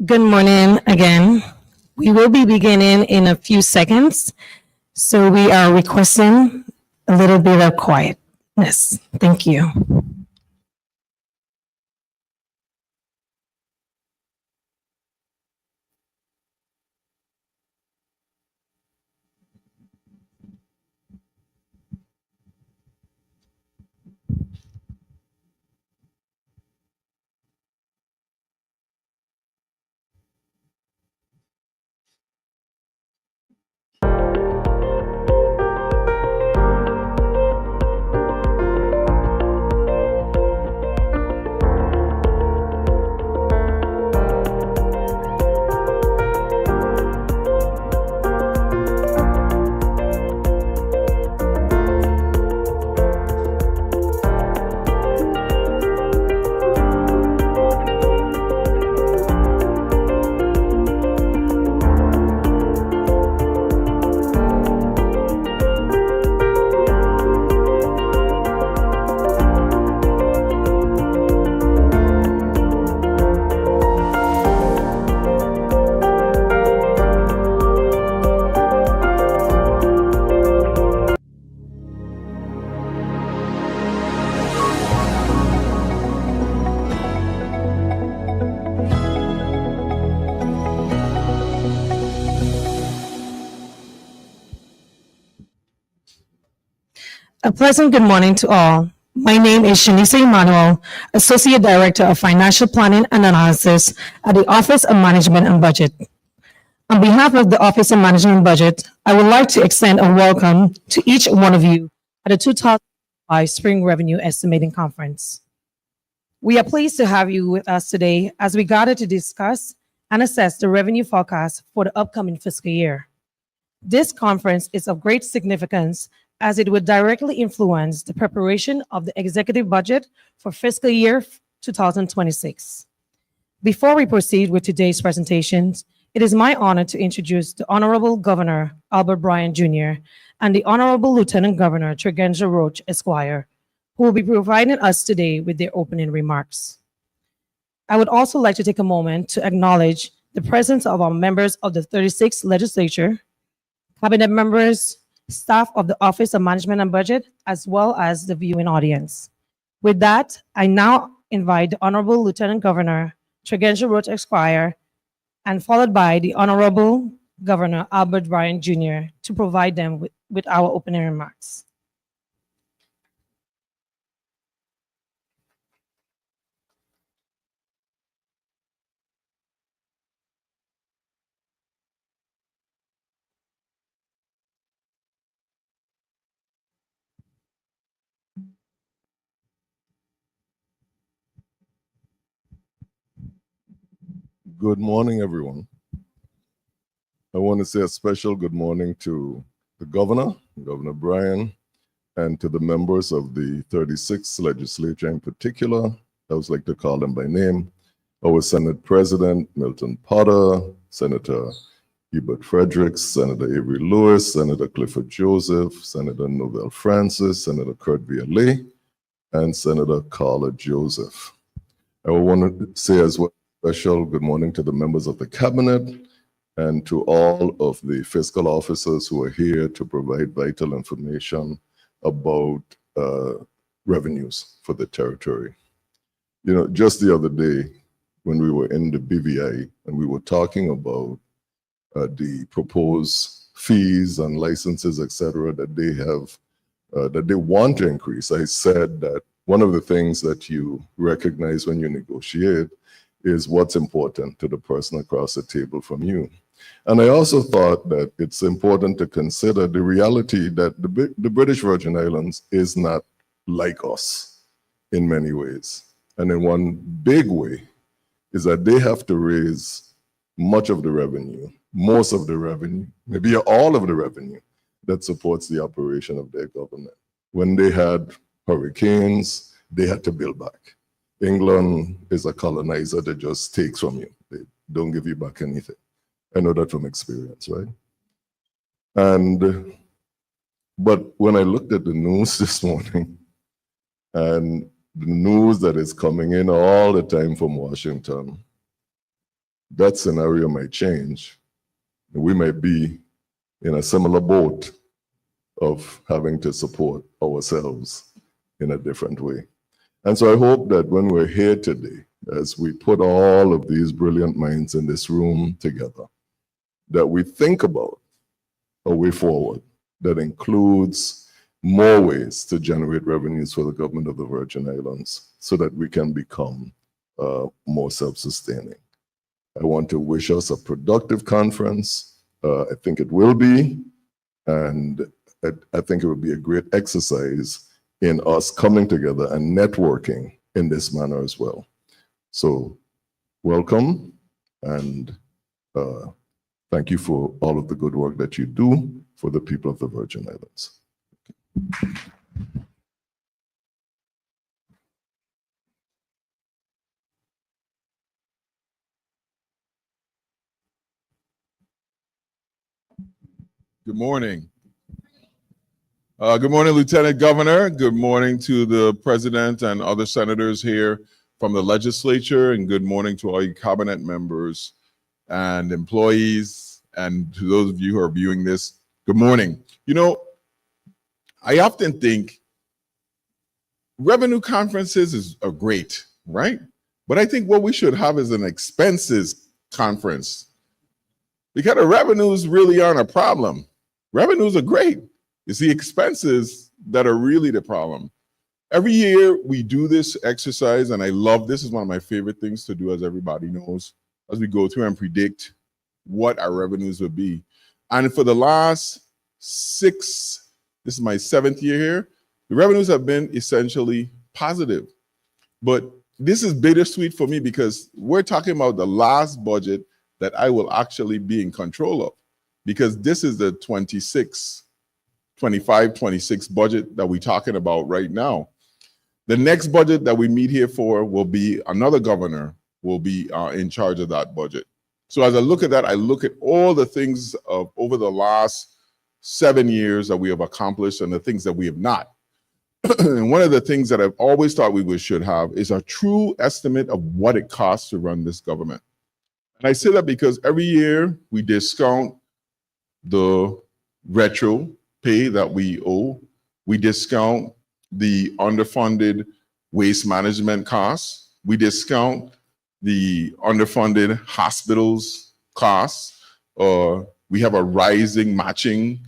Good morning again. We will be beginning in a few seconds, so we are requesting a little bit of quietness. Thank you. A pleasant good morning to all. My name is Shanisa Emmanuel, Associate Director of Financial Planning and Analysis at the Office of Management and Budget. On behalf of the Office of Management and Budget, I would like to extend a welcome to each one of you at the 2025 Spring Revenue Estimating Conference. We are pleased to have you with us today as we gather to discuss and assess the revenue forecast for the upcoming fiscal year. This conference is of great significance as it would directly influence the preparation of the executive budget for fiscal year 2026. Before we proceed with today's presentations, it is my honor to introduce the Honorable Governor Albert Bryan Jr. and the Honorable Lieutenant Governor Tregenza Roach Esquire, who will be providing us today with their opening remarks. I would also like to take a moment to acknowledge the presence of our members of the 36th Legislature, cabinet members, staff of the Office of Management and Budget, as well as the viewing audience. With that, I now invite the Honorable Lieutenant Governor Tregenza Roach Esquire, and followed by the Honorable Governor Albert Bryan Jr. to provide them with our opening remarks. Good morning, everyone. I want to say a special good morning to the Governor, Governor Bryan, and to the members of the 36th Legislature in particular. I would like to call them by name. Our Senate President, Milton Potter, Senator Hubert Fredericks, Senator Avery Lewis, Senator Clifford Joseph, Senator Novell Francis, Senator Kurt Viallet, and Senator Carla Joseph. I want to say as well special good morning to the members of the cabinet and to all of the fiscal officers who are here to provide vital information about revenues for the territory. You know, just the other day when we were in the BVI and we were talking about the proposed fees and licenses, etc., that they have, that they want to increase, I said that one of the things that you recognize when you negotiate is what's important to the person across the table from you. And I also thought that it's important to consider the reality that the British Virgin Islands is not like us in many ways. And in one big way is that they have to raise much of the revenue, most of the revenue, maybe all of the revenue that supports the operation of their government. When they had hurricanes, they had to build back. England is a colonizer that just takes from you. They don't give you back anything. I know that from experience, right? But when I looked at the news this morning and the news that is coming in all the time from Washington, that scenario might change. We might be in a similar boat of having to support ourselves in a different way. And so I hope that when we're here today, as we put all of these brilliant minds in this room together, that we think about a way forward that includes more ways to generate revenues for the government of the Virgin Islands so that we can become more self-sustaining. I want to wish us a productive conference. I think it will be, and I think it will be a great exercise in us coming together and networking in this manner as well. So welcome, and thank you for all of the good work that you do for the people of the Virgin Islands. Good morning. Good morning, Lieutenant Governor. Good morning to the President and other senators here from the legislature, and good morning to all you cabinet members and employees, and to those of you who are viewing this, good morning. You know, I often think revenue conferences are great, right? But I think what we should have is an expenses conference, because the revenues really aren't a problem. Revenues are great. It's the expenses that are really the problem. Every year we do this exercise, and I love this. Is one of my favorite things to do, as everybody knows, as we go through and predict what our revenues will be. And for the last this is my 7th year here, the revenues have been essentially positive. But this is bittersweet for me because we're talking about the last budget that I will actually be in control of, because this is the 25-26 budget that we're talking about right now. The next budget that we meet here for will be another governor will be in charge of that budget. So as I look at that, I look at all the things of over the last 7 years that we have accomplished and the things that we have not. And one of the things that I've always thought we should have is a true estimate of what it costs to run this government. And I say that because every year we discount the retro pay that we owe. We discount the underfunded waste management costs. We discount the underfunded hospitals costs. We have a rising matching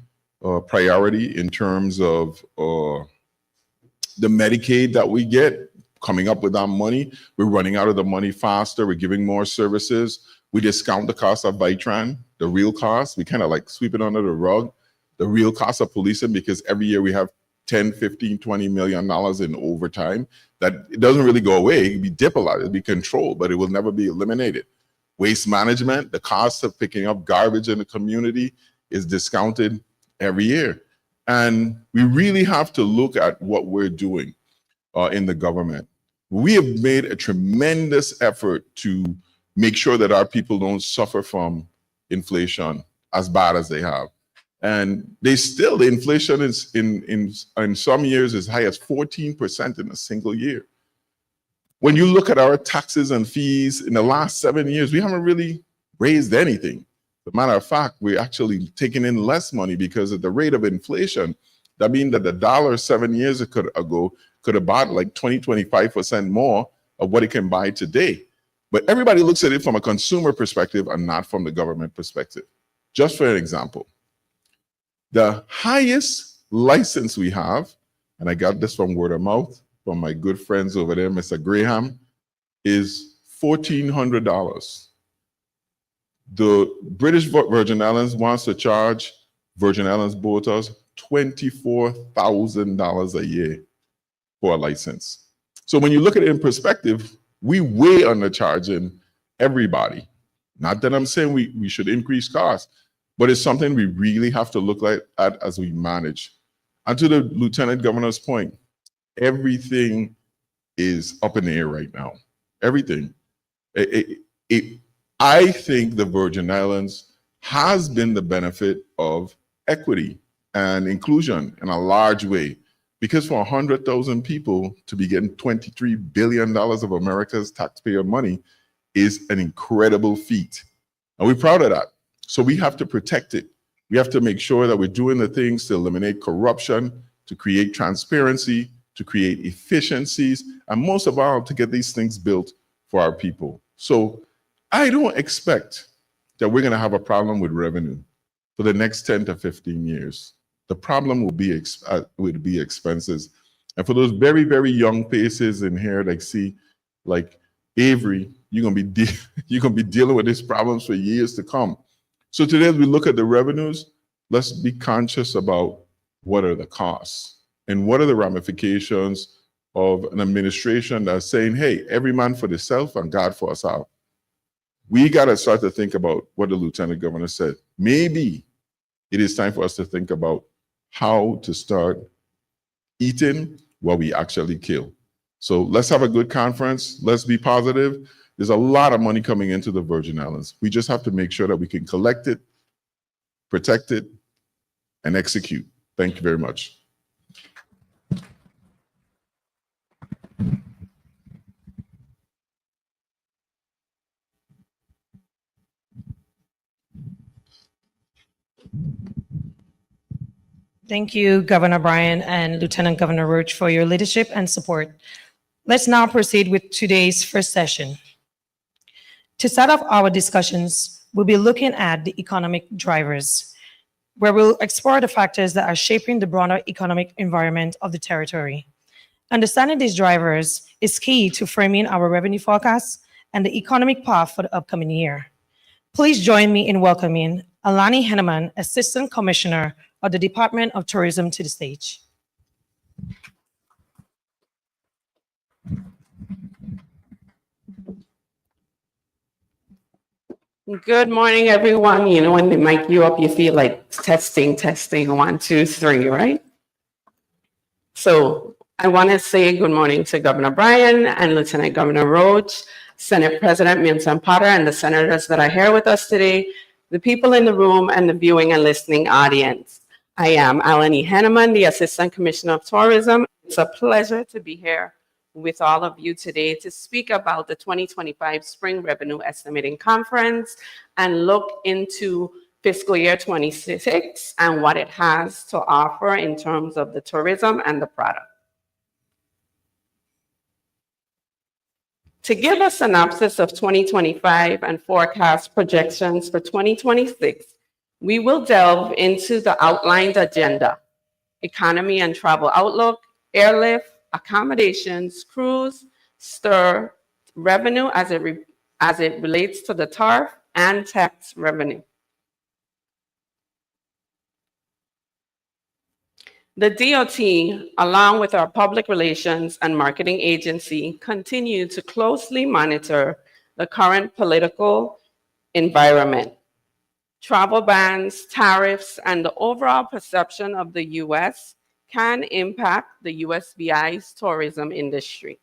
priority in terms of the Medicaid that we get coming up with our money. We're running out of the money faster. We're giving more services. We discount the cost of Vitran, the real cost. We kind of like sweep it under the rug. The real cost of policing, because every year we have 10, 15, 20 million dollars in overtime that it doesn't really go away. It can be dip a lot, it'll be controlled, but it will never be eliminated. Waste management, the cost of picking up garbage in the community is discounted every year. And we really have to look at what we're doing in the government. We have made a tremendous effort to make sure that our people don't suffer from inflation as bad as they have. And the inflation is in some years as high as 14% in a single year. When you look at our taxes and fees in the last 7 years, we haven't really raised anything. As a matter of fact, we're actually taking in less money because of the rate of inflation. That means that the dollar 7 years ago could have bought like 20-25% more of what it can buy today. But everybody looks at it from a consumer perspective and not from the government perspective. Just for an example, the highest license we have, and I got this from word of mouth from my good friends over there, Mr. Graham, is $1,400. The British Virgin Islands wants to charge Virgin Islands boaters $24,000 a year for a license. So when you look at it in perspective, we way undercharging everybody. Not that I'm saying we should increase costs, but it's something we really have to look at as we manage. And to the Lieutenant Governor's point, everything is up in the air right now. Everything. I think the Virgin Islands has been the benefit of equity and inclusion in a large way, because for 100,000 people to be getting $23 billion of America's taxpayer money is an incredible feat. And we're proud of that. So we have to protect it. We have to make sure that we're doing the things to eliminate corruption, to create transparency, to create efficiencies, and most of all, to get these things built for our people. So I don't expect that we're going to have a problem with revenue for the next 10 to 15 years. The problem will be expenses. And for those very, very young faces in here, like Avery, you're gonna be dealing with these problems for years to come. So today, as we look at the revenues, let's be conscious about what are the costs and what are the ramifications of an administration that's saying, hey, every man for himself and God for us all. We got to start to think about what the Lieutenant Governor said. Maybe it is time for us to think about how to start eating what we actually kill. So let's have a good conference. Let's be positive. There's a lot of money coming into the Virgin Islands. We just have to make sure that we can collect it, protect it, and execute. Thank you very much. Thank you, Governor Bryan and Lieutenant Governor Roach, for your leadership and support. Let's now proceed with today's first session. To start off our discussions, we'll be looking at the economic drivers, where we'll explore the factors that are shaping the broader economic environment of the territory. Understanding these drivers is key to framing our revenue forecasts and the economic path for the upcoming year. Please join me in welcoming Alani Henneman, Assistant Commissioner of the Department of Tourism, to the stage. Good morning, everyone. You know, when they mic you up, you feel like testing, 1, 2, 3, right? So I want to say good morning to Governor Bryan and Lieutenant Governor Roach, Senate President Milton Potter, and the senators that are here with us today, the people in the room, and the viewing and listening audience. I am Alani Henneman, the Assistant Commissioner of Tourism. It's a pleasure to be here with all of you today to speak about the 2025 Spring Revenue Estimating Conference and look into fiscal year 26 and what it has to offer in terms of the tourism and the product. To give a synopsis of 2025 and forecast projections for 2026, we will delve into the outlined agenda: economy and travel outlook, airlift, accommodations, cruise, STIR, revenue as it relates to the TARF, and tax revenue. The DOT, along with our public relations and marketing agency, continue to closely monitor the current political environment. Travel bans, tariffs, and the overall perception of the U.S. can impact the USVI's tourism industry.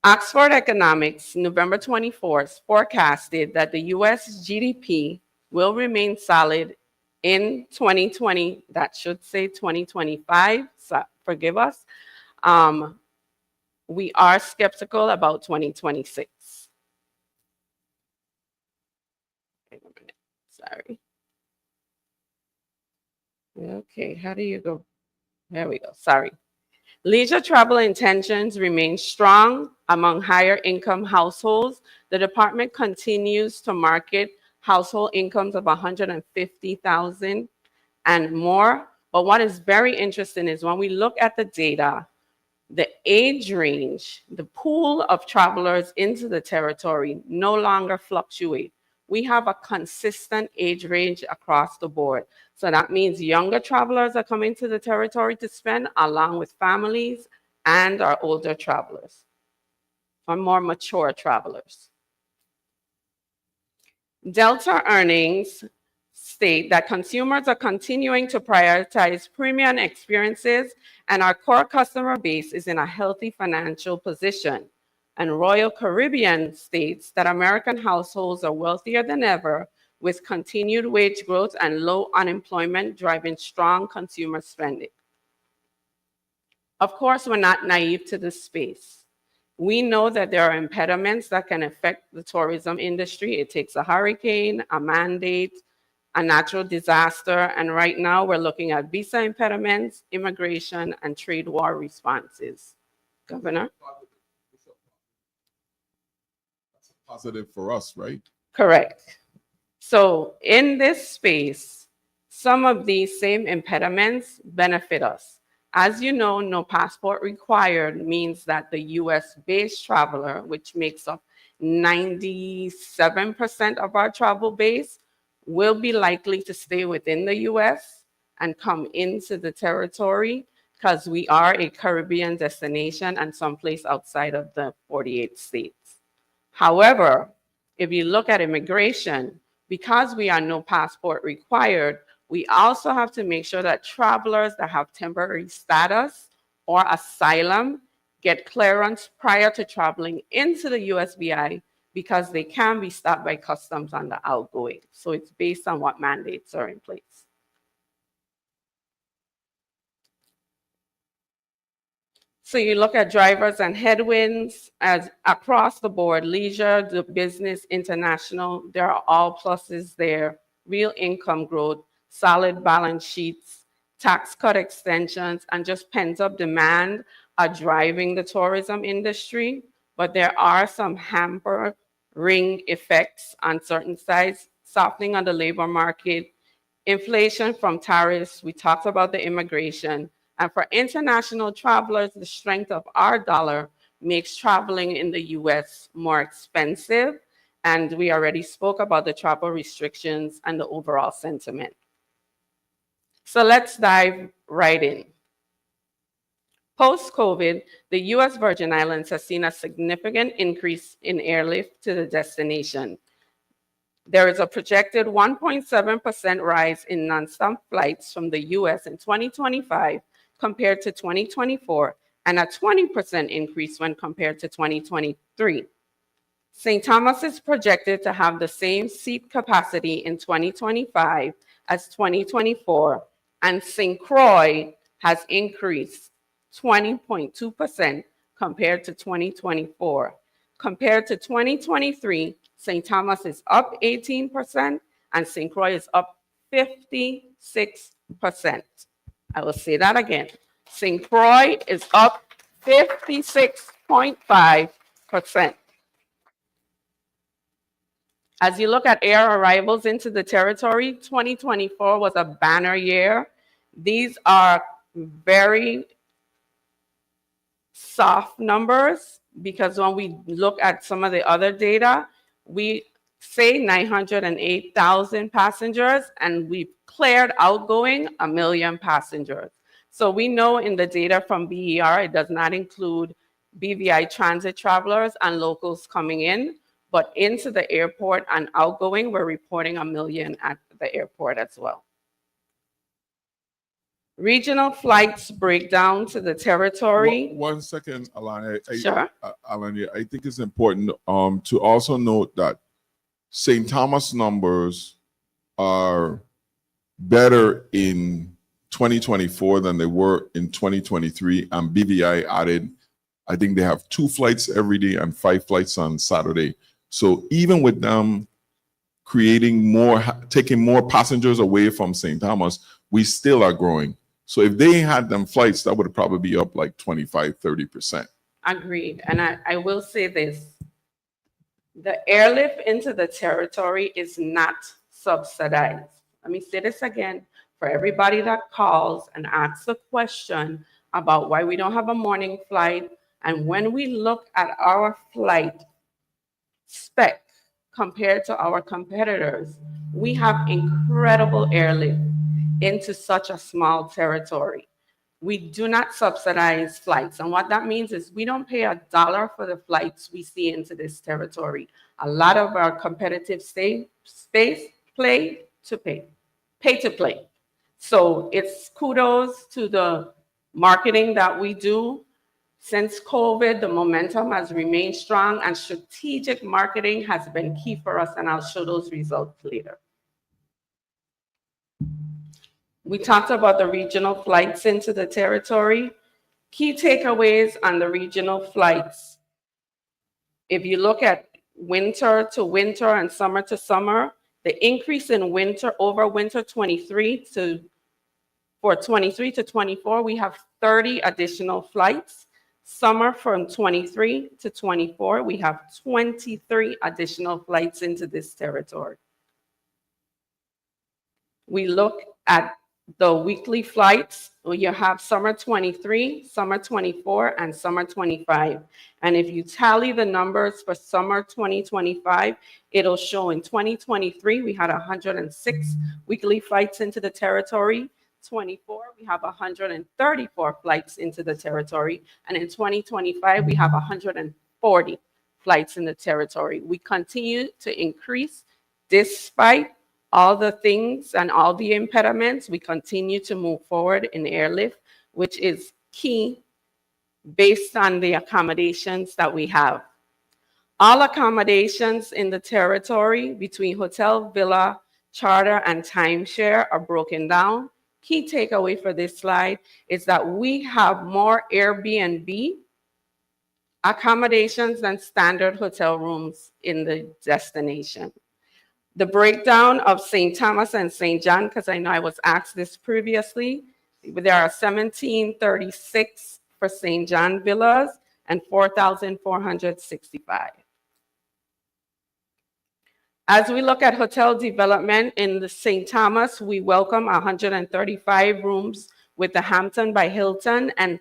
Oxford Economics, November 24th, forecasted that the U.S. GDP will remain solid in 2020. That should say 2025, so forgive us. We are skeptical about 2026. Wait a minute, sorry. Okay, how do you go? There we go, sorry. Leisure travel intentions remain strong among higher income households. The department continues to market household incomes of $150,000 and more. But what is very interesting is when we look at the data, the age range, the pool of travelers into the territory no longer fluctuate. We have a consistent age range across the board. So that means younger travelers are coming to the territory to spend along with families and our older travelers, or more mature travelers. Delta earnings state that consumers are continuing to prioritize premium experiences and our core customer base is in a healthy financial position. And Royal Caribbean states that American households are wealthier than ever, with continued wage growth and low unemployment driving strong consumer spending. Of course, we're not naive to this space. We know that there are impediments that can affect the tourism industry. It takes a hurricane, a mandate, a natural disaster, and right now we're looking at visa impediments, immigration, and trade war responses. Governor? Positive for us, right? Correct. So in this space, some of these same impediments benefit us. As you know, no passport required means that the US-based traveler, which makes up 97% of our travel base, will be likely to stay within the US and come into the territory because we are a Caribbean destination and someplace outside of the 48 states. However, if you look at immigration, because we are no passport required, we also have to make sure that travelers that have temporary status or asylum get clearance prior to traveling into the USVI because they can be stopped by customs on the outgoing. So it's based on what mandates are in place. So you look at drivers and headwinds as across the board, leisure, the business, international, there are all pluses there. Real income growth, solid balance sheets, tax cut extensions, and just pent-up demand are driving the tourism industry. But there are some hampering effects on certain sides, softening on the labor market, inflation from tariffs. We talked about the immigration. And for international travelers, the strength of our dollar makes traveling in the US more expensive. And we already spoke about the travel restrictions and the overall sentiment. So let's dive right in. Post-COVID, the US Virgin Islands has seen a significant increase in airlift to the destination. There is a projected 1.7% rise in nonstop flights from the US in 2025 compared to 2024, and a 20% increase when compared to 2023. St. Thomas is projected to have the same seat capacity in 2025 as 2024, and St. Croix has increased 20.2% compared to 2024. Compared to 2023, St. Thomas is up 18% and St. Croix is up 56%. I will say that again. St. Croix is up 56.5%. As you look at air arrivals into the territory, 2024 was a banner year. These are very soft numbers because when we look at some of the other data, we say 908,000 passengers and we've cleared outgoing 1 million passengers. So we know in the data from BER, it does not include BVI transit travelers and locals coming in, but into the airport and outgoing, we're reporting 1 million at the airport as well. Regional flights break down to the territory. One second, Alana. Sure. Alana, I think it's important to also note that St. Thomas numbers are better in 2024 than they were in 2023, and BVI added, I think they have 2 flights every day and 5 flights on Saturday. So even with them creating more, taking more passengers away from St. Thomas, we still are growing. So if they had them flights, that would probably be up like 25, 30%. Agreed. And I will say this. The airlift into the territory is not subsidized. Let me say this again for everybody that calls and asks a question about why we don't have a morning flight. And when we look at our flight spec compared to our competitors, we have incredible airlift into such a small territory. We do not subsidize flights. And what that means is we don't pay $1 for the flights we see into this territory. A lot of our competitive space pay to play. So it's kudos to the marketing that we do. Since COVID, the momentum has remained strong and strategic marketing has been key for us, and I'll show those results later. We talked about the regional flights into the territory. Key takeaways on the regional flights. If you look at winter to winter and summer to summer, the increase in winter over winter 23 to for 23 to 24, we have 30 additional flights. Summer from 23 to 24, we have 23 additional flights into this territory. We look at the weekly flights. You have summer 23, summer 24, and summer 25. And if you tally the numbers for summer 2025, it'll show in 2023, we had 106 weekly flights into the territory. 24, we have 134 flights into the territory. And in 2025, we have 140 flights in the territory. We continue to increase despite all the things and all the impediments. We continue to move forward in airlift, which is key based on the accommodations that we have. All accommodations in the territory between hotel, villa, charter, and timeshare are broken down. Key takeaway for this slide is that we have more Airbnb accommodations than standard hotel rooms in the destination. The breakdown of St. Thomas and St. John, because I know I was asked this previously, there are 1,736 for St. John villas and 4,465. As we look at hotel development in the St. Thomas, we welcome 135 rooms with the Hampton by Hilton and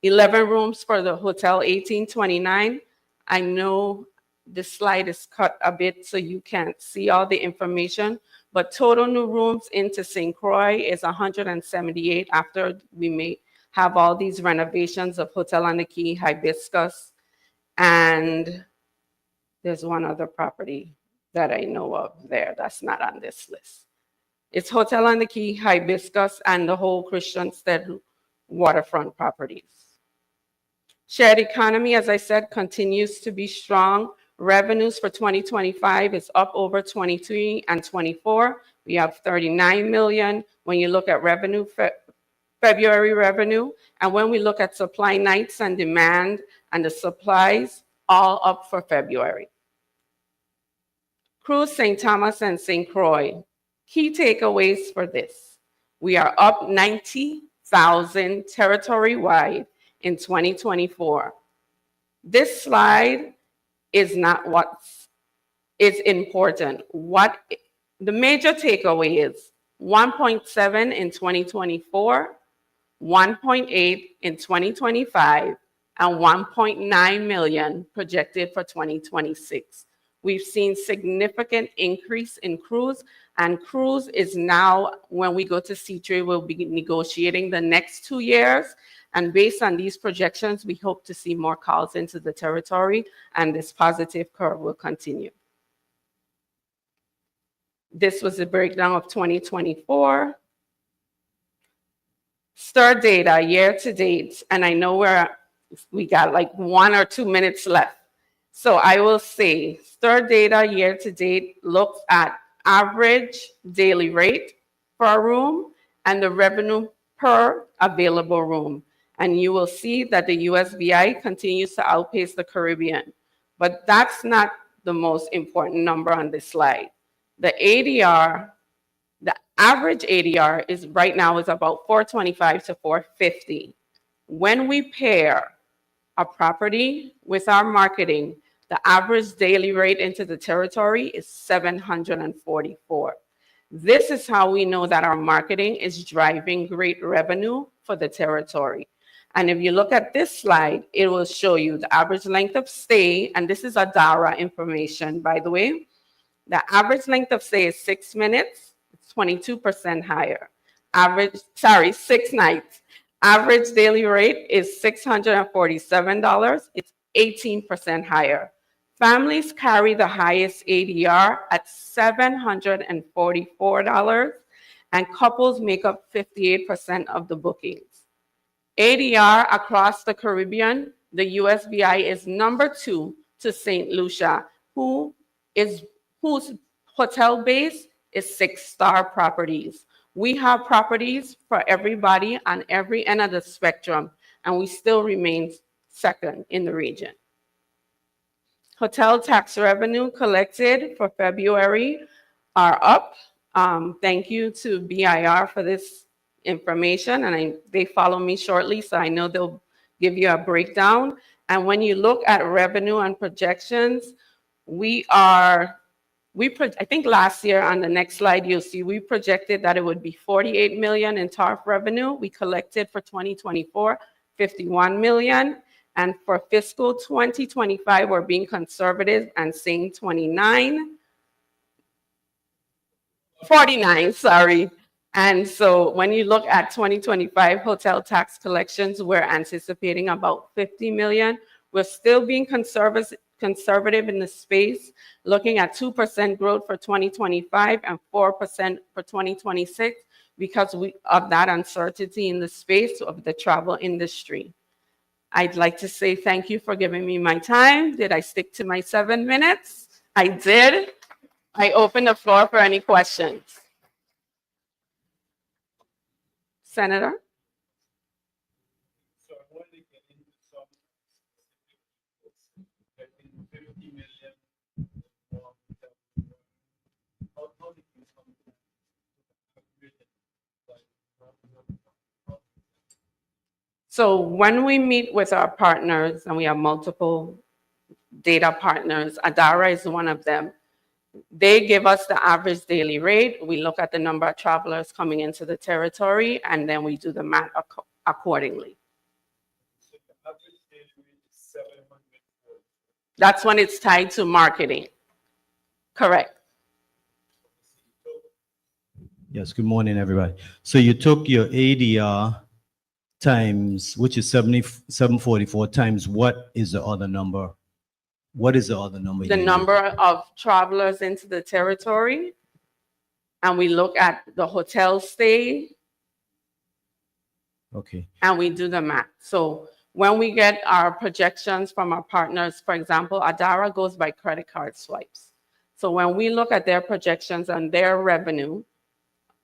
11 rooms for the Hotel 1829. I know this slide is cut a bit so you can't see all the information, but total new rooms into St. Croix is 178 after we may have all these renovations of Hotel on the Key, Hibiscus, and there's one other property that I know of there that's not on this list. It's Hotel on the Key, Hibiscus, and the whole Christiansted waterfront properties. Shared economy, as I said, continues to be strong. Revenues for 2025 is up over 23 and 24. We have 39 million when you look at revenue, February revenue. And when we look at supply nights and demand and the supplies, all up for February. Cruise St. Thomas and St. Croix. Key takeaways for this. We are up 90,000 territory-wide in 2024. This slide is not what is important. What the major takeaway is 1.7 in 2024, 1.8 in 2025, and 1.9 million projected for 2026. We've seen significant increase in cruise, and cruise is now, when we go to C3, we'll be negotiating the next 2 years. And based on these projections, we hope to see more calls into the territory, and this positive curve will continue. This was a breakdown of 2024. STR data year to date, and I know we got like 1 or 2 minutes left. So I will say STR data year to date looks at average daily rate for a room and the revenue per available room. And you will see that the USVI continues to outpace the Caribbean. But that's not the most important number on this slide. The ADR, the average ADR is right now is about $425 to $450. When we pair a property with our marketing, the average daily rate into the territory is $744. This is how we know that our marketing is driving great revenue for the territory. And if you look at this slide, it will show you the average length of stay, and this is ADARA information, by the way. The average length of stay is 6 minutes, it's 22% higher. 6 nights. Average daily rate is $647, it's 18% higher. Families carry the highest ADR at $744, and couples make up 58% of the bookings. ADR across the Caribbean, the USVI is number 2 to St. Lucia, whose hotel base is 6-star properties. We have properties for everybody on every end of the spectrum, and we still remain second in the region. Hotel tax revenue collected for February are up. Thank you to BIR for this information, and they follow me shortly, so I know they'll give you a breakdown. And when you look at revenue and projections, I think last year on the next slide, you'll see we projected that it would be 48 million in TARF revenue. We collected for 2024, 51 million. And for fiscal 2025, we're being conservative and saying 49, sorry. And so when you look at 2025 hotel tax collections, we're anticipating about 50 million. We're still being conservative in the space, looking at 2% growth for 2025 and 4% for 2026 because of that uncertainty in the space of the travel industry. I'd like to say thank you for giving me my time. Did I stick to my 7 minutes? I did. I open the floor for any questions. Senator? So I want to get into some specific 50 million. How did you come to that? So when we meet with our partners, and we have multiple data partners, Adara is one of them. They give us the average daily rate. We look at the number of travelers coming into the territory, and then we do the math accordingly. So the average daily rate is 700. That's when it's tied to marketing. Correct. Yes, good morning, everybody. So you took your ADR times, which is 744 times, what is the other number? What is the other number? The you number of travelers into the territory, and we look at the hotel stay, used? Okay, and we do the math. So when we get our projections from our partners, for example, Adara goes by credit card swipes. So when we look at their projections and their revenue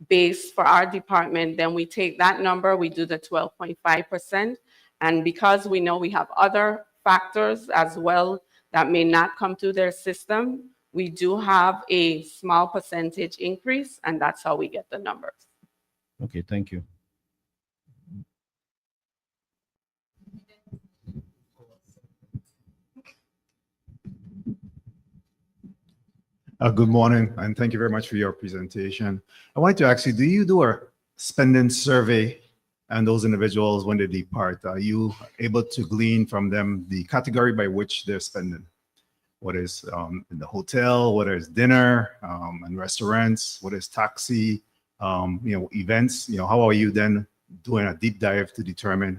base for our department, then we take that number, we do the 12.5%. And because we know we have other factors as well that may not come through their system, we do have a small percentage increase, and that's how we get the numbers. okay, thank you. Good morning, and thank you very much for your presentation. I wanted to ask you, do you do a spending survey and those individuals when they depart? Are you able to glean from them the category by which they're spending? What is in the hotel, what is dinner and restaurants, what is taxi, events? How are you then doing a deep dive to determine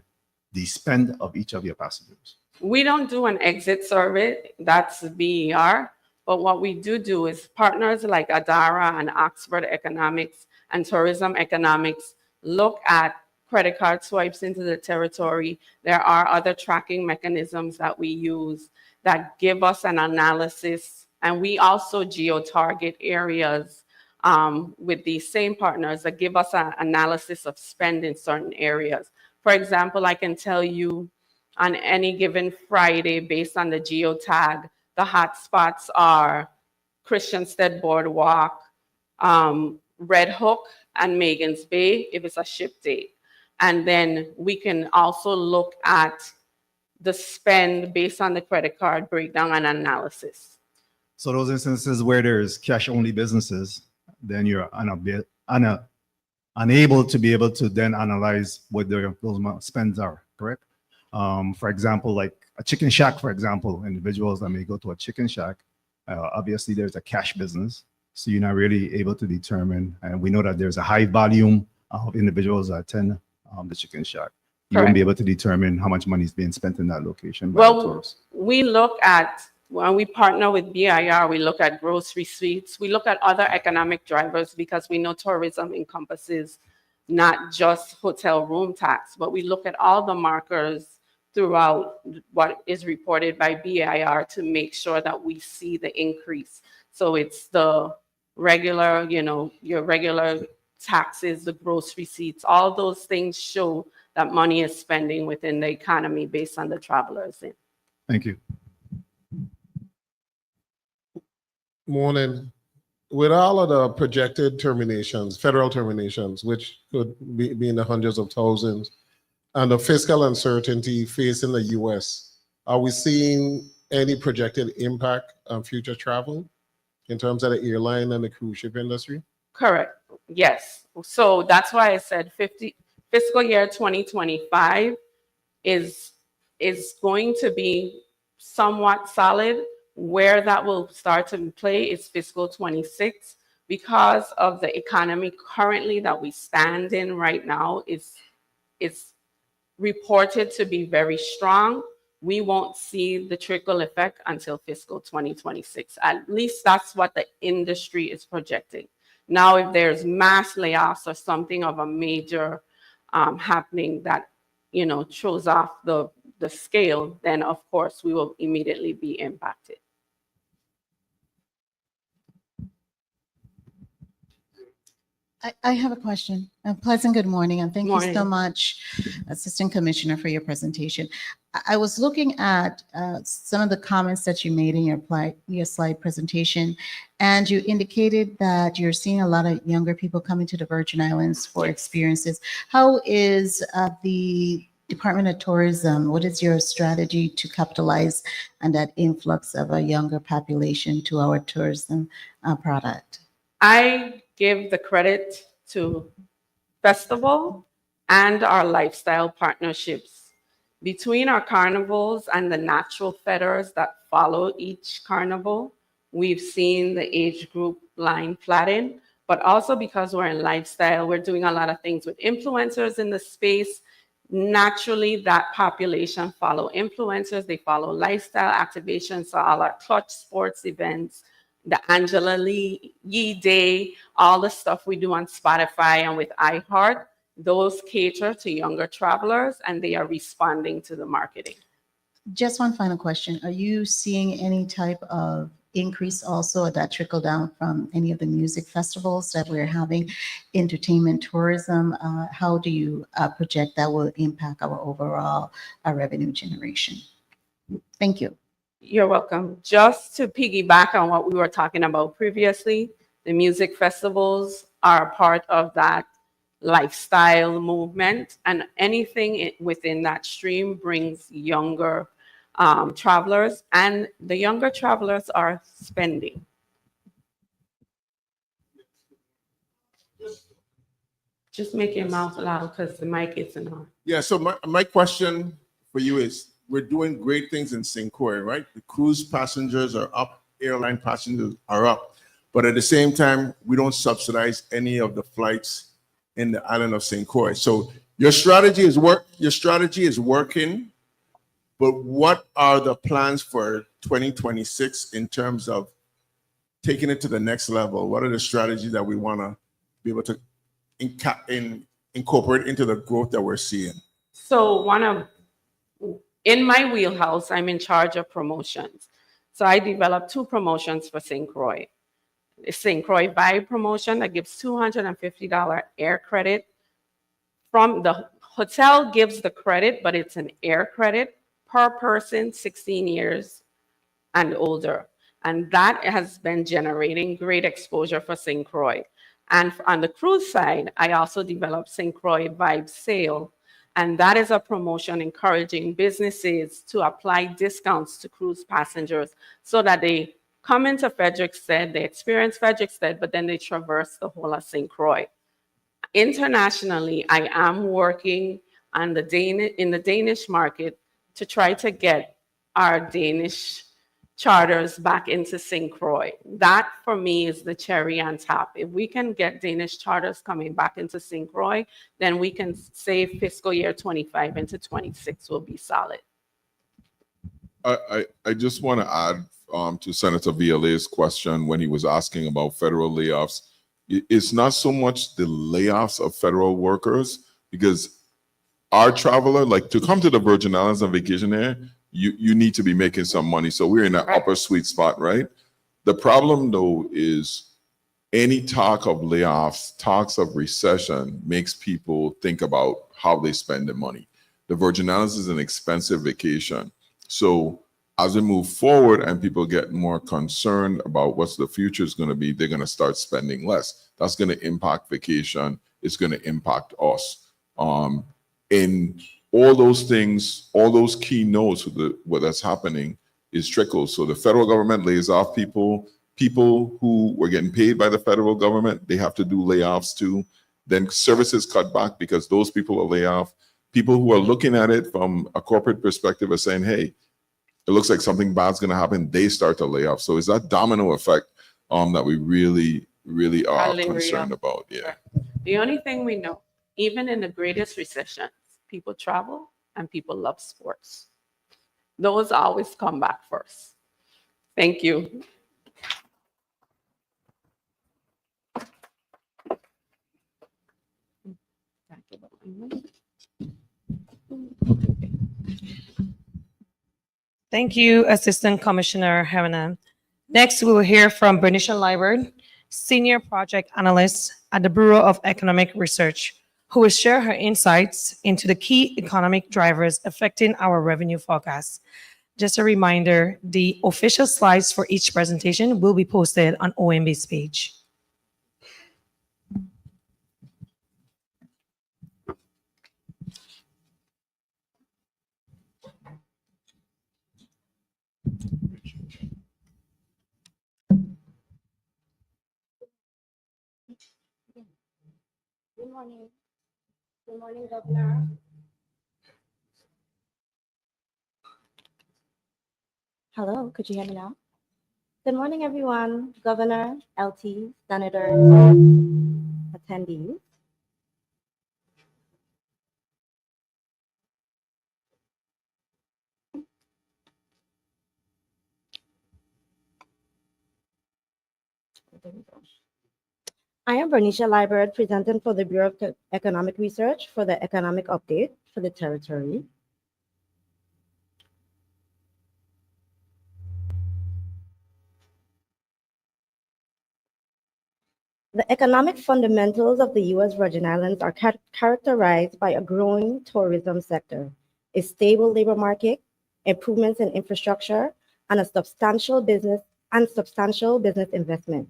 the spend of each of your passengers? We don't do an exit survey, that's BER. But what we do is partners like Adara and Oxford Economics and Tourism Economics look at credit card swipes into the territory. There are other tracking mechanisms that we use that give us an analysis. And we also geo-target areas with these same partners that give us an analysis of spend in certain areas. For example, I can tell you on any given Friday, based on the geotag, the hotspots are Christiansted Boardwalk, Red Hook, and Megan's Bay if it's a ship date. And then we can also look at the spend based on the credit card breakdown and analysis. So those instances where there's cash-only businesses, then you're unable to be able to then analyze what those spends are, correct? For example, like a chicken shack, for example, individuals that may go to a chicken shack, obviously there's a cash business, so you're not really able to determine, and we know that there's a high volume of individuals that attend the chicken shack. You won't be able to determine how much money is being spent in that location by the tourists. We look at, when we partner with BIR, we look at gross receipts, we look at other economic drivers because we know tourism encompasses not just hotel room tax, but we look at all the markers throughout what is reported by BIR to make sure that we see the increase. So it's the regular, your regular taxes, the gross receipts, all those things show that money is spending within the economy based on the travelers in. Thank you. Morning. With all of the projected terminations, federal terminations, which could be in the hundreds of thousands, and the fiscal uncertainty facing the US, are we seeing any projected impact on future travel in terms of the airline and the cruise ship industry? Correct. Yes. So that's why I said fiscal year 2025 is going to be somewhat solid. Where that will start to play is fiscal 26 because of the economy currently that we stand in right now is reported to be very strong. We won't see the trickle effect until fiscal 2026. At least that's what the industry is projecting. Now, if there's mass layoffs or something of a major happening that, throws off the scale, then of course we will immediately be impacted. I have a question. A pleasant good morning, and thank you so Morning. much, Assistant Commissioner, for your presentation. I was looking at some of the comments that you made in your slide presentation, and you indicated that you're seeing a lot of younger people coming to the Virgin Islands for experiences. How is the Department of Tourism, what is your strategy to capitalize on that influx of a younger population to our tourism product? I give the credit to festival and our lifestyle partnerships. Between our carnivals and the natural feathers that follow each carnival, we've seen the age group line flatten, but also because we're in lifestyle, we're doing a lot of things with influencers in the space. Naturally, that population follow influencers, they follow lifestyle activations, so all our clutch sports events, the Angela Yee Day, all the stuff we do on Spotify and with iHeart, those cater to younger travelers and they are responding to the marketing. Just one final question. Are you seeing any type of increase also that trickle down from any of the music festivals that we're having, entertainment, tourism? How do you project that will impact our overall revenue generation? Thank you. You're welcome. Just to piggyback on what we were talking about previously, the music festivals are a part of that lifestyle movement, and anything within that stream brings younger travelers, and the younger travelers are spending. Just make your mouth loud because the mic isn't on. Yeah, so my question for you is, we're doing great things in St. Croix, right? The cruise passengers are up, airline passengers are up, but at the same time, we don't subsidize any of the flights in the island of St. Croix. So your strategy is working, but what are the plans for 2026 in terms of taking it to the next level? What are the strategies that we want to be able to incorporate into the growth that we're seeing? So in my wheelhouse, I'm in charge of promotions. So I developed 2 promotions for St. Croix. The St. Croix Vibe promotion that gives $250 air credit. From the hotel gives the credit, but it's an air credit per person 16 years and older. And that has been generating great exposure for St. Croix. And on the cruise side, I also developed St. Croix Vibe Sale. And that is a promotion encouraging businesses to apply discounts to cruise passengers so that they come into Frederiksted, they experience Frederiksted, but then they traverse the whole of St. Croix. Internationally, I am working on in the Danish market to try to get our Danish charters back into St. Croix. That, for me, is the cherry on top. If we can get Danish charters coming back into St. Croix, then we can say fiscal year 25 into 26 will be solid. I just want to add to Senator Villa's question when he was asking about federal layoffs. It's not so much the layoffs of federal workers, because our traveler, like to come to the Virgin Islands on vacation there, you need to be making some money. So we're in that upper sweet spot, right? The problem though is any talk of layoffs, talks of recession makes people think about how they spend their money. The Virgin Islands is an expensive vacation. So as we move forward and people get more concerned about what's the future is going to be, they're going to start spending less. That's going to impact vacation. It's going to impact us. In all those things, all those key notes of what that's happening is trickles. So the federal government lays off people. People who were getting paid by the federal government, they have to do layoffs too. Then services cut back because those people are laid off. People who are looking at it from a corporate perspective are saying, hey, it looks like something bad's going to happen. They start to lay off. So it's that domino effect that we really are Hardly concerned real. about. Yeah. The only thing we know, even in the greatest recessions, people travel and people love sports. Those always come back first. Thank you. Thank you, Assistant Commissioner Harriman. Next, we will hear from Bernicia Liburd, Senior Project Analyst at the Bureau of Economic Research, who will share her insights into the key economic drivers affecting our revenue forecast. Just a reminder, the official slides for each presentation will be posted on OMB's page. Good morning. Good morning, Governor. Hello, could you hear me now? Good morning, everyone. Governor, LT, Senators, attendees. There we go. I am Bernicia Liburd, presenting for the Bureau of Economic Research for the economic update for the territory. The economic fundamentals of the U.S. Virgin Islands are characterized by a growing tourism sector, a stable labor market, improvements in infrastructure, and a substantial business investment.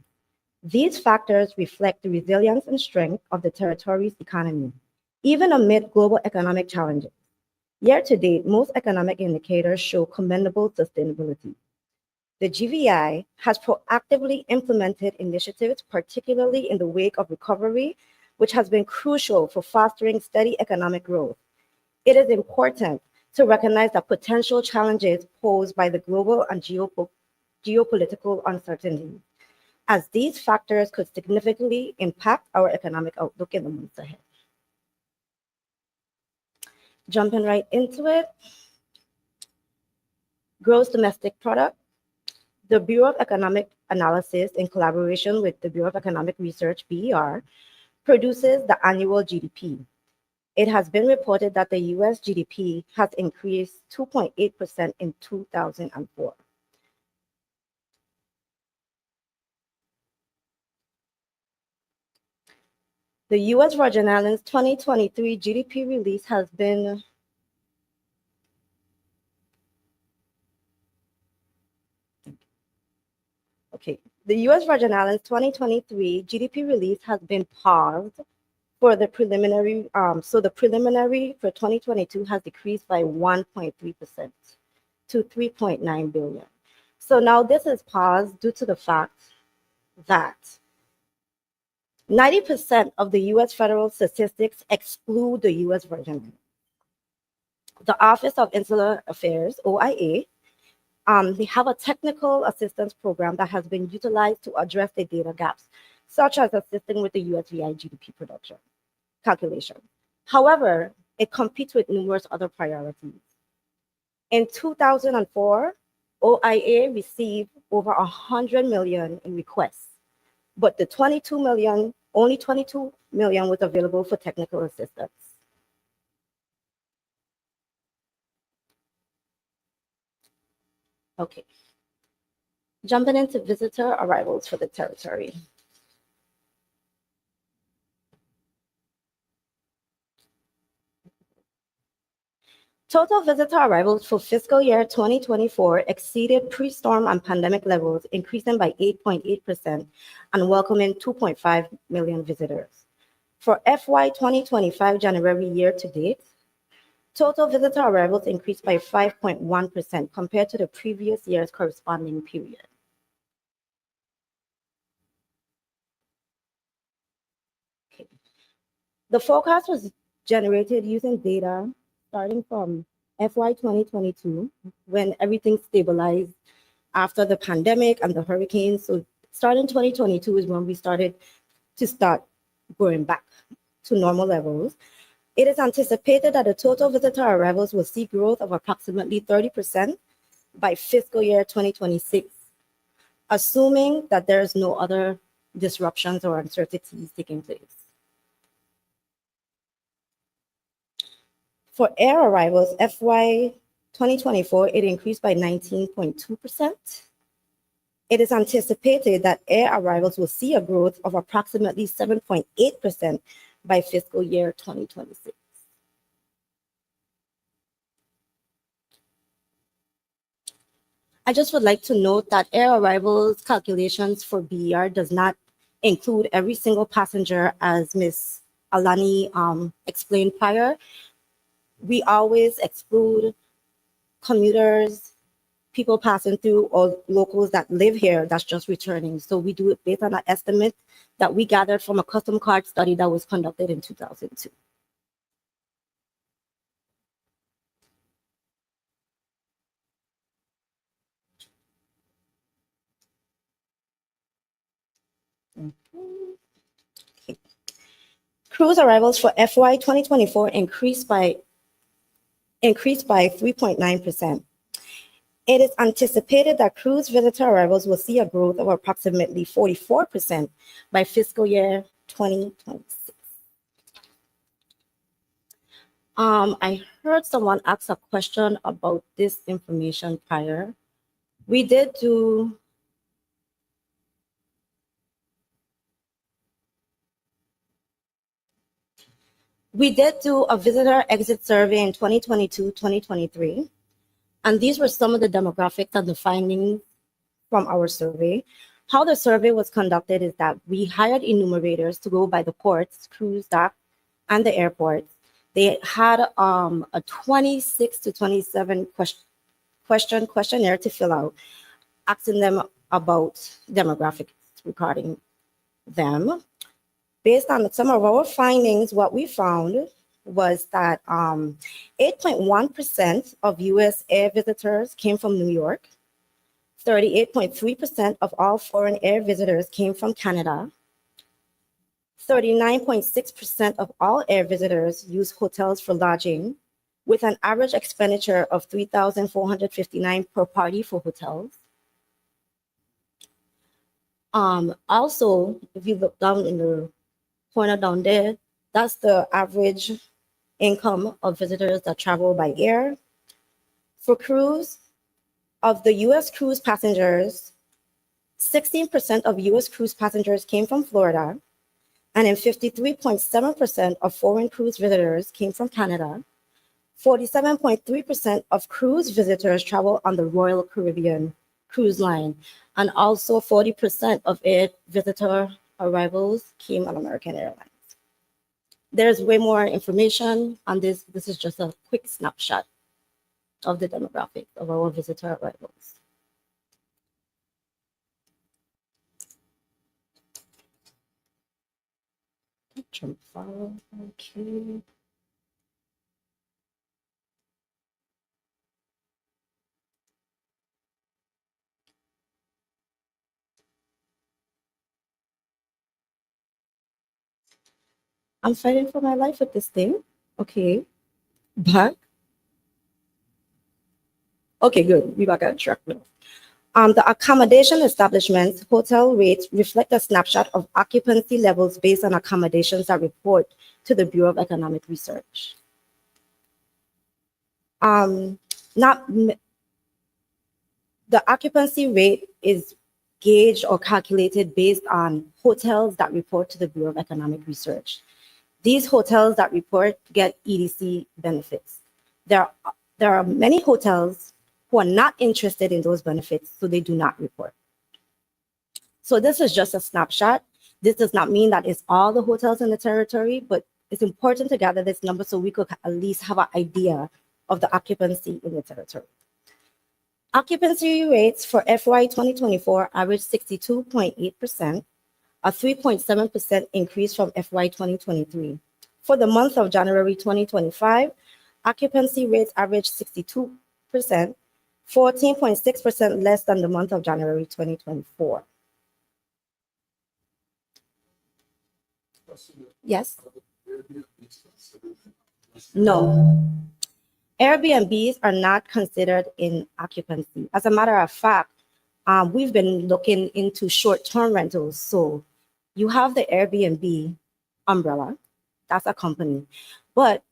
These factors reflect the resilience and strength of the territory's economy, even amid global economic challenges. Year to date, most economic indicators show commendable sustainability. The GVI has proactively implemented initiatives, particularly in the wake of recovery, which has been crucial for fostering steady economic growth. It is important to recognize the potential challenges posed by the global and geopolitical uncertainty, as these factors could significantly impact our economic outlook in the months ahead. Jumping right into it, gross domestic product. The Bureau of Economic Analysis, in collaboration with the Bureau of Economic Research, BER, produces the annual GDP. It has been reported that the US GDP has increased 2.8% in 2004. The US Virgin Islands 2023 GDP release has been The US Virgin Islands 2023 GDP release has been paused for the preliminary. So the preliminary for 2022 has decreased by 1.3% to 3.9 billion. So now this is paused due to the fact that 90% of the US federal statistics exclude the US Virgin Islands. The Office of Insular Affairs, OIA, they have a technical assistance program that has been utilized to address the data gaps, such as assisting with the USVI GDP production calculation. However, it competes with numerous other priorities. In 2004, OIA received over 100 million in requests, but only 22 million was available for technical assistance. Okay. Jumping into visitor arrivals for the territory. Total visitor arrivals for fiscal year 2024 exceeded pre-storm and pandemic levels, increasing by 8.8% and welcoming 2.5 million visitors. For FY 2025 January year to date, total visitor arrivals increased by 5.1% compared to the previous year's corresponding period. The forecast was generated using data starting from FY 2022, when everything stabilized after the pandemic and the hurricanes. So starting 2022 is when we started going back to normal levels. It is anticipated that the total visitor arrivals will see growth of approximately 30% by fiscal year 2026, assuming that there's no other disruptions or uncertainties taking place. For air arrivals, FY 2024, it increased by 19.2%. It is anticipated that air arrivals will see a growth of approximately 7.8% by fiscal year 2026. I just would like to note that air arrivals calculations for BER does not include every single passenger, as Ms. Alani explained prior. We always exclude commuters, people passing through, or locals that live here that's just returning. So we do it based on an estimate that we gathered from a custom card study that was conducted in 2002. Okay. Cruise arrivals for FY 2024 increased by 3.9%. It is anticipated that cruise visitor arrivals will see a growth of approximately 44% by fiscal year 2026. I heard someone ask a question about this information prior. We did do a visitor exit survey in 2022-2023. And these were some of the demographics and the findings from our survey. How the survey was conducted is that we hired enumerators to go by the ports, cruise dock, and the airports. They had a 26 to 27 questionnaire to fill out, asking them about demographics regarding them. Based on some of our findings, what we found was that 8.1% of US air visitors came from New York. 38.3% of all foreign air visitors came from Canada. 39.6% of all air visitors use hotels for lodging, with an average expenditure of $3,459 per party for hotels. Also, if you look down in the corner down there, that's the average income of visitors that travel by air. For cruise, of the US cruise passengers, 16% of US cruise passengers came from Florida, and then 53.7% of foreign cruise visitors came from Canada. 47.3% of cruise visitors travel on the Royal Caribbean cruise line, and also 40% of air visitor arrivals came on American Airlines. There's way more information on this. This is just a quick snapshot of the demographics of our visitor arrivals. Jump file, okay. I'm fighting for my life with this thing. Okay, back. Okay, good. We back on track now. The accommodation establishments hotel rates reflect a snapshot of occupancy levels based on accommodations that report to the Bureau of Economic Research. The occupancy rate is gauged or calculated based on hotels that report to the Bureau of Economic Research. These hotels that report get EDC benefits. There There are many hotels who are not interested in those benefits, so they do not report. So this is just a snapshot. This does not mean that it's all the hotels in the territory, but it's important to gather this number so we could at least have an idea of the occupancy in the territory. Occupancy rates for FY 2024 averaged 62.8%, a 3.7% increase from FY 2023. For the month of January 2025, occupancy rates averaged 62%, 14.6% less than the month of January 2024. Yes? No. Airbnbs are not considered in occupancy. As a matter of fact, we've been looking into short-term rentals. So you have the Airbnb umbrella, that's a company, but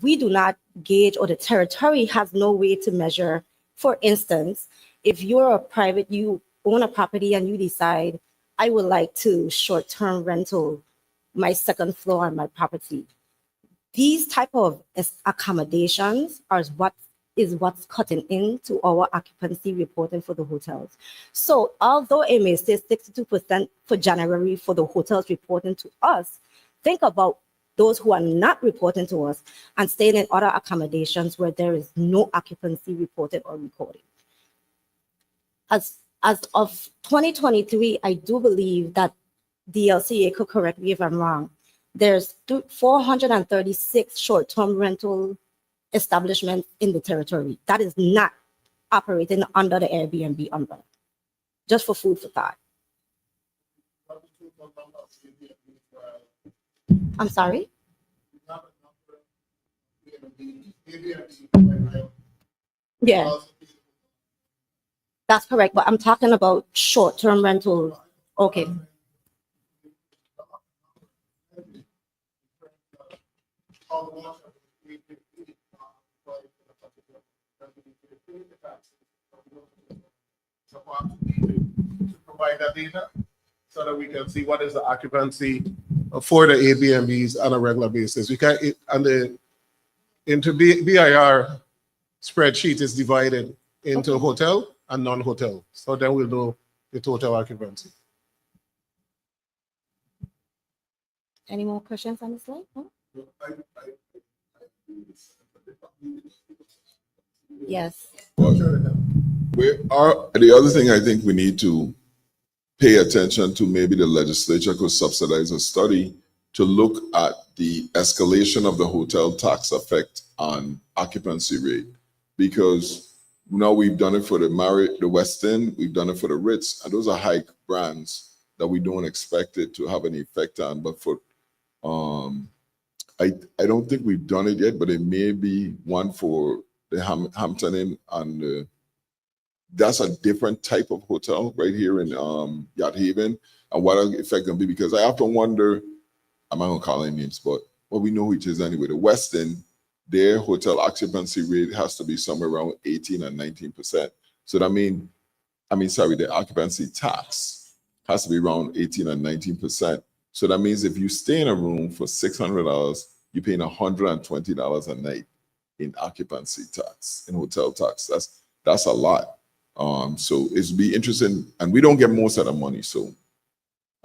we do not gauge, or the territory has no way to measure. For instance, if you're a private, you own a property and you decide, I would like to short-term rental my second floor on my property. These type of accommodations are what's cutting into our occupancy reporting for the hotels. So although it may say 62% for January for the hotels reporting to us, think about those who are not reporting to us and staying in other accommodations where there is no occupancy reported or recorded. As of 2023, I do believe that the LCA could correct me if I'm wrong. There's 436 short-term rental establishments in the territory that is not operating under the Airbnb umbrella. Just for food for thought. I'm sorry? Yeah. That's correct, but I'm talking about short-term rentals. Okay. To provide that data so that we can see what is the occupancy for the Airbnbs on a regular basis. We can, into BIR spreadsheet is divided into hotel and non-hotel. So then we'll know the total occupancy. Any more questions on this slide? No? Yes. The other thing I think we need to pay attention to, maybe the legislature could subsidize a study to look at the escalation of the hotel tax effect on occupancy rate, because now we've done it for the Marriott, the West End, we've done it for the Ritz, and those are high brands that we don't expect it to have any effect on. But for I don't think we've done it yet, but it may be one for the Hampton Inn, and that's a different type of hotel right here in Yacht Haven, and what the effect can be, because I often wonder, I'm not gonna call any names, but well, we know who it is anyway. The West End, their hotel occupancy rate has to be somewhere around 18 and 19%. So that the occupancy tax has to be around 18 and 19%. So that means if you stay in a room for $600, you're paying $120 a night in occupancy tax, in hotel tax. That's a lot. So it's be interesting, and we don't get most of the money. So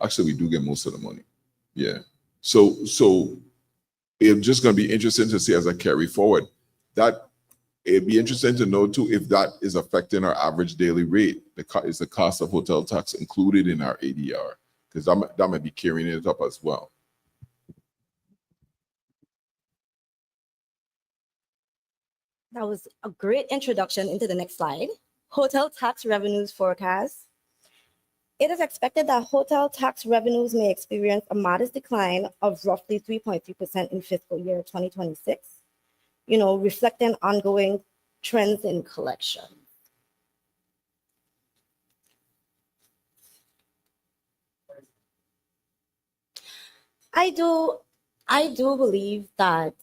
actually, we do get most of the money. Yeah. So it's just going to be interesting to see as I carry forward. That it'd be interesting to know too if that is affecting our average daily rate. Is the cost of hotel tax included in our ADR? Because that might be carrying it up as well. That was a great introduction into the next slide. Hotel tax revenues forecast. It is expected that hotel tax revenues may experience a modest decline of roughly 3.3% in fiscal year 2026, reflecting ongoing trends in collection. I do believe that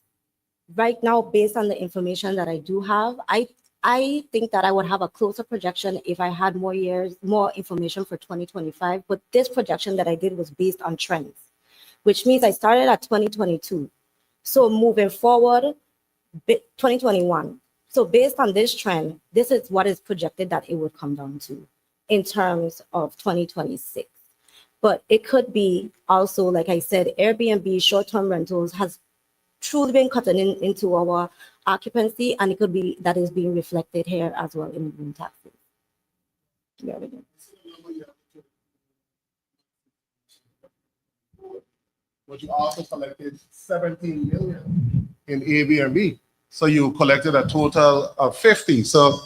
right now, based on the information that I do have, I think that I would have a closer projection if I had more information for 2025. But this projection that I did was based on trends, which means I started at 2022. So moving forward, 2021. So based on this trend, this is what is projected that it would come down to in terms of 2026. But it could be also, like I said, Airbnb short-term rentals has truly been cutting into our occupancy, and it could be that is being reflected here as well in room taxes. Yeah, we do. But you also collected 17 million in Airbnb. So you collected a total of 50. So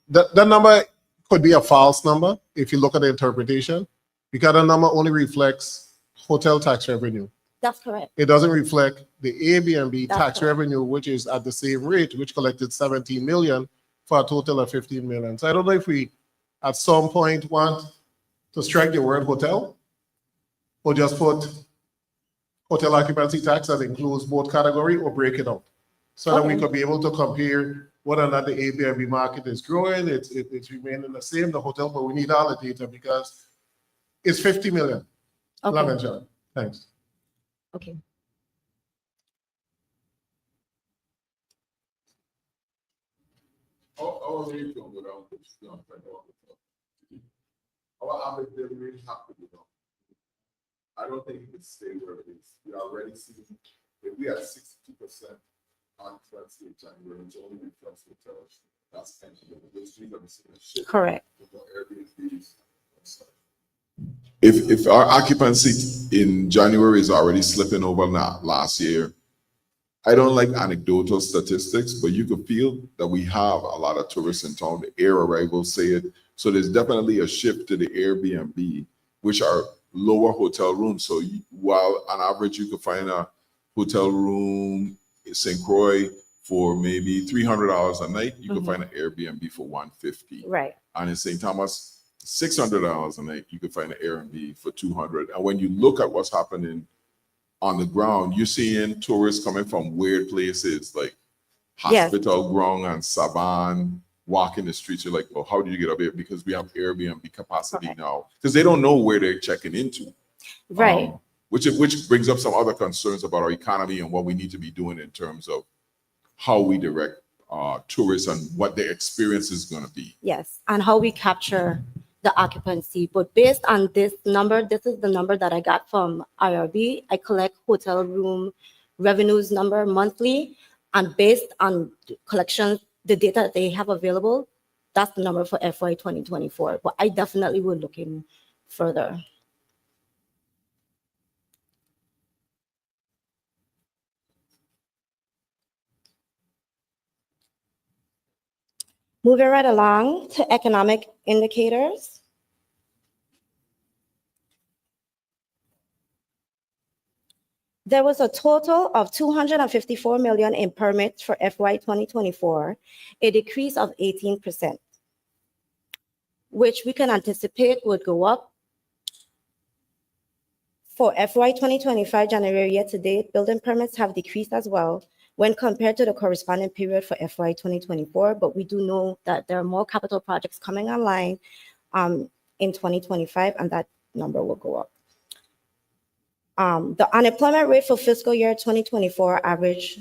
the number could be a false number if you look at the interpretation, because the number only reflects hotel tax revenue. That's correct. It doesn't reflect the Airbnb That's tax correct. revenue, which is at the same rate, which collected 17 million for a total of 15 million. So I don't know if we at some point want to strike the word hotel or just put hotel occupancy tax that includes both category, or break it out. So that we Okay. could be able to compare whether or not the Airbnb market is growing, it's remaining the same, the hotel, but we need all the data because it's 50 million. Long Okay. and short. Thanks. Okay. Our rate don't go down, it's not like our average daily rate have to go down. I don't think it can stay where it is. We are already seeing, if we are 62% occupancy in January, it's only reflects hotels. That's kind of, which means that we're seeing a shift. Correct. with the Airbnbs and stuff. If our occupancy in January is already slipping over last year, I don't like anecdotal statistics, but you could feel that we have a lot of tourists in town. The air arrivals say it. So there's definitely a shift to the Airbnb, which are lower hotel rooms. So while on average you could find a hotel room in St. Croix for maybe $300 a night, you could find an Airbnb for $150. Right. And in St. Thomas, $600 a night, you could find an Airbnb for $200. And when you look at what's happening on the ground, you're seeing tourists coming from weird places like Yes. Hospital Ground and Savan, walking the streets. You're like, well, how did you get up here? Because we have Airbnb capacity Correct. now. Because they don't know where they're checking into. Right. Which brings up some other concerns about our economy and what we need to be doing in terms of how we direct tourists and what their experience is going to be. Yes. And how we capture the occupancy. But based on this number, this is the number that I got from IRB. I collect hotel room revenues number monthly, and based on collections, the data that they have available, that's the number for FY 2024. But I definitely will look in further. Moving right along to economic indicators. There was a total of 254 million in permits for FY 2024, a decrease of 18%, which we can anticipate would go up. For FY 2025 January year to date, building permits have decreased as well when compared to the corresponding period for FY 2024, but we do know that there are more capital projects coming online in 2025, and that number will go up. The unemployment rate for fiscal year 2024 average.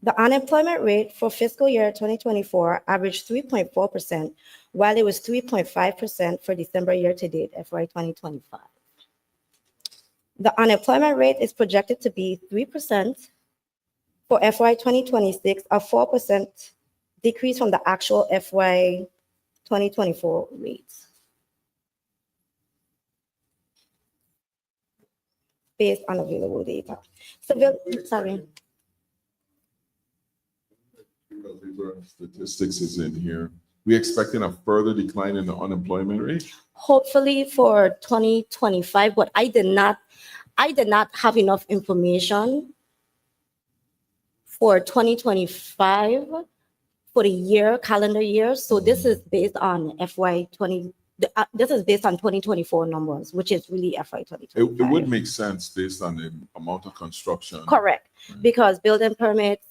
The unemployment rate for fiscal year 2024 averaged 3.4%, while it was 3.5% for December year to date, FY 2025. The unemployment rate is projected to be 3% for FY 2026, a 4% decrease from the actual FY 2024 rates, based on available data. So, sorry. Statistics is in here. We expecting a further decline in the unemployment rate? Hopefully for 2025, but I did not have enough information for 2025 for the year, calendar year. So this is based on this is based on 2024 numbers, which is really FY 2025. It would make sense based on the amount of construction. Correct, Right. because building permits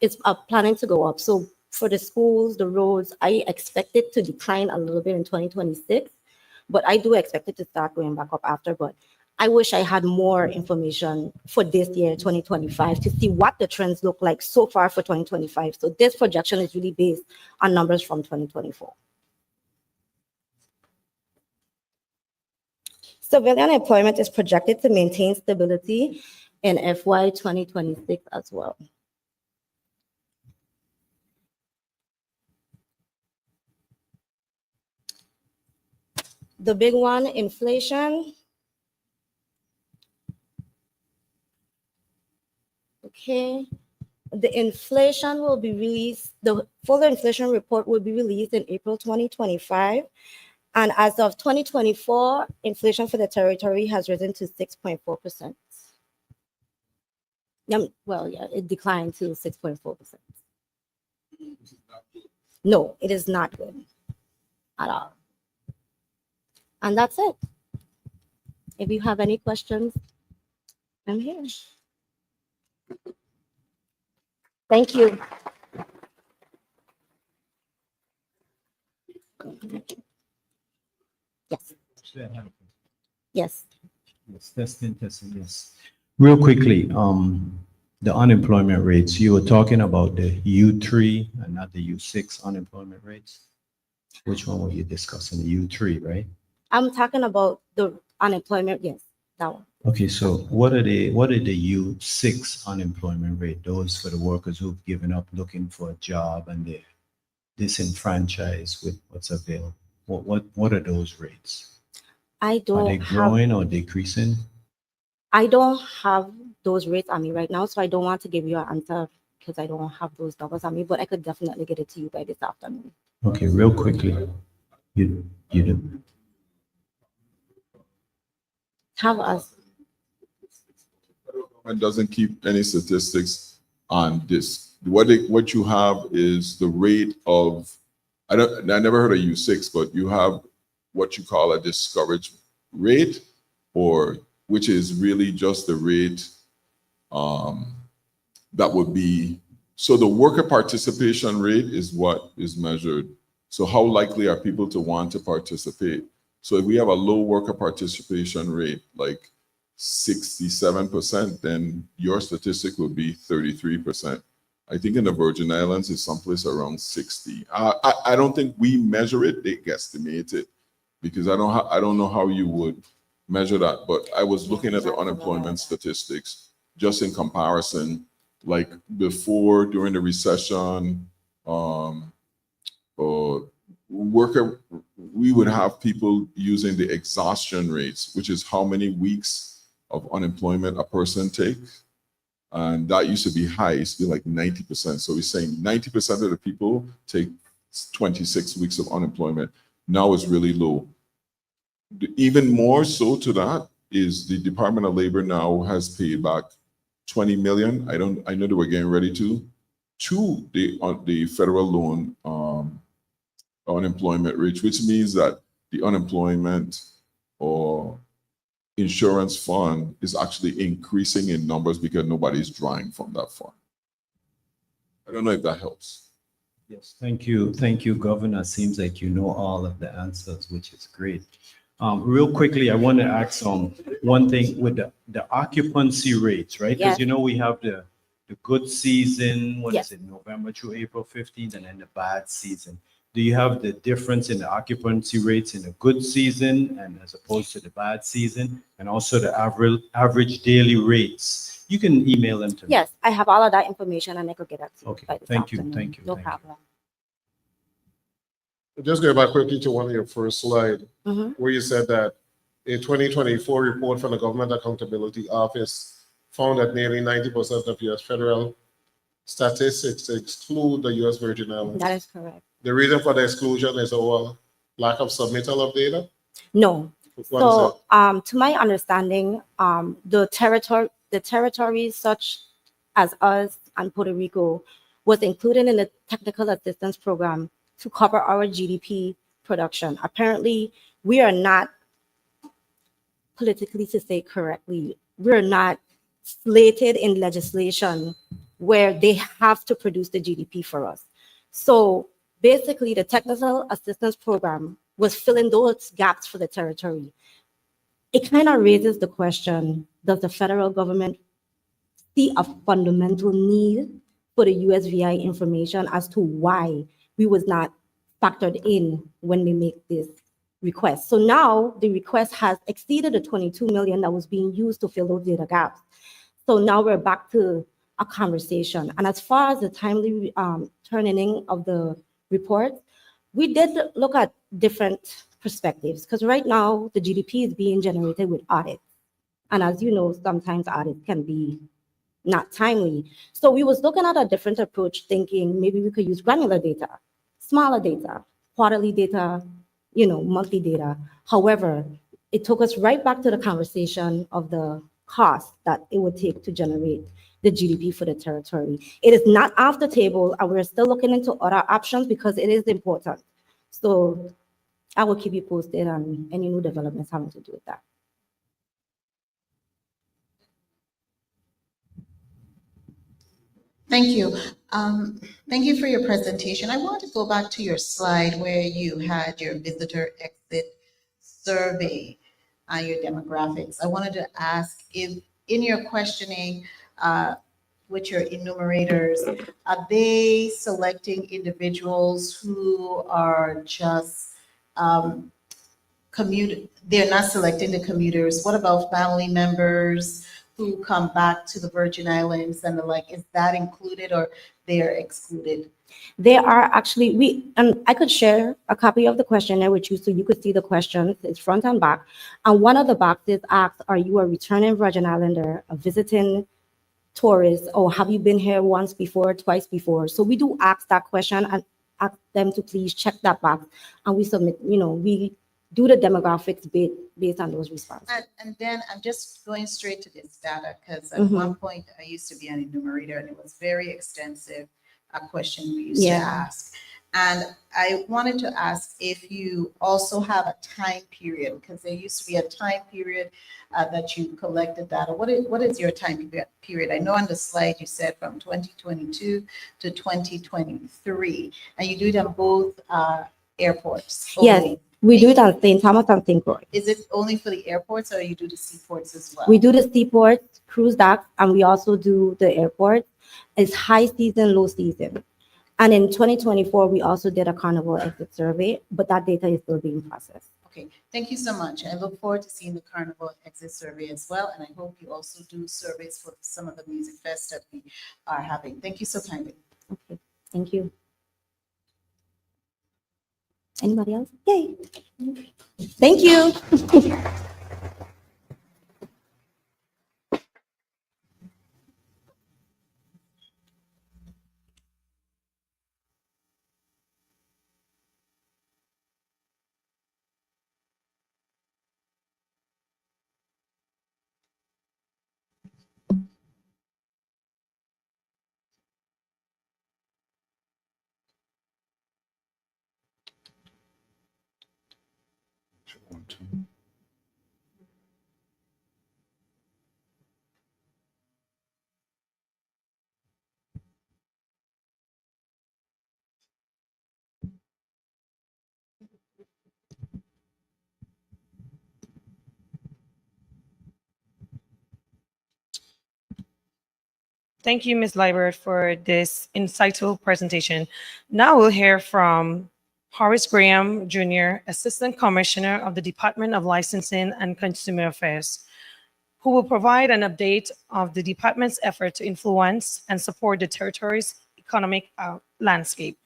is planning to go up. So for the schools, the roads, I expect it to decline a little bit in 2026, but I do expect it to start going back up after. But I wish I had more information for this year, 2025, to see what the trends look like so far for 2025. So this projection is really based on numbers from 2024. Civilian employment is projected to maintain stability in FY 2026 as well. The big one, inflation. Okay, the inflation will be released, the full inflation report will be released in April 2025. And as of 2024, inflation for the territory has risen to 6.4%. Well, yeah, it declined to 6.4%. No, it is not good at all. And that's it. If you have any questions, I'm here. Thank you. Yes. Yes. Yes, testing, yes. Real quickly, the unemployment rates, you were talking about the U3 and not the U6 unemployment rates. Which one were you discussing? The U3, right? I'm talking about the unemployment. Yes, that one. Okay, so what are the U6 unemployment rate? Those for the workers who've given up looking for a job and they're disenfranchised with what's available. What are those rates? I Are don't they have, growing or decreasing? I don't have those rates on me right now, so I don't want to give you an answer because I don't have those numbers on me, but I could definitely get it to you by this afternoon. Okay, real quickly. You do. Have us. It doesn't keep any statistics on this. What you have is the rate of, I never heard of U6, but you have what you call a discouraged rate, or which is really just the rate that would be, so the worker participation rate is what is measured. So how likely are people to want to participate? So if we have a low worker participation rate, like 67%, then your statistic would be 33%. I think in the Virgin Islands it's someplace around 60. I don't think we measure it, they guesstimate it, because I don't know how you would measure that. But I was looking at the unemployment statistics just in comparison, like before, during the recession, we would have people using the exhaustion rates, which is how many weeks of unemployment a person takes. And that used to be high, it used to be like 90%. So we're saying 90% of the people take 26 weeks of unemployment. Now it's really low. Even more so to that is the Department of Labor now has paid back 20 million. I know they were getting ready to the federal loan unemployment rate, which means that the unemployment or insurance fund is actually increasing in numbers because nobody's drawing from that fund. I don't know if that helps. Yes, thank you. Thank you, Governor. Seems like you know all of the answers, which is great. Real quickly, I want to ask one thing with the occupancy rates, right? Because Yes. we have the good season, what Yes. is it, November through April 15th, and then the bad season. Do you have the difference in the occupancy rates in the good season and as opposed to the bad season, and also the average daily rates? You can email them to me. Yes, I have all of that information and I could get that to you Okay, by this thank you, afternoon. thank you, No thank you. problem. Just go back quickly to one of your first slide, Mhm. where you said that a 2024 report from the Government Accountability Office found that nearly 90% of U.S. federal statistics exclude the U.S. Virgin Islands. That is correct. The reason for the exclusion is our lack of submittal of data? No. What is So, to my understanding, the territories such as us and Puerto Rico was included in the technical assistance program to cover our GDP production. Apparently, we are not, politically to say correctly, we're not slated in legislation where they have to produce the GDP for us. So basically, the technical assistance program was filling those gaps for the territory. it kind of raises the question, does the federal government see a fundamental need for the USVI information as to why we was not factored in when they make this request? So now the request has exceeded the 22 million that was being used to fill those data gaps. So now we're back to a conversation. And as far as the timely turning in of the report, we did look at different perspectives, because right now the GDP is being generated with audits. And as you know, sometimes audits can be not timely. So we was looking at a different approach, thinking maybe we could use granular data, smaller data, quarterly data, monthly data. However, it took us right back to the conversation of the cost that it would take to generate the GDP for the territory. It is not off the table, and we're still looking into other options because it is important. So I will keep you posted on any new developments having to do with that. Thank you. Thank you for your presentation. I want to go back to your slide where you had your visitor exit survey and your demographics. I wanted to ask if in your questioning with your enumerators, are they selecting individuals who are just they're not selecting the commuters? What about family members who come back to the Virgin Islands and the like? Is that included or they are excluded? They are actually, I could share a copy of the questionnaire with you so you could see the questions. It's front and back. And one of the boxes asks, are you a returning Virgin Islander, a visiting tourist, or have you been here once before, twice before? So we do ask that question and ask them to please check that box. And we submit, we do the demographics based on those responses. And then I'm just going straight to this data because at Mhm. one point I used to be an enumerator and it was very extensive, a question we used to Yeah. ask. And I wanted to ask if you also have a time period, because there used to be a time period that you collected data. What is your time period? I know on the slide you said from 2022 to 2023, and you do it on both airports Yes, only. we do it on St. Thomas and St. Croix. Is it only for the airports or you do the seaports as well? We do the seaports, cruise docks, and we also do the airports. It's high season, low season. And in 2024, we also did a carnival exit survey, but that data is still being processed. Okay, thank you so much. I look forward to seeing the carnival exit survey as well. And I hope you also do surveys for some of the music fests that we are having. Thank you so kindly. Okay, thank you. Anybody else? Yay. Thank you. Thank you, Ms. Liebert, for this insightful presentation. Now we'll hear from Horace Graham, Jr., Assistant Commissioner of the Department of Licensing and Consumer Affairs, who will provide an update of the department's effort to influence and support the territory's economic landscape.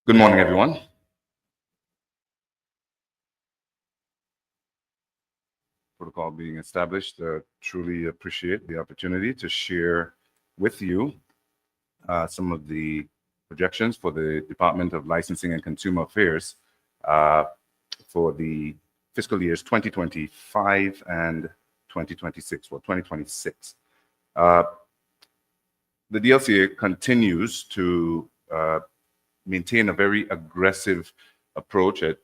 Good morning, everyone. Protocol being established, truly appreciate the opportunity to share with you some of the projections for the Department of Licensing and Consumer Affairs for the fiscal years 2025 and 2026, well, 2026. the DLCA continues to maintain a very aggressive approach at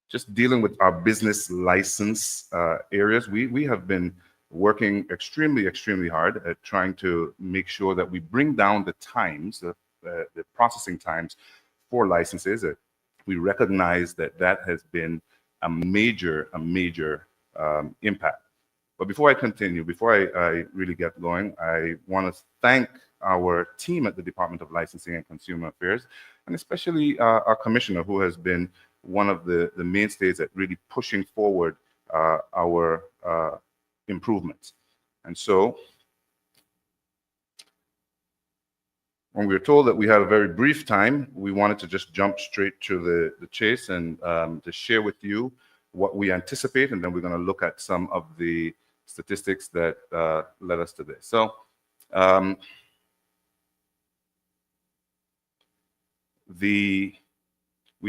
just dealing with our business license areas. We have been working extremely hard at trying to make sure that we bring down the times, the processing times for licenses. We recognize that that has been a major impact. But before I continue, before I really get going, I want to thank our team at the Department of Licensing and Consumer Affairs, and especially our commissioner, who has been one of the mainstays at really pushing forward our improvements. And so when we were told that we had a very brief time, we wanted to just jump straight to the chase and to share with you what we anticipate, and then we're going to look at some of the statistics that led us to this. So we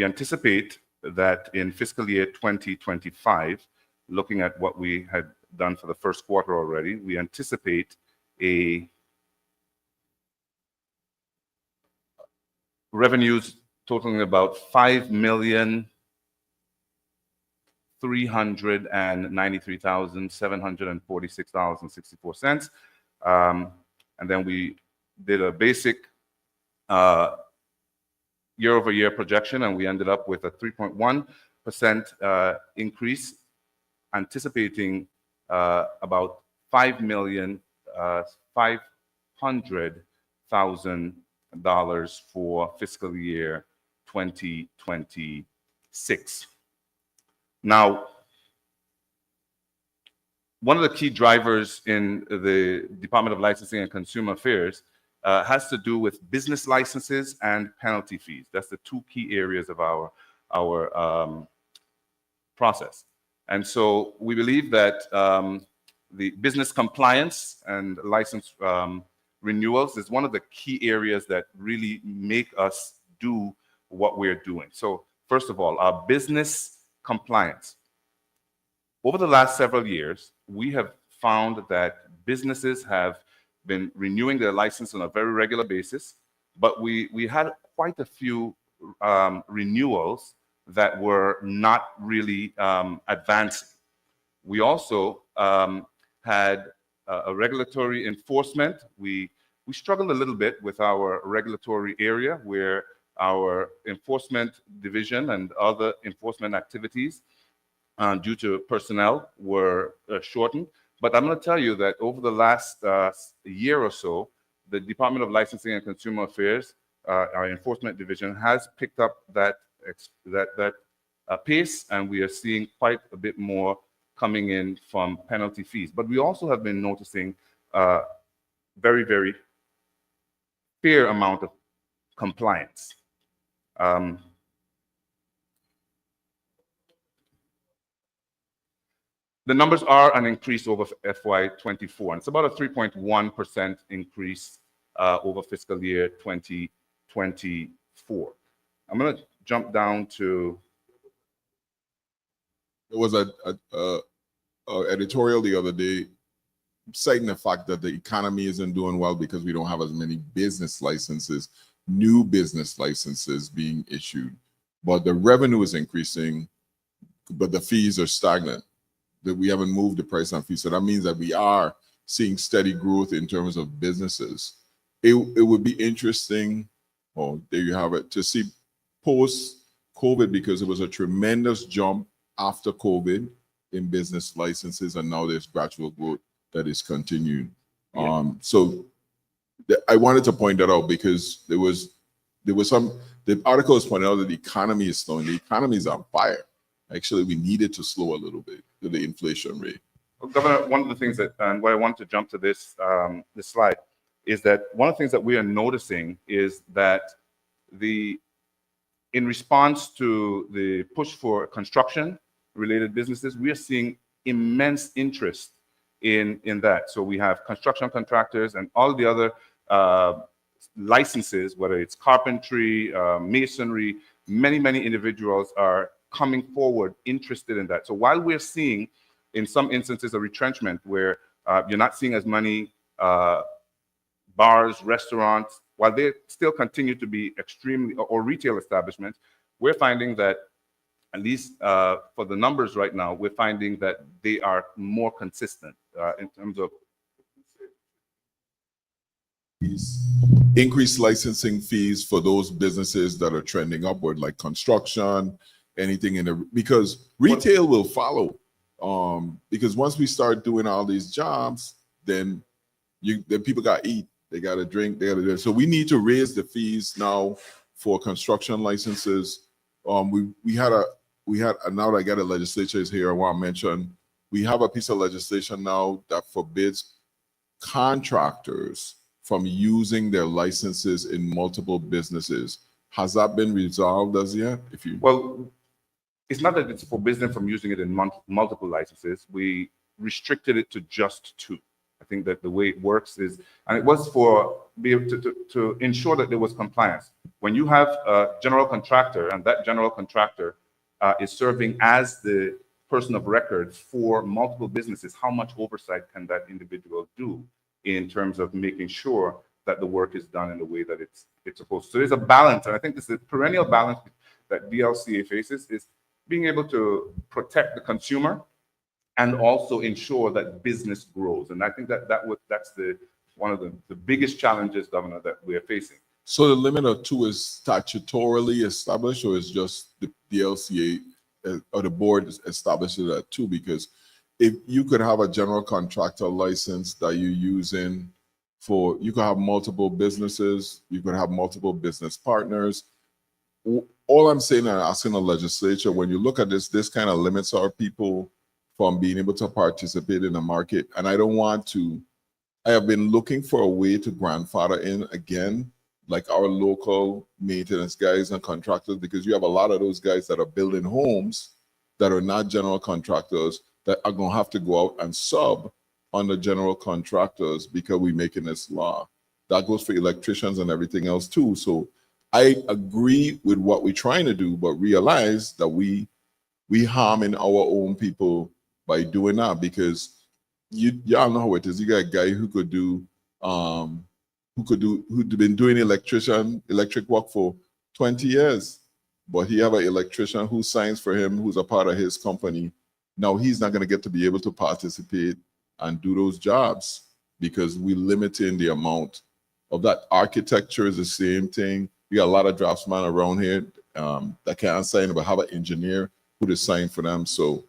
anticipate that in fiscal year 2025, looking at what we had done for the first quarter already, we anticipate a revenues totaling about $5,393,746.64. And then we did a basic year-over-year projection, and we ended up with a 3.1% increase, anticipating about $5,500,000 for fiscal year 2026. Now, one of the key drivers in the Department of Licensing and Consumer Affairs has to do with business licenses and penalty fees. That's the two key areas of our process. And so we believe that the business compliance and license renewals is one of the key areas that really make us do what we're doing. So first of all, our business compliance. Over the last several years, we have found that businesses have been renewing their license on a very regular basis, but we had quite a few renewals that were not really advancing. We also had a regulatory enforcement. We struggled a little bit with our regulatory area, where our enforcement division and other enforcement activities due to personnel were shortened. But I'm going to tell you that over the last year or so, the Department of Licensing and Consumer Affairs, our enforcement division, has picked up that pace, and we are seeing quite a bit more coming in from penalty fees. But we also have been noticing very fair amount of compliance. The numbers are an increase over FY24, and it's about a 3.1% increase over fiscal year 2024. I'm going to jump down to. There was a editorial the other day citing the fact that the economy isn't doing well because we don't have as many business licenses, new business licenses being issued, but the revenue is increasing, but the fees are stagnant. That we haven't moved the price on fees. So that means that we are seeing steady growth in terms of businesses. It would be interesting, oh, there you have it, to see post-COVID, because it was a tremendous jump after COVID in business licenses, and now there's gradual growth that is continuing. Yeah. I wanted to point that out because there was some, the article is pointing out that the economy is slowing. The economy is on fire. Actually, we needed to slow a little bit to the inflation rate. Well, Governor, one of the things that, and why I want to jump to this this slide, is that one of the things that we are noticing is that in response to the push for construction-related businesses, we are seeing immense interest in that. So we have construction contractors and all the other licenses, whether it's carpentry, masonry, many individuals are coming forward interested in that. So while we're seeing in some instances a retrenchment where you're not seeing as many bars, restaurants, while they still continue to be extremely, or retail establishments, we're finding that, at least for the numbers right now, we're finding that they are more consistent in terms of increased licensing fees for those businesses that are trending upward, like construction, anything in the, because retail will follow. Because once we start doing all these jobs, then people got to eat, they got to drink, they got to do. So we need to raise the fees now for construction licenses. We had now that I got a legislature is here, I want to mention, we have a piece of legislation now that forbids contractors from using their licenses in multiple businesses. Has that been resolved as yet? Well, it's not that it's forbidden from using it in multiple licenses. We restricted it to just 2. I think that the way it works is, and it was for be able to ensure that there was compliance. When you have a general contractor and that general contractor is serving as the person of record for multiple businesses, how much oversight can that individual do in terms of making sure that the work is done in the way that it's supposed to? So there's a balance, and I think this is a perennial balance that DLCA faces, is being able to protect the consumer and also ensure that business grows. And I think that's one of the biggest challenges, Governor, that we're facing. So the limit of 2 is statutorily established, or is just the DLCA or the board establishes it at 2? Because if you could have a general contractor license that you're using for, you could have multiple businesses, you could have multiple business partners. All I'm saying and asking the legislature, when you look at this kind of limits our people from being able to participate in the market. And I don't want to, I have been looking for a way to grandfather in again, like our local maintenance guys and contractors, because you have a lot of those guys that are building homes that are not general contractors that are going to have to go out and sub on the general contractors because we're making this law. That goes for electricians and everything else too. So I agree with what we're trying to do, but realize that we harming our own people by doing that, because y'all know how it is. You got a guy who'd been doing electric work for 20 years, but he have an electrician who signs for him, who's a part of his company. Now he's not going to get to be able to participate and do those jobs because we're limiting the amount of that. Architecture is the same thing. We got a lot of draftsmen around here that can't sign, but have an engineer who to sign for them. So,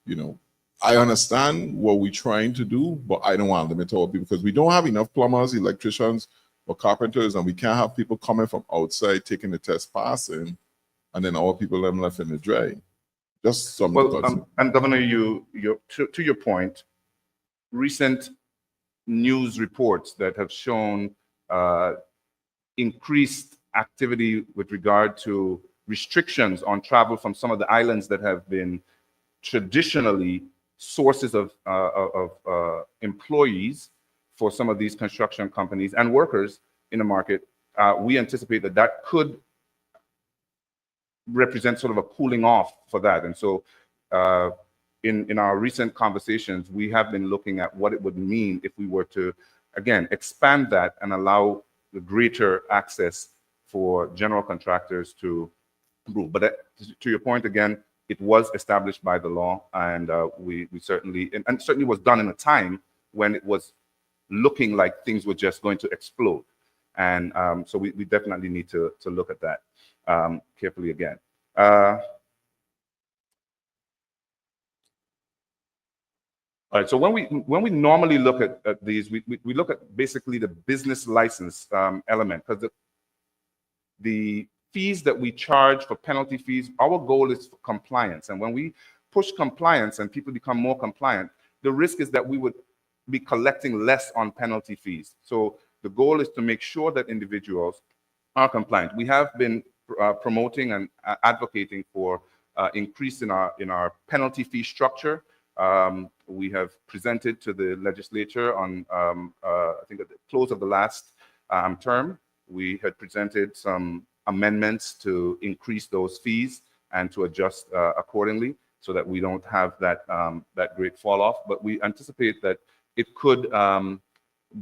you know, I understand what we're trying to do, but I don't want to limit our people because we don't have enough plumbers, electricians, or carpenters, and we can't have people coming from outside taking the test passing, and then our people them left in the dry. Just some. Well, and Governor, to your point, recent news reports that have shown increased activity with regard to restrictions on travel from some of the islands that have been traditionally sources of employees for some of these construction companies and workers in the market. We anticipate that could represent sort of a cooling off for that. And so in our recent conversations, we have been looking at what it would mean if we were to, again, expand that and allow the greater access for general contractors to improve. But to your point, again, it was established by the law, and we certainly, and certainly was done in a time when it was looking like things were just going to explode. And so we definitely need to look at that carefully again. All right, so when we normally look at these, we look at basically the business license element, because the fees that we charge for penalty fees, our goal is for compliance. And when we push compliance and people become more compliant, the risk is that we would be collecting less on penalty fees. So the goal is to make sure that individuals are compliant. We have been promoting and advocating for increase in our penalty fee structure. We have presented to the legislature on, I think at the close of the last term, we had presented some amendments to increase those fees and to adjust accordingly so that we don't have that great fall off. But we anticipate that it could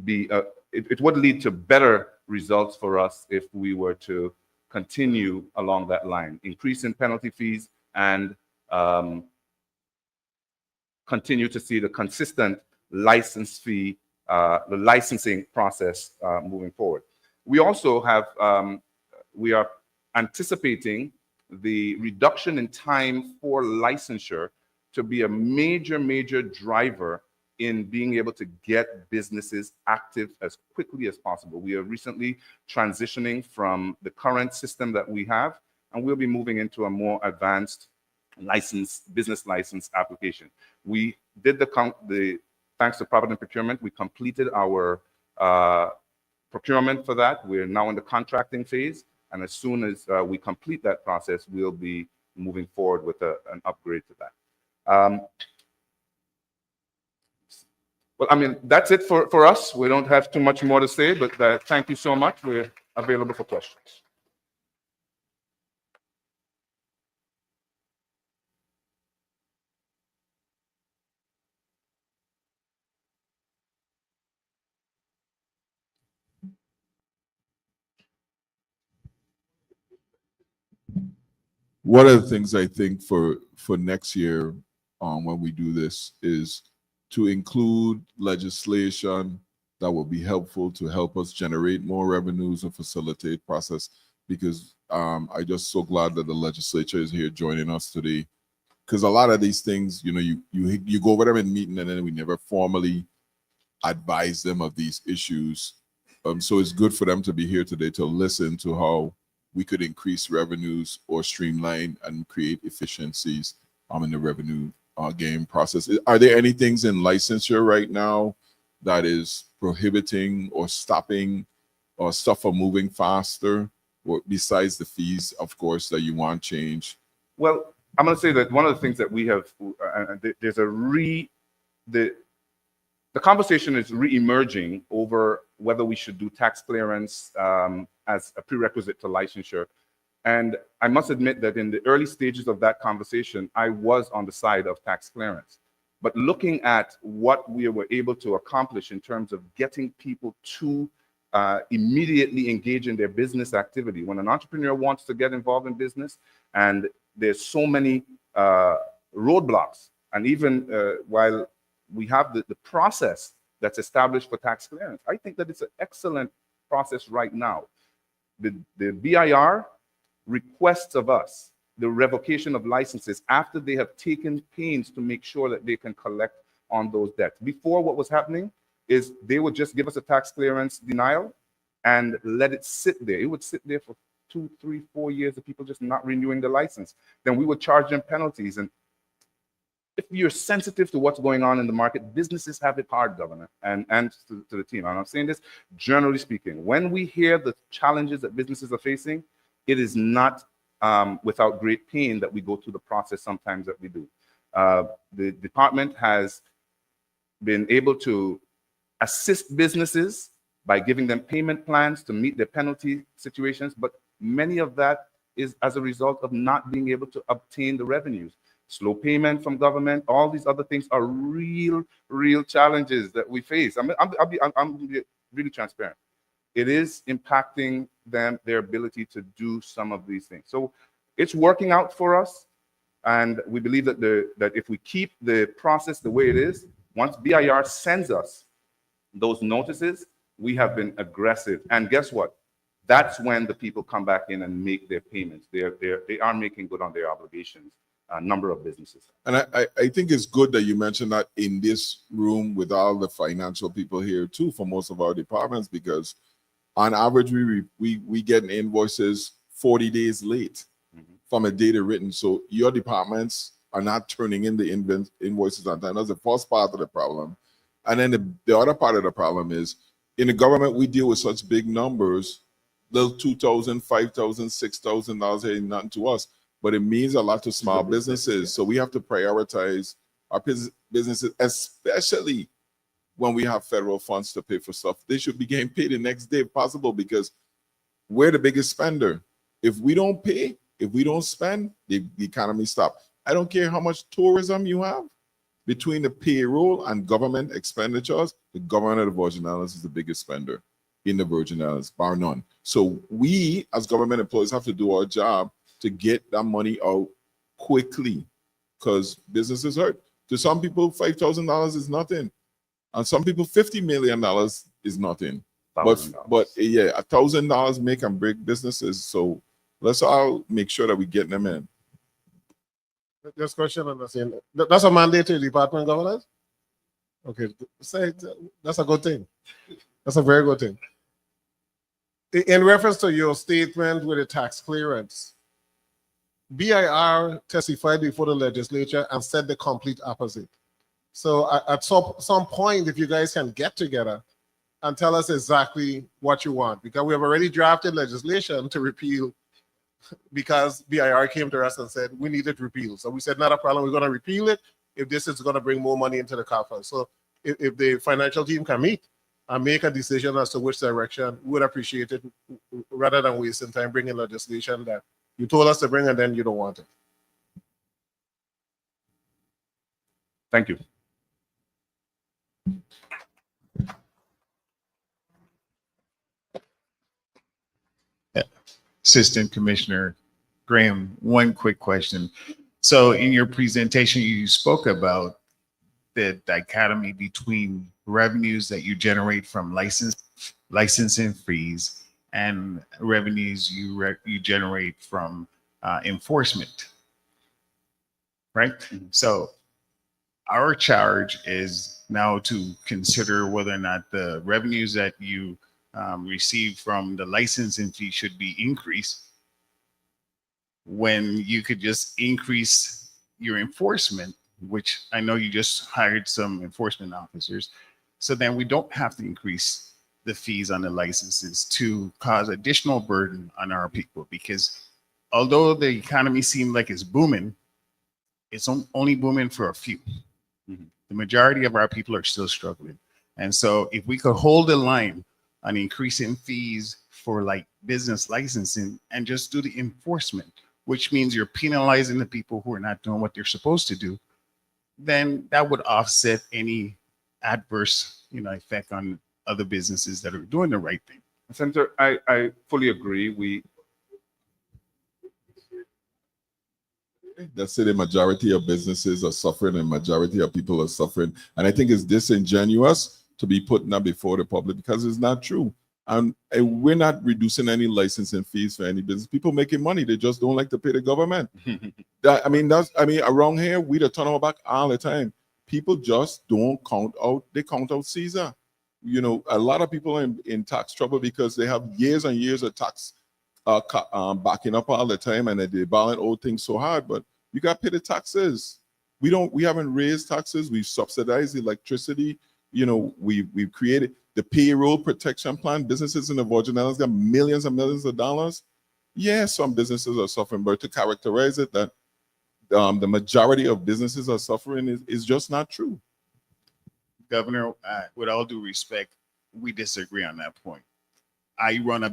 be it would lead to better results for us if we were to continue along that line, increasing penalty fees and continue to see the consistent license fee, the licensing process moving forward. We also have, we are anticipating the reduction in time for licensure to be a major driver in being able to get businesses active as quickly as possible. We are recently transitioning from the current system that we have, and we'll be moving into a more advanced business license application. We did thanks to Provident Procurement, we completed our procurement for that. We're now in the contracting phase, and as soon as we complete that process, we'll be moving forward with an upgrade to that. Well, I mean, that's it for us. We don't have too much more to say, but thank you so much. We're available for questions. One of the things I think for next year, when we do this, is to include legislation that will be helpful to help us generate more revenues and facilitate process. Because I'm just so glad that the legislature is here joining us today. Because a lot of these things, you know, you go over them in meeting and then we never formally advise them of these issues. So it's good for them to be here today to listen to how we could increase revenues or streamline and create efficiencies in the revenue game process. Are there any things in licensure right now that is prohibiting or stopping or stuff from moving faster, or besides the fees, of course, that you want change? Well, I'm going to say that one of the things that we have, there's the conversation is re-emerging over whether we should do tax clearance as a prerequisite to licensure. And I must admit that in the early stages of that conversation, I was on the side of tax clearance. But looking at what we were able to accomplish in terms of getting people to immediately engage in their business activity. When an entrepreneur wants to get involved in business, and there's so many roadblocks, and even while we have the process that's established for tax clearance, I think that it's an excellent process right now. The BIR requests of us the revocation of licenses after they have taken pains to make sure that they can collect on those debts. Before, what was happening is they would just give us a tax clearance denial and let it sit there. It would sit there for 2, 3, 4 years of people just not renewing the license. Then we would charge them penalties. And if you're sensitive to what's going on in the market, businesses have it hard, Governor, and to the team. And I'm saying this generally speaking. When we hear the challenges that businesses are facing, it is not without great pain that we go through the process sometimes that we do. The department has been able to assist businesses by giving them payment plans to meet their penalty situations, but many of that is as a result of not being able to obtain the revenues. Slow payment from government, all these other things are real challenges that we face. I'm really transparent. It is impacting them, their ability to do some of these things. So it's working out for us. And we believe that that if we keep the process the way it is, once BIR sends us those notices, we have been aggressive. And guess what? That's when the people come back in and make their payments. They are making good on their obligations. A number of businesses. And I think it's good that you mentioned that in this room with all the financial people here too for most of our departments, because on average we get invoices 40 days late from a date written. So your departments are not turning in the invoices on time. That's the first part of the problem. And then the other part of the problem is in the government we deal with such big numbers, little $2,000, $5,000, $6,000 ain't nothing to us. But it means a lot to small businesses. So we have to prioritize our businesses, especially when we have federal funds to pay for stuff. They should be getting paid the next day if possible, because we're the biggest spender. If we don't pay, if we don't spend, the economy stops. I don't care how much tourism you have. between the payroll and government expenditures, the government of the Virgin Islands is the biggest spender in the Virgin Islands, bar none. So we, as government employees, have to do our job to get that money out quickly, because businesses hurt. To some people, $5,000 is nothing, and some people, $50 million is nothing. But yeah, $1,000 make and break businesses. So let's all make sure that we get them in. Just question on the same. That's a mandate to the department governors? Okay, say that's a good thing. That's a very good thing. In reference to your statement with the tax clearance, BIR testified before the legislature and said the complete opposite. So at some point, if you guys can get together and tell us exactly what you want, because we have already drafted legislation to repeal, because BIR came to us and said we need it repealed. So we said, not a problem, we're going to repeal it if this is going to bring more money into the coffers. So if the financial team can meet and make a decision as to which direction, we would appreciate it, rather than wasting time bringing legislation that you told us to bring and then you don't want it. Thank you. Assistant Commissioner Graham, one quick question. So in your presentation, you spoke about the dichotomy between revenues that you generate from licensing fees and revenues you generate from enforcement, right? So our charge is now to consider whether or not the revenues that you receive from the licensing fee should be increased, when you could just increase your enforcement, which I know you just hired some enforcement officers. So then we don't have to increase the fees on the licenses to cause additional burden on our people, because although the economy seems like it's booming, it's only booming for a few. The majority of our people are still struggling. And so if we could hold the line on increasing fees for like business licensing and just do the enforcement, which means you're penalizing the people who are not doing what they're supposed to do, then that would offset any adverse, effect on other businesses that are doing the right thing. Senator, I fully agree. That's it. The majority of businesses are suffering and majority of people are suffering. And I think it's disingenuous to be putting that before the public, because it's not true. And we're not reducing any licensing fees for any business. People making money, they just don't like to pay the government. Around here, we turn our back all the time. People just don't count out, they count out Caesar. A lot of people are in tax trouble because they have years and years of tax backing up all the time, and they balance all things so hard, but you got to pay the taxes. We haven't raised taxes. We've subsidized electricity. We've created the payroll protection plan. Businesses in the Virgin Islands got millions and millions of dollars. Yeah, some businesses are suffering, but to characterize it that the majority of businesses are suffering is just not true. Governor, with all due respect, we disagree on that point. I run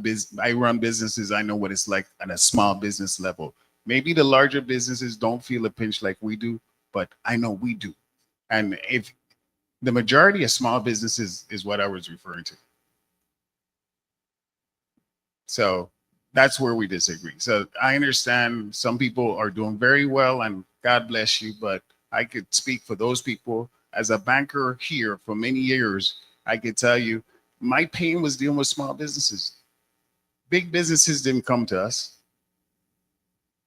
businesses. I know what it's like at a small business level. Maybe the larger businesses don't feel a pinch like we do, but I know we do. And if the majority of small businesses is what I was referring to. So that's where we disagree. So I understand some people are doing very well and God bless you, but I could speak for those people. As a banker here for many years, I could tell you my pain was dealing with small businesses. Big businesses didn't come to us.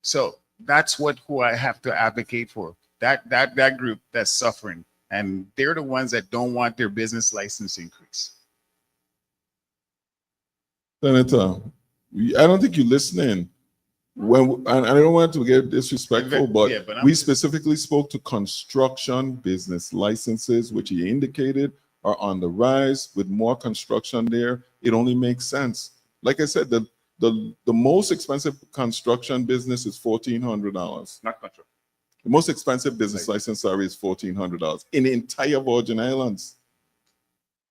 So that's who I have to advocate for. That group that's suffering. And they're the ones that don't want their business license increase. Senator, I don't think you're listening. And I don't want to get disrespectful, but we specifically spoke to construction business licenses, which he indicated are on the rise. With more construction there, it only makes sense. Like I said, the most expensive construction business is $1,400. Not construction. The most expensive business license salary is $1,400 in the entire Virgin Islands.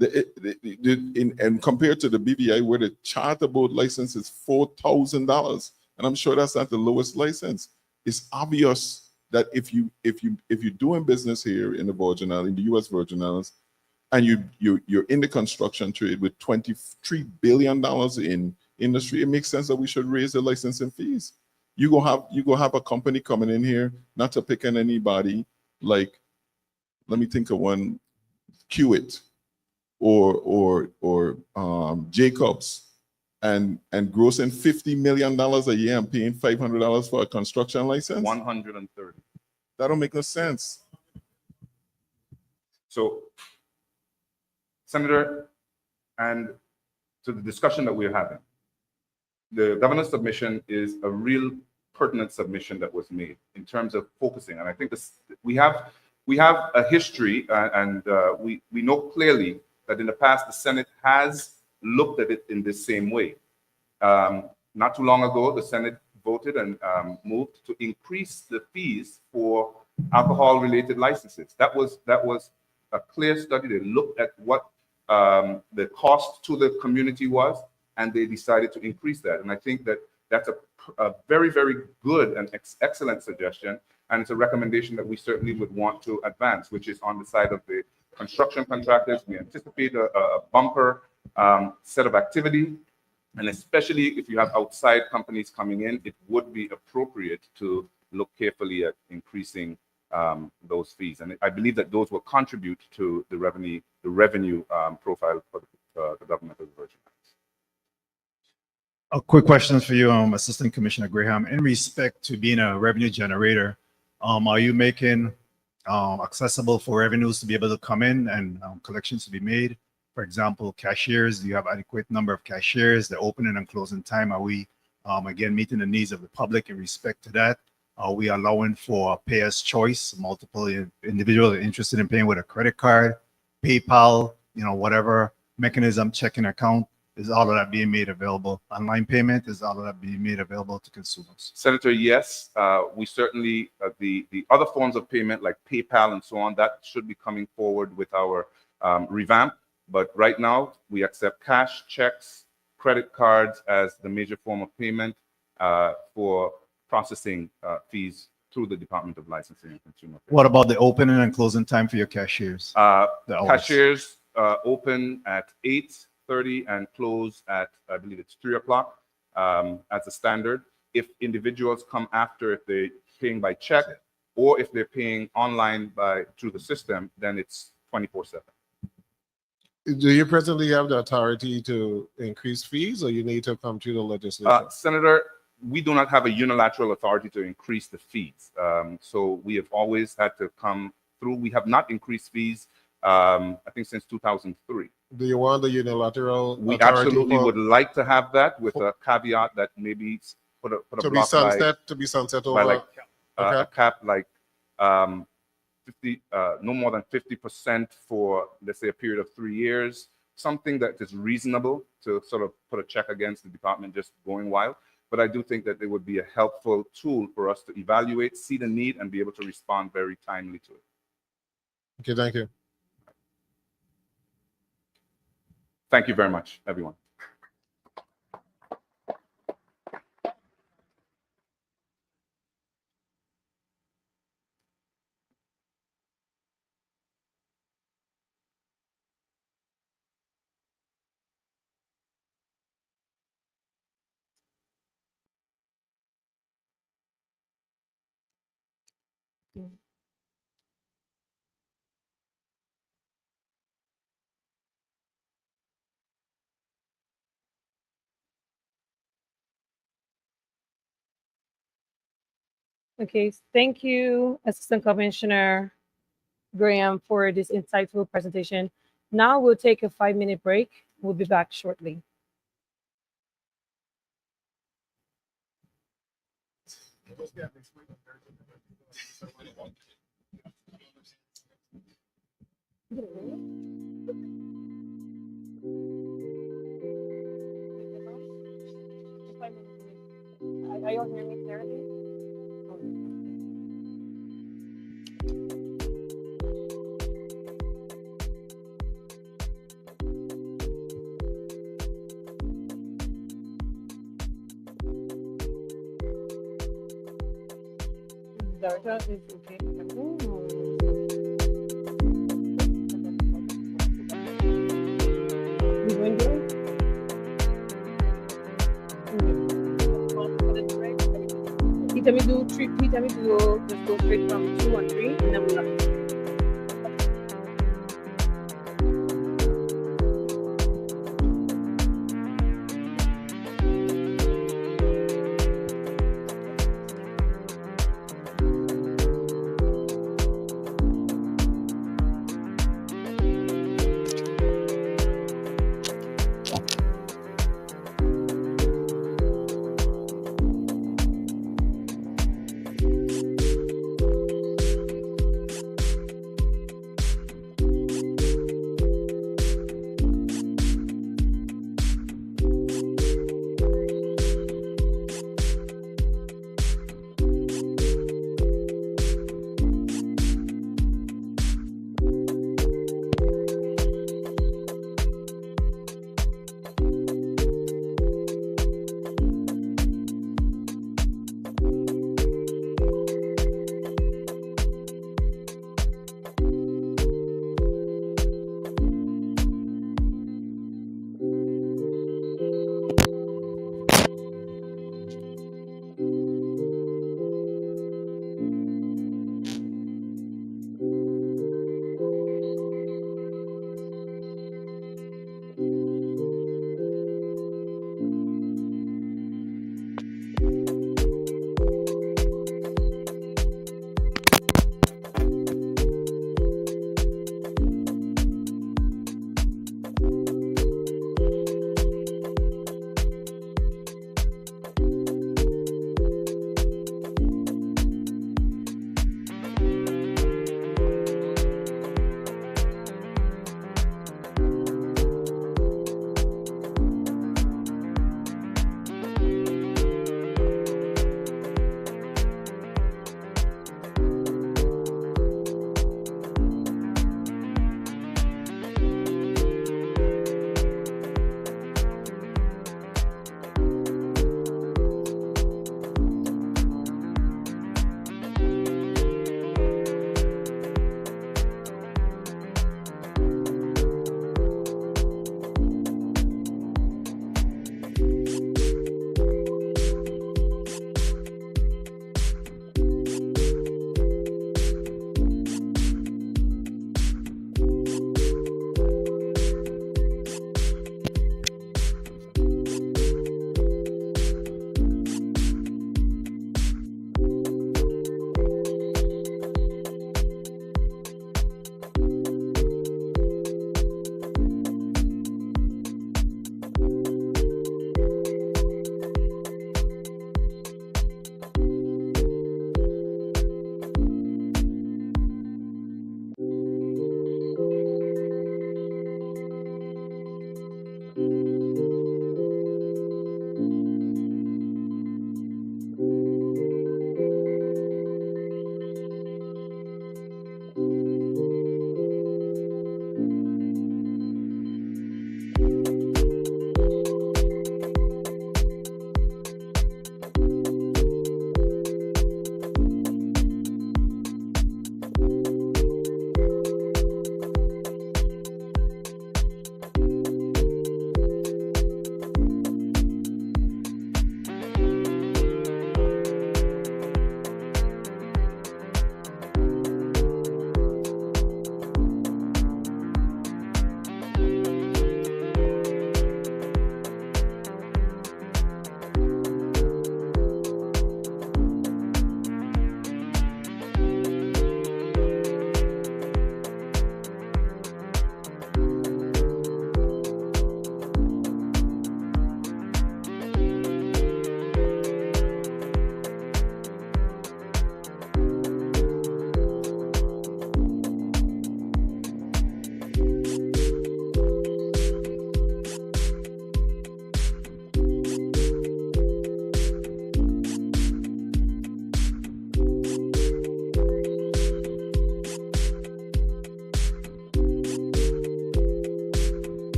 And compared to the BVI, where the charter boat license is $4,000, and I'm sure that's not the lowest license. It's obvious that if you're doing business here in the Virgin Islands, in the U.S. Virgin Islands, and you're in the construction trade with $23 billion in industry, it makes sense that we should raise the licensing fees. You go have a company coming in here, not to pick on anybody, like, let me think of one, Kiewit or Jacobs, and grossing $50 million a year and paying $500 for a construction license. 130. That don't make no sense. So, Senator, and to the discussion that we're having, the governor's submission is a real pertinent submission that was made in terms of focusing. And I think we have a history, and we know clearly that in the past the Senate has looked at it in this same way. Not too long ago, the Senate voted and moved to increase the fees for alcohol-related licenses. That was a clear study. They looked at what the cost to the community was, and they decided to increase that. And I think that that's a very, very good and excellent suggestion, and it's a recommendation that we certainly would want to advance, which is on the side of the construction contractors. We anticipate a bumper set of activity, and especially if you have outside companies coming in, it would be appropriate to look carefully at increasing those fees. And I believe that those will contribute to the revenue profile for the government of the Virgin Islands. A quick question for you, Assistant Commissioner Graham. In respect to being a revenue generator, are you making accessible for revenues to be able to come in and collections to be made? For example, cashiers, do you have adequate number of cashiers, the opening and closing time? Are we, again, meeting the needs of the public in respect to that? Are we allowing for payer's choice, multiple individuals interested in paying with a credit card, PayPal, whatever mechanism, checking account? Is all of that being made available? Online payment, is all of that being made available to consumers? Senator, yes. We certainly, the other forms of payment like PayPal and so on, that should be coming forward with our revamp. But right now, we accept cash, checks, credit cards as the major form of payment for processing fees through the Department of Licensing and Consumer Affairs. What about the opening and closing time for your cashiers? Cashiers open at 8:30 and close at, I believe it's 3 o'clock as a standard. If individuals come after, if they're paying by check or if they're paying online through the system, then it's 24/7. Do you presently have the authority to increase fees, or you need to come to the legislature? Senator, we do not have a unilateral authority to increase the fees. So we have always had to come through. We have not increased fees, I think, since 2003. Do you want the unilateral We authority absolutely would like to have that, with a caveat that maybe put a to be block sunset to be sunset by over like okay. a cap like 50, no more than 50% for, let's say, a period of 3 years, something that is reasonable to sort of put a check against the department just going wild. But I do think that it would be a helpful tool for us to evaluate, see the need, and be able to respond very timely to it. Okay, thank you. Thank you very much, everyone. Okay, thank you, Assistant Commissioner Graham, for this insightful presentation. Now we'll take a 5-minute break. We'll be back shortly. Are you hearing me clearly? Director is okay. You going to? He tell me do three. He tell me to go just go straight from 2 and 3, and then we'll.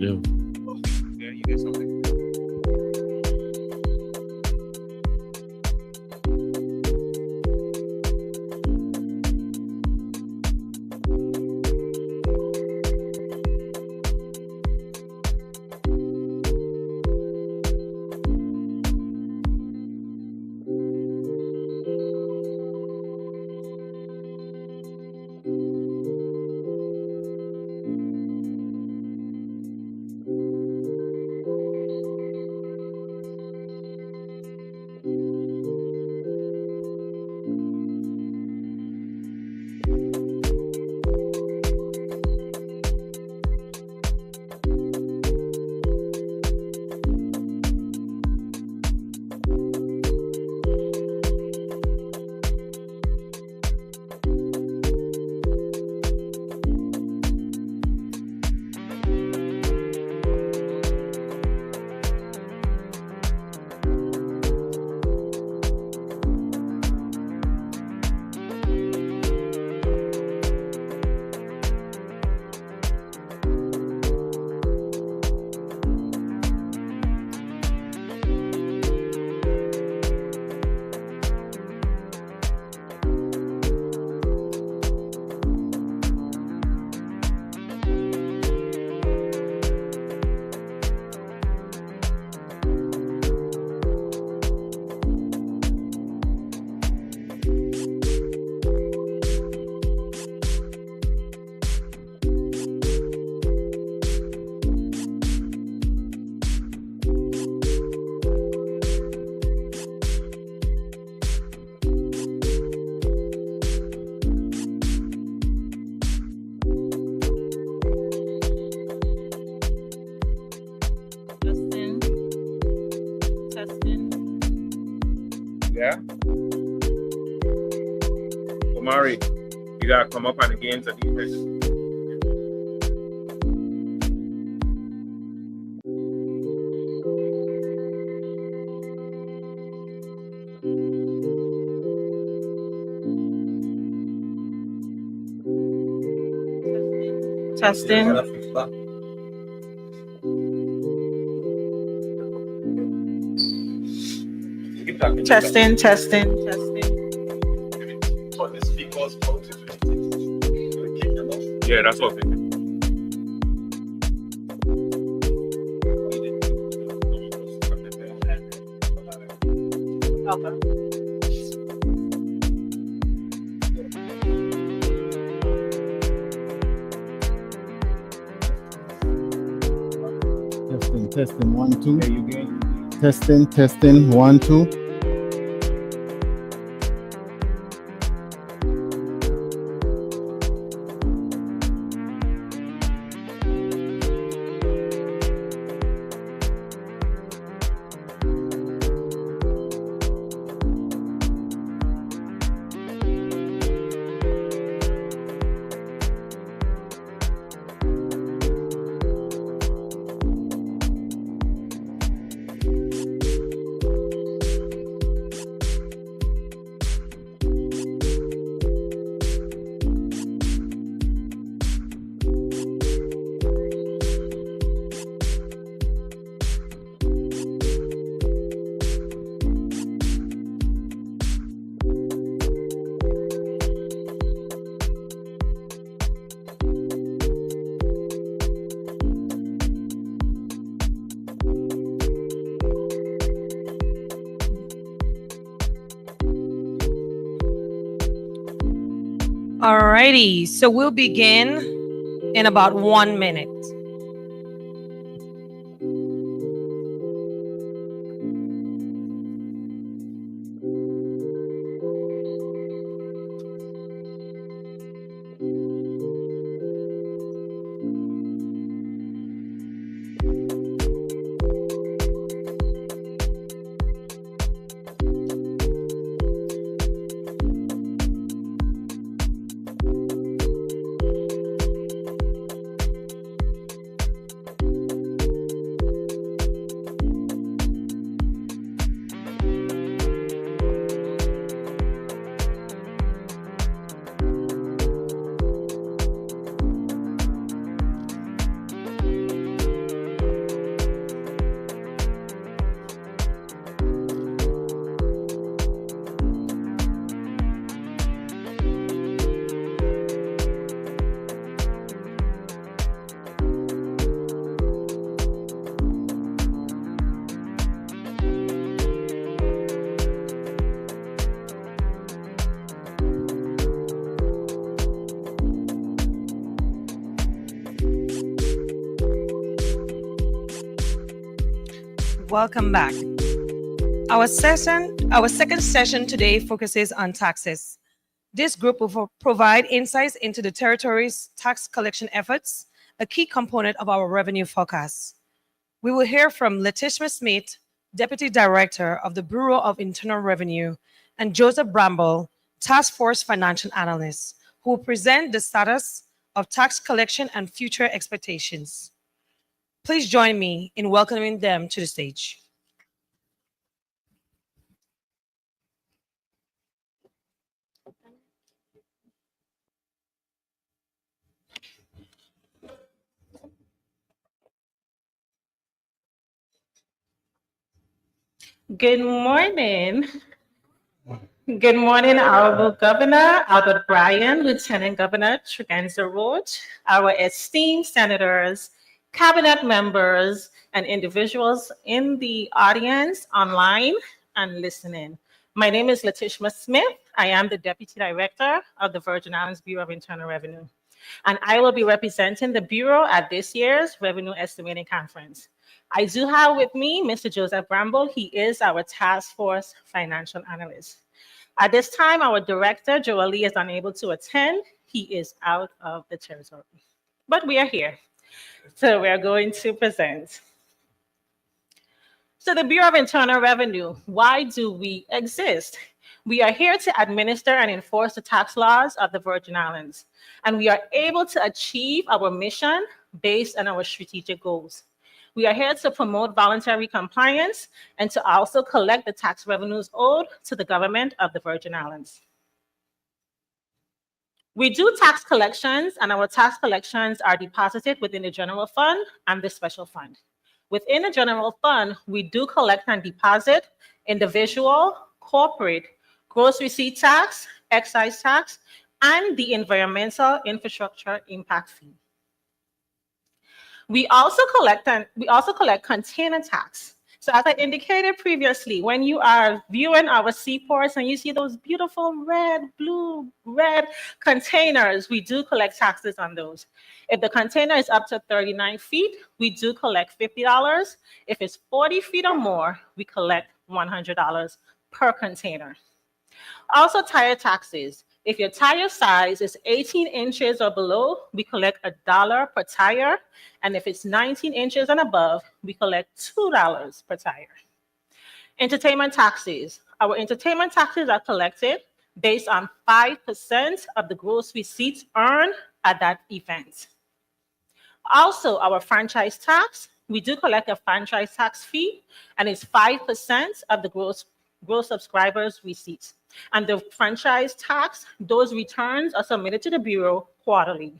do. Yeah, you get something. Yeah? Omari, you gotta come up on the games of these. Testing. Testing, testing, testing. Yeah, that's what we Testing, testing, 1, 2. Testing, testing, 1, 2. Alrighty, so we'll begin in about 1 minute. Welcome back. Our second session today focuses on taxes. This group will provide insights into the territory's tax collection efforts, a key component of our revenue forecast. We will hear from Letitia Smith, Deputy Director of the Bureau of Internal Revenue, and Joseph Bramble, Task Force Financial Analyst, who will present the status of tax collection and future expectations. Please join me in welcoming them to the stage. Good morning. Good morning, Honorable Governor Albert Bryan, Lieutenant Governor Tregenza Roach, our esteemed senators, cabinet members, and individuals in the audience, online, and listening. My name is Letitia Smith. I am the Deputy Director of the Virgin Islands Bureau of Internal Revenue, and I will be representing the Bureau at this year's Revenue Estimating Conference. I do have with me Mr. Joseph Bramble. He is our Task Force Financial Analyst. At this time, our Director, Joel Lee, is unable to attend. He is out of the territory. But we are here. So we are going to present. So the Bureau of Internal Revenue, why do we exist? We are here to administer and enforce the tax laws of the Virgin Islands. And we are able to achieve our mission based on our strategic goals. We are here to promote voluntary compliance and to also collect the tax revenues owed to the government of the Virgin Islands. We do tax collections, and our tax collections are deposited within the general fund and the special fund. Within the general fund, we do collect and deposit individual, corporate, gross receipt tax, excise tax, and the environmental infrastructure impact fee. We also collect container tax. So as I indicated previously, when you are viewing our seaports and you see those beautiful red containers, we do collect taxes on those. If the container is up to 39 feet, we do collect $50. If it's 40 feet or more, we collect $100 per container. Also, tire taxes. If your tire size is 18 inches or below, we collect $1 per tire. And if it's 19 inches and above, we collect $2 per tire. Entertainment taxes. Our entertainment taxes are collected based on 5% of the gross receipts earned at that event. Also, our franchise tax, we do collect a franchise tax fee, and it's 5% of the gross subscribers' receipts. And the franchise tax, those returns are submitted to the Bureau quarterly.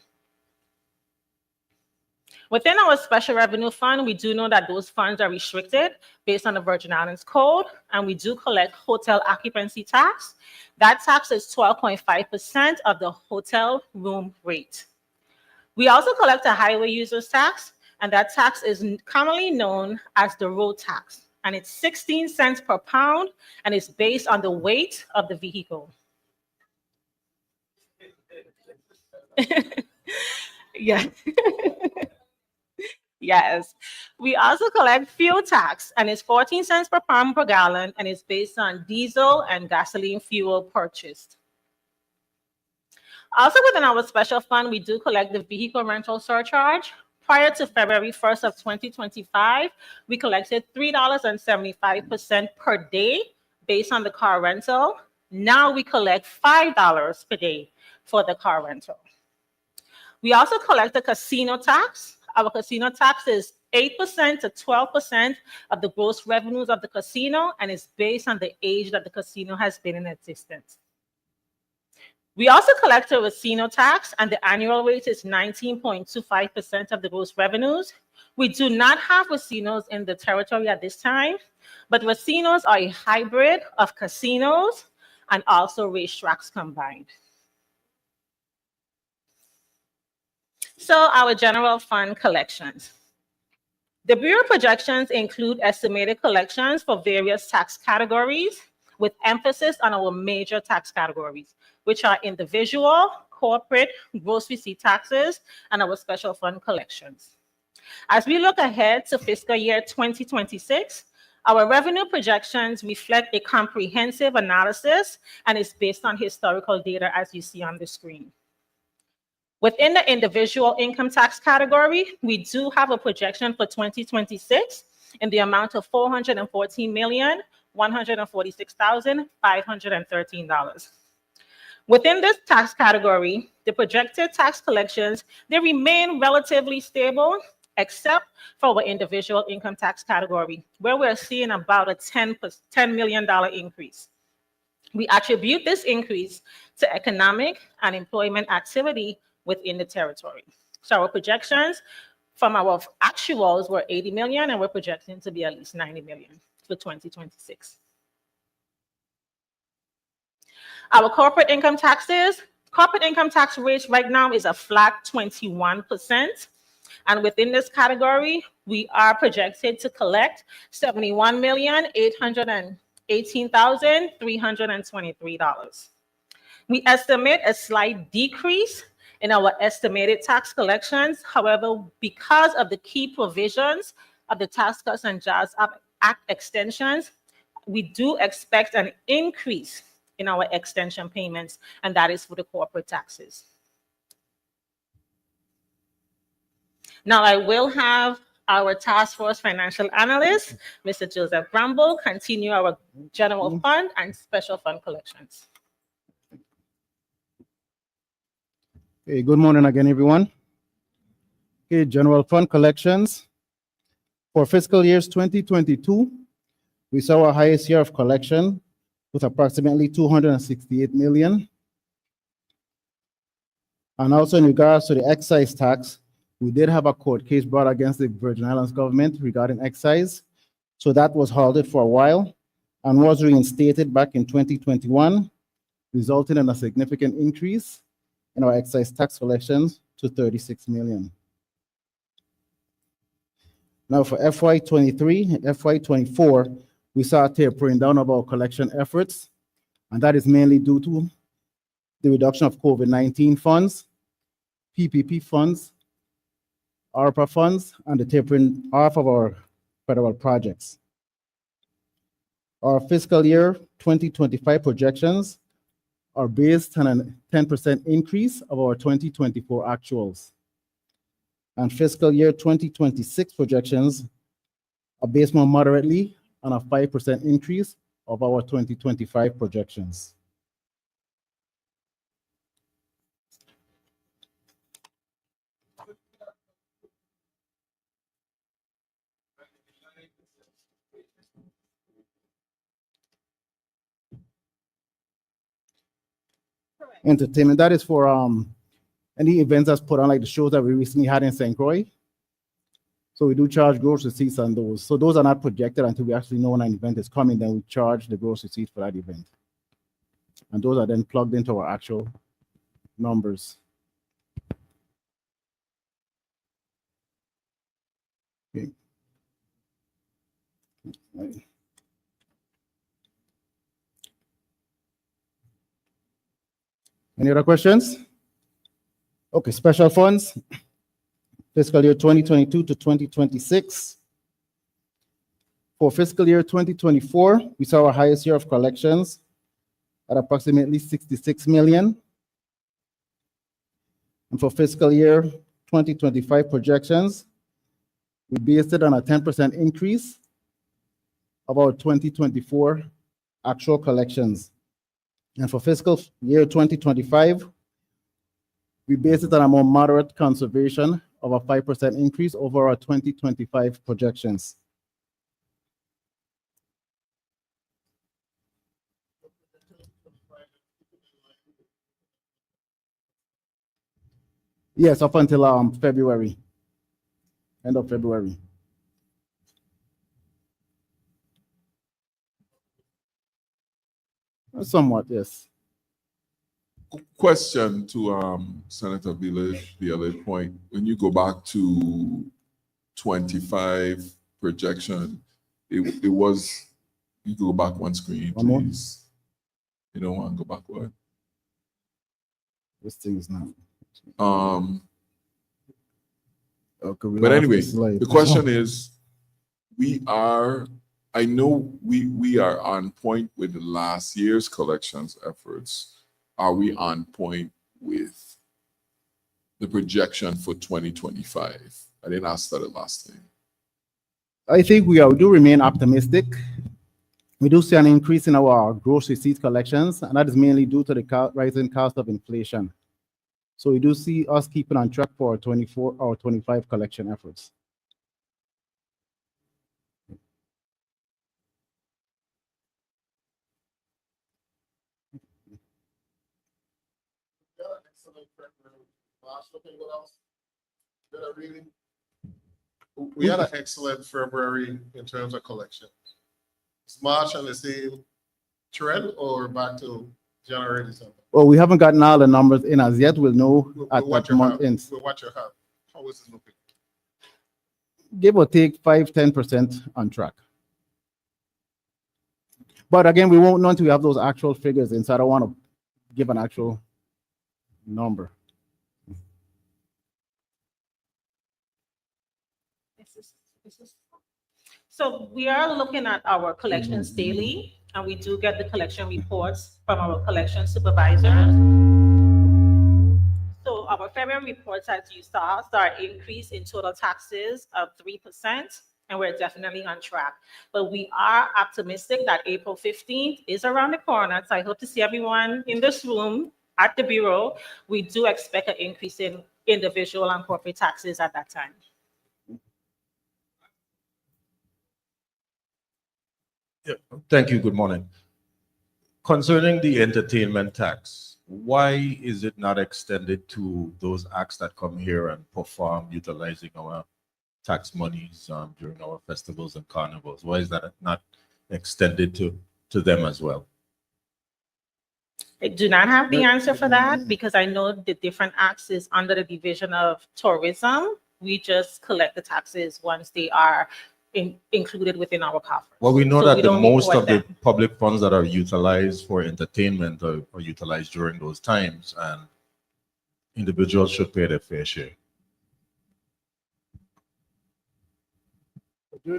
Within our special revenue fund, we do know that those funds are restricted based on the Virgin Islands Code, and we do collect hotel occupancy tax. That tax is 12.5% of the hotel room rate. We also collect a highway users tax, and that tax is commonly known as the road tax. And it's 16 cents per pound, and it's based on the weight of the vehicle. Yeah. Yes. We also collect fuel tax, and it's 14 cents per pound per gallon, and it's based on diesel and gasoline fuel purchased. Also within our special fund, we do collect the vehicle rental surcharge. Prior to February 1st of 2025, we collected $3.75 per day based on the car rental. Now we collect $5 per day for the car rental. We also collect the casino tax. Our casino tax is 8% to 12% of the gross revenues of the casino, and it's based on the age that the casino has been in existence. We also collect a casino tax, and the annual rate is 19.25% of the gross revenues. We do not have casinos in the territory at this time, but casinos are a hybrid of casinos and also racetracks combined. So our general fund collections. The Bureau projections include estimated collections for various tax categories with emphasis on our major tax categories, which are individual, corporate, gross receipt taxes, and our special fund collections. As we look ahead to fiscal year 2026, Our revenue projections reflect a comprehensive analysis and is based on historical data as you see on the screen. Within the individual income tax category, we do have a projection for 2026 in the amount of $414,146,513. Within this tax category, the projected tax collections, they remain relatively stable, except for our individual income tax category, where we're seeing about a $10 million increase. We attribute this increase to economic and employment activity within the territory. So our projections from our actuals were 80 million, and we're projecting to be at least 90 million for 2026. Our corporate income tax rate right now is a flat 21%. And within this category, we are projected to collect $71,818,323. We estimate a slight decrease in our estimated tax collections. However, because of the key provisions of the Tax Cuts and Jobs Act extensions, we do expect an increase in our extension payments, and that is for the corporate taxes. Now, I will have our task force financial analyst, Mr. Joseph Bramble, continue our general fund and special fund collections. Okay, good morning again, everyone. Okay, general fund collections. For fiscal years 2022, we saw our highest year of collection with approximately 268 million. And also in regards to the excise tax, we did have a court case brought against the Virgin Islands government regarding excise. So that was halted for a while and was reinstated back in 2021, resulting in a significant increase in our excise tax collections to 36 million. Now for FY23 and FY24, we saw a tapering down of our collection efforts, and that is mainly due to the reduction of COVID-19 funds, PPP funds, ARPA funds, and the tapering off of our federal projects. Our fiscal year 2025 projections are based on a 10% increase of our 2024 actuals. And fiscal year 2026 projections are based more moderately on a 5% increase of our 2025 projections. Entertainment, that is for any events that's put on, like the shows that we recently had in St. Croix. So we do charge gross receipts on those. So those are not projected until we actually know when an event is coming, then we charge the gross receipts for that event. And those are then plugged into our actual numbers. Okay. Right. Any other questions? Okay, special funds, fiscal year 2022 to 2026. For fiscal year 2024, we saw our highest year of collections at approximately 66 million. And for fiscal year 2025 projections, we based it on a 10% increase of our 2024 actual collections. And for fiscal year 2025, we based it on a more moderate conservation of a 5% increase over our 2025 projections. Yes, up until February, end of February. Somewhat, yes. Question to Senator Villa point. When you go back to 25 projection, it was, you go back one screen, please. You don't want to go backward. This thing is not. Okay, but anyway, the question is, we are I know we are on point with the last year's collections efforts. Are we on point with the projection for 2025? I didn't ask that the last time. I think we do remain optimistic. We do see an increase in our gross receipt collections, and that is mainly due to the rising cost of inflation. So we do see us keeping on track for our 24 or 25 collection efforts. We had an excellent February in terms of collections. Is March on the same trend or back to January, December? Well, we haven't gotten all the numbers in as yet. We'll know at What that you month have, ends. what you have, how is it looking? Give or take 5–10% on track. But again, we won't know until we have those actual figures in, so I don't want to give an actual number. So we are looking at our collections daily, and we do get the collection reports from our collection supervisors. So our February reports, as you saw an increase in total taxes of 3%, and we're definitely on track. But we are optimistic that April 15th is around the corner, so I hope to see everyone in this room at the Bureau. We do expect an increase in individual and corporate taxes at that time. Yeah, thank you. Good morning. Concerning the entertainment tax, why is it not extended to those acts that come here and perform utilizing our tax monies during our festivals and carnivals? Why is that not extended to them as well? I do not have the answer for that because I know the different acts is under the division of tourism. We just collect the taxes once they are included within our coffers. Well, we know So that we the don't most report of the them. public funds that are utilized for entertainment are utilized during those times, and individuals should pay their fair share. I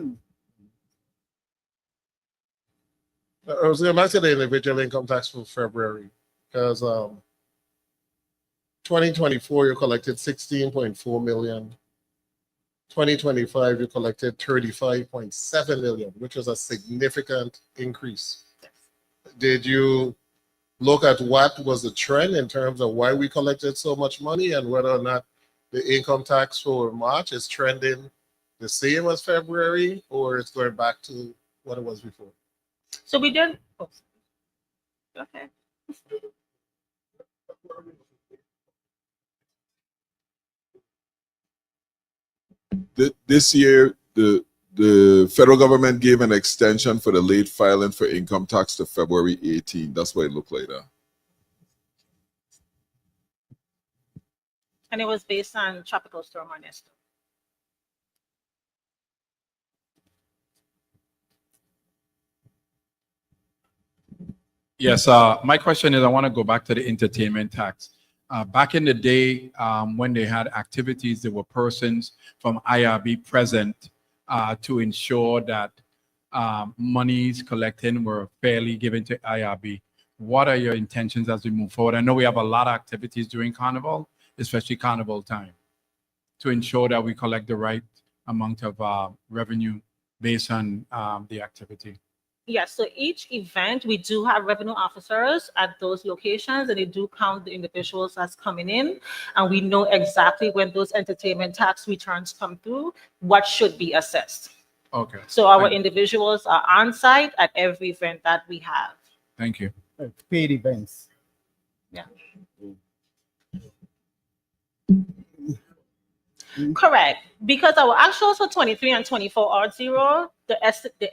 was going back to the individual income tax for February because 2024 you collected 16.4 million. 2025 you collected 35.7 million, which was a significant increase. Did you look at what was the trend in terms of why we collected so much money and whether or not the income tax for March is trending the same as February or it's going back to what it was before? So we did. Oh, okay. This year, the federal government gave an extension for the late filing for income tax to February 18. That's what it looked like that. And it was based on Tropical Storm Ernesto. Yes, my question is, I want to go back to the entertainment tax. Back in the day, when they had activities, there were persons from IRB present to ensure that monies collected were fairly given to IRB. What are your intentions as we move forward? I know we have a lot of activities during Carnival, especially Carnival time, to ensure that we collect the right amount of revenue based on the activity. Yes, so each event, we do have revenue officers at those locations, and they do count the individuals as coming in. And we know exactly when those entertainment tax returns come through, what should be assessed. Okay. So our individuals are on site at every event that we have. Thank you. Paid events. Yeah. Correct, because our actuals for 23 and 24 are zero. The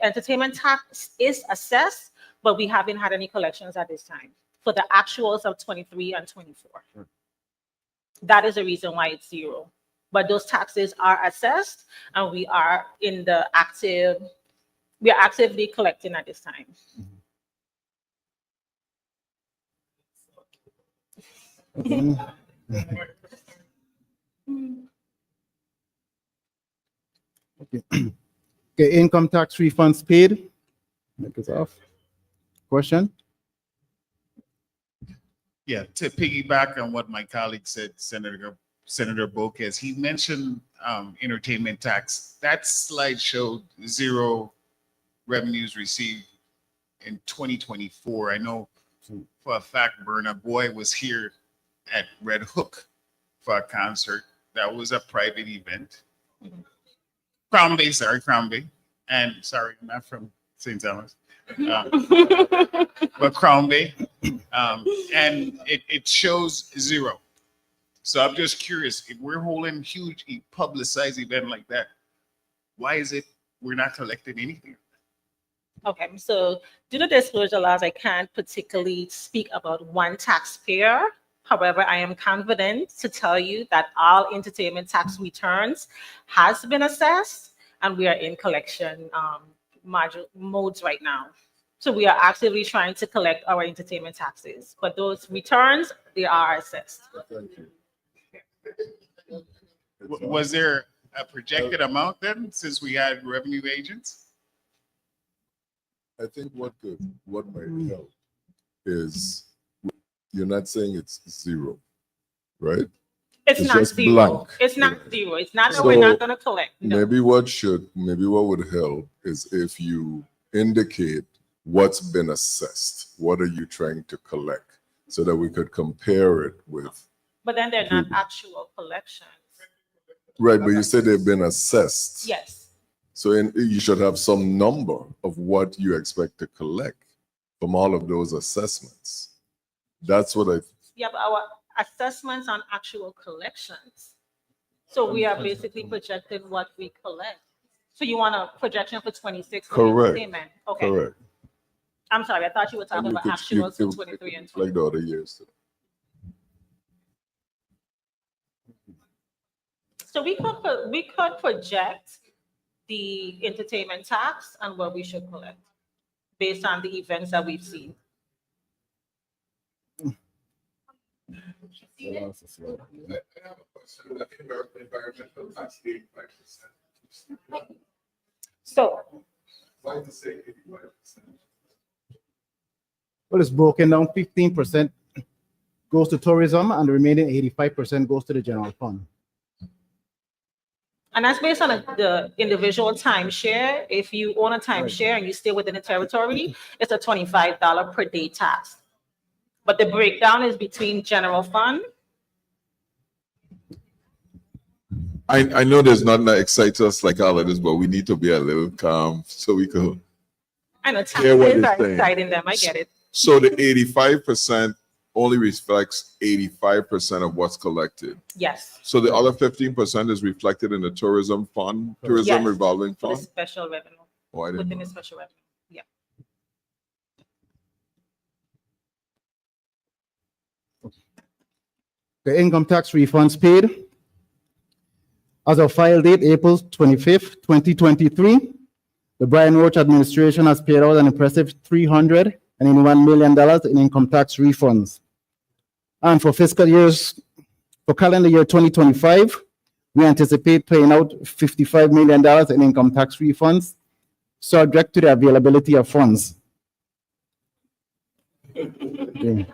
entertainment tax is assessed, but we haven't had any collections at this time for the actuals of 23 and 24. Sure. That is the reason why it's zero. But those taxes are assessed, and we are in the we are actively collecting at this time. Okay, income tax refunds paid. Mic is off. Question? Yeah, to piggyback on what my colleague said, Senator Boquez, he mentioned entertainment tax. That slide showed zero revenues received in 2024. I know for a fact Burna Boy was here at Red Hook for a concert. That was a private event. Crown Bay. And sorry, I'm not from St. Thomas. But Crown Bay. And it shows zero. So I'm just curious, if we're holding huge publicized event like that, why is it we're not collecting anything? Okay, so due to disclosure laws, I can't particularly speak about one taxpayer. However, I am confident to tell you that all entertainment tax returns has been assessed, and we are in collection modes right now. So we are actively trying to collect our entertainment taxes, but those returns, they are assessed. Thank you. Was there a projected amount then, since we had revenue agents? I think what might help is you're not saying it's zero, right? It's not just zero. blank. It's not zero. It's not that So we're not going to collect. No. maybe what would help is if you indicate what's been assessed. What are you trying to collect so that we could compare it with. But then they're not actual collections. Right, but you said they've been assessed. Yes. So you should have some number of what you expect to collect from all of those assessments. That's what I. Yeah, but our assessments on actual collections. So we are basically projecting what we collect. So you want a projection for 26? Correct. Entertainment. Okay. Correct. I'm sorry, I thought you were talking about actuals for 23 and 24. Like the other years. So we could project the entertainment tax and what we should collect based on the events that we've seen. So why to say 85%? Well, it's broken down. 15% goes to tourism, and the remaining 85% goes to the general fund. And that's based on the individual timeshare. If you own a timeshare and you stay within the territory, it's a $25 per day tax. But the breakdown is between general fund. I know there's nothing that excites us like all of this, but we need to be a little calm so we can. I know hear what taxes you're are saying. exciting them. I get it. So the 85% only reflects 85% of what's collected. Yes. So the other 15% is reflected in the tourism fund, tourism Yes, revolving for the fund. special revenue. Oh, I didn't Within know. the special revenue. Yeah. The income tax refunds paid as of file date April 25th, 2023, the Brian Roach administration has paid out an impressive $381 million in income tax refunds. And for calendar year 2025, we anticipate paying out $55 million in income tax refunds, subject to the availability of funds. Okay.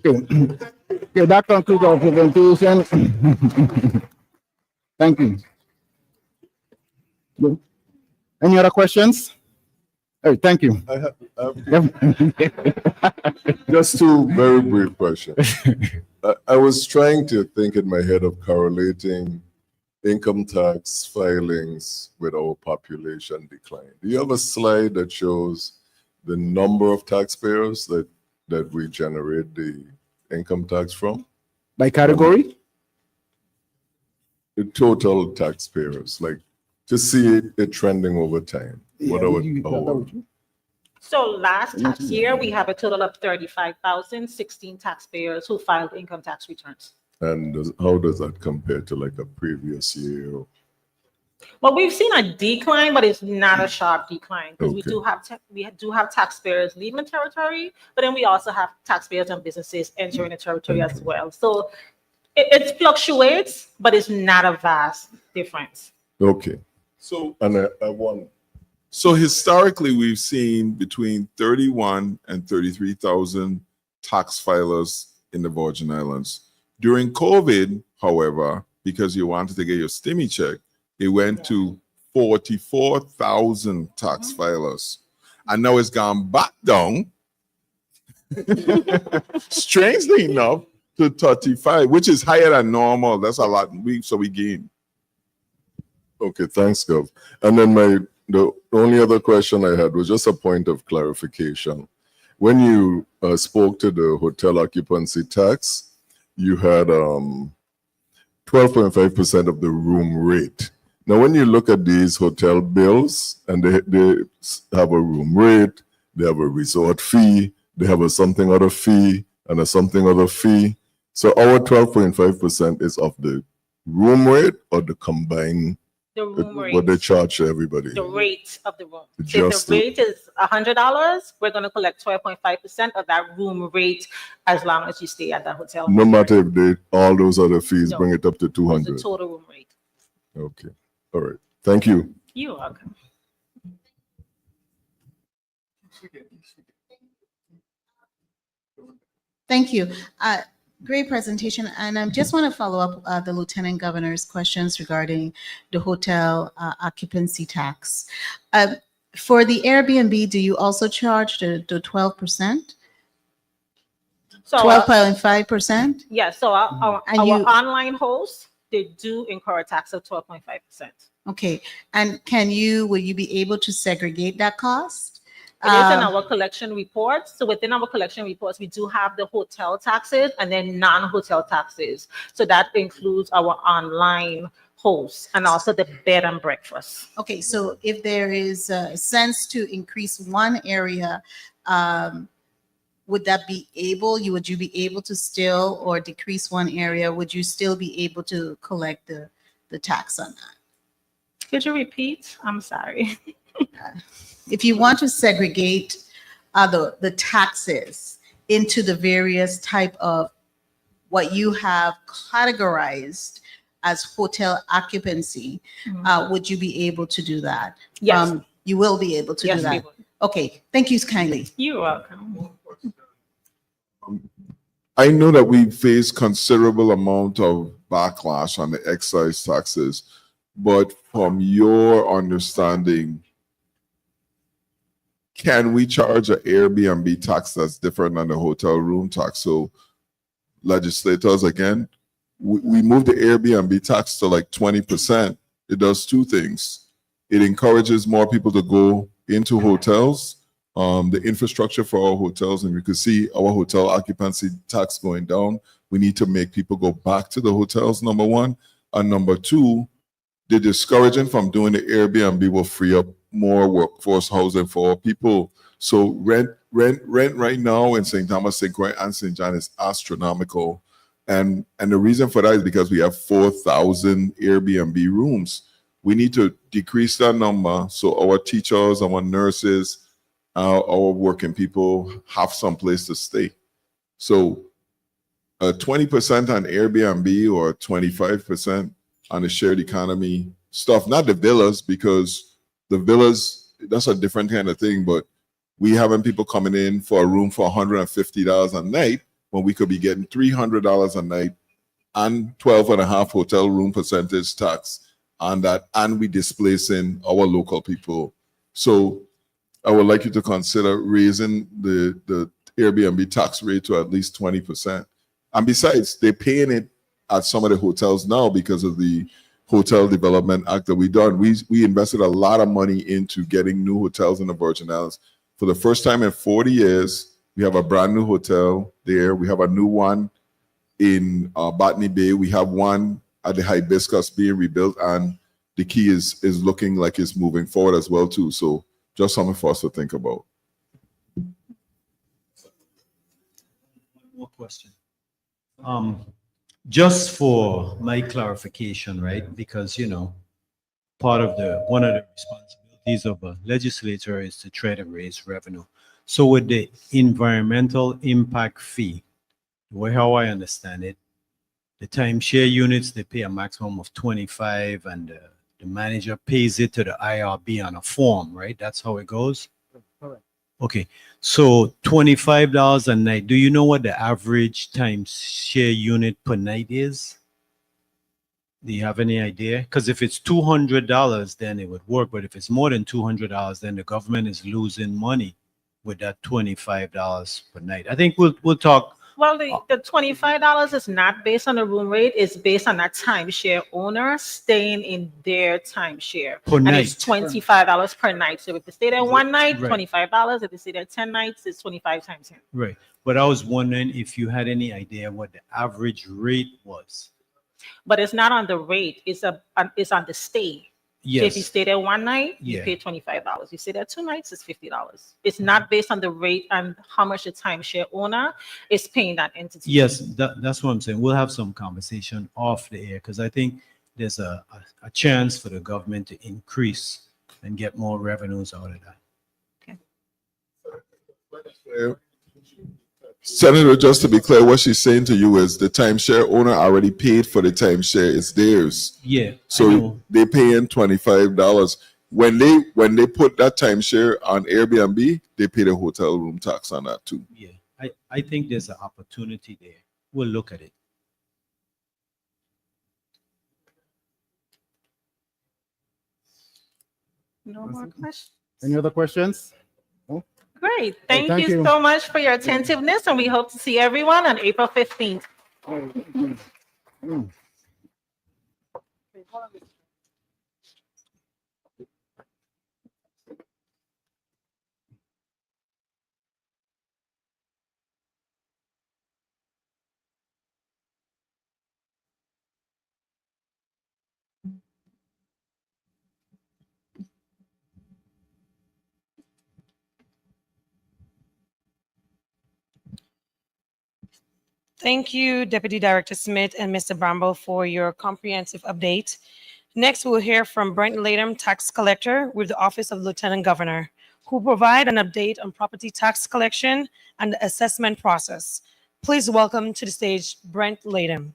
Okay, that concludes our presentation. Thank you. Any other questions? Oh, thank you. I have just two very brief questions. I was trying to think in my head of correlating income tax filings with our population decline. Do you have a slide that shows the number of taxpayers that we generate the income tax from? By category? The total taxpayers, like to see it trending over time. What are So last tax year, we have a total of 35,016 taxpayers who filed income tax returns. and how does that compare to like a previous year? Well, we've seen a decline, but it's not a sharp decline because we Okay. do have taxpayers leaving the territory, but then we also have taxpayers and businesses entering the territory as well. So it fluctuates, but it's not a vast difference. Okay. So, and I want So historically, we've seen between 31 and 33,000 tax filers in the Virgin Islands. During COVID, however, because you wanted to get your stimmy check, it went to 44,000 tax filers. And now it's gone back down, strangely enough, to 35, which is higher than normal. That's a lot. So we gain. Okay, thanks, Gov. And then the only other question I had was just a point of clarification. When you spoke to the hotel occupancy tax, you had 12.5% of the room rate. Now, when you look at these hotel bills, and they have a room rate, they have a resort fee, they have a something other fee, and a something other fee. So our 12.5% is of the room rate or the combined, The room rate. what they charge to everybody? The rate of the room. If Just the rate is $100, we're going to collect 12.5% of that room rate as long as you stay at that hotel. No matter if they all those other fees No. bring it up to It's 200. the total room rate. Okay, all right. Thank you. You're welcome. Thank you. Great presentation. And I just want to follow up the Lieutenant Governor's questions regarding the hotel occupancy tax. For the Airbnb, do you also charge the 12%? So 12.5%? yeah, so our And you- online hosts, they do incur a tax of 12.5%. Okay. And will you be able to segregate that cost? It is in our collection reports. So within our collection reports, we do have the hotel taxes and then non-hotel taxes. So that includes our online hosts and also the bed and breakfast. Okay, so if there is a sense to increase one area, would you be able to still, or decrease one area, would you still be able to collect the tax on that? Could you repeat? I'm sorry. If you want to segregate the taxes into the various type of what you have categorized as hotel occupancy, would you be able to do that? Yes. You will be able to Yes, do we that. will. Okay, thank you kindly. You're welcome. I know that we face considerable amount of backlash on the excise taxes, but from your understanding, can we charge an Airbnb tax that's different than the hotel room tax? So legislators, again, we moved the Airbnb tax to like 20%. It does two things. It encourages more people to go into hotels, the infrastructure for our hotels, and we could see our hotel occupancy tax going down. We need to make people go back to the hotels, number one. And number two, the discouraging from doing the Airbnb will free up more workforce housing for people. So rent right now in St. Thomas, St. Croix, and St. John is astronomical. And the reason for that is because we have 4,000 Airbnb rooms. We need to decrease that number so our teachers, our nurses, our working people have some place to stay. So 20% on Airbnb or 25% on the shared economy stuff, not the villas, because the villas, that's a different kind of thing, but we having people coming in for a room for $150 a night when we could be getting $300 a night and 12.5 hotel room percentage tax on that, and we displacing our local people. So I would like you to consider raising the Airbnb tax rate to at least 20%. And besides, they're paying it at some of the hotels now because of the Hotel Development Act that we done. We invested a lot of money into getting new hotels in the Virgin Islands. For the first time in 40 years, we have a brand new hotel there. We have a new one in Botany Bay. We have one at the Hibiscus being rebuilt, and the key is looking like it's moving forward as well too. So just something for us to think about. More question. Just for my clarification, right? Because, one of the responsibilities of a legislator is to try to raise revenue. So with the environmental impact fee, the way how I understand it, the timeshare units, they pay a maximum of 25 and the manager pays it to the IRB on a form, right? That's how it goes? Correct. Okay, so $25 a night. Do you know what the average times share unit per night is? Do you have any idea? Because if it's $200, then it would work. But if it's more than $200, then the government is losing money with that $25 per night. I think we'll talk. Well, the $25 is not based on the room rate, it's based on that timeshare owner staying in their timeshare. Per And night. it's $25 per night. So if they stay there one night, Right. $25. If they stay there 10 nights, it's 25 times 10. Right. But I was wondering if you had any idea what the average rate was. But it's not on the rate, it's on the stay. So if you Yes. stay there one night, you Yeah. pay $25. You stay there 2 nights, it's $50. It's not based on the rate and how much the timeshare owner is paying that entity. Yes, that's what I'm saying. We'll have some conversation off the air because I think there's a chance for the government to increase and get more revenues out of that. Senator, just to be clear, what she's saying to you is the timeshare owner already paid for the timeshare; it's theirs. Yeah. I So know. they paying $25. When they put that timeshare on Airbnb, they pay the hotel room tax on that too. Yeah, I think there's an opportunity there. We'll look at it. No more questions? Any other questions? Great. Thank Thank you you. so much for your attentiveness, and we hope to see everyone on April 15th. Thank you, Deputy Director Smith and Mr. Bramble, for your comprehensive update. Next, we'll hear from Brent Latham, Tax Collector with the Office of Lieutenant Governor, who will provide an update on property tax collection and the assessment process. Please welcome to the stage Brent Latham.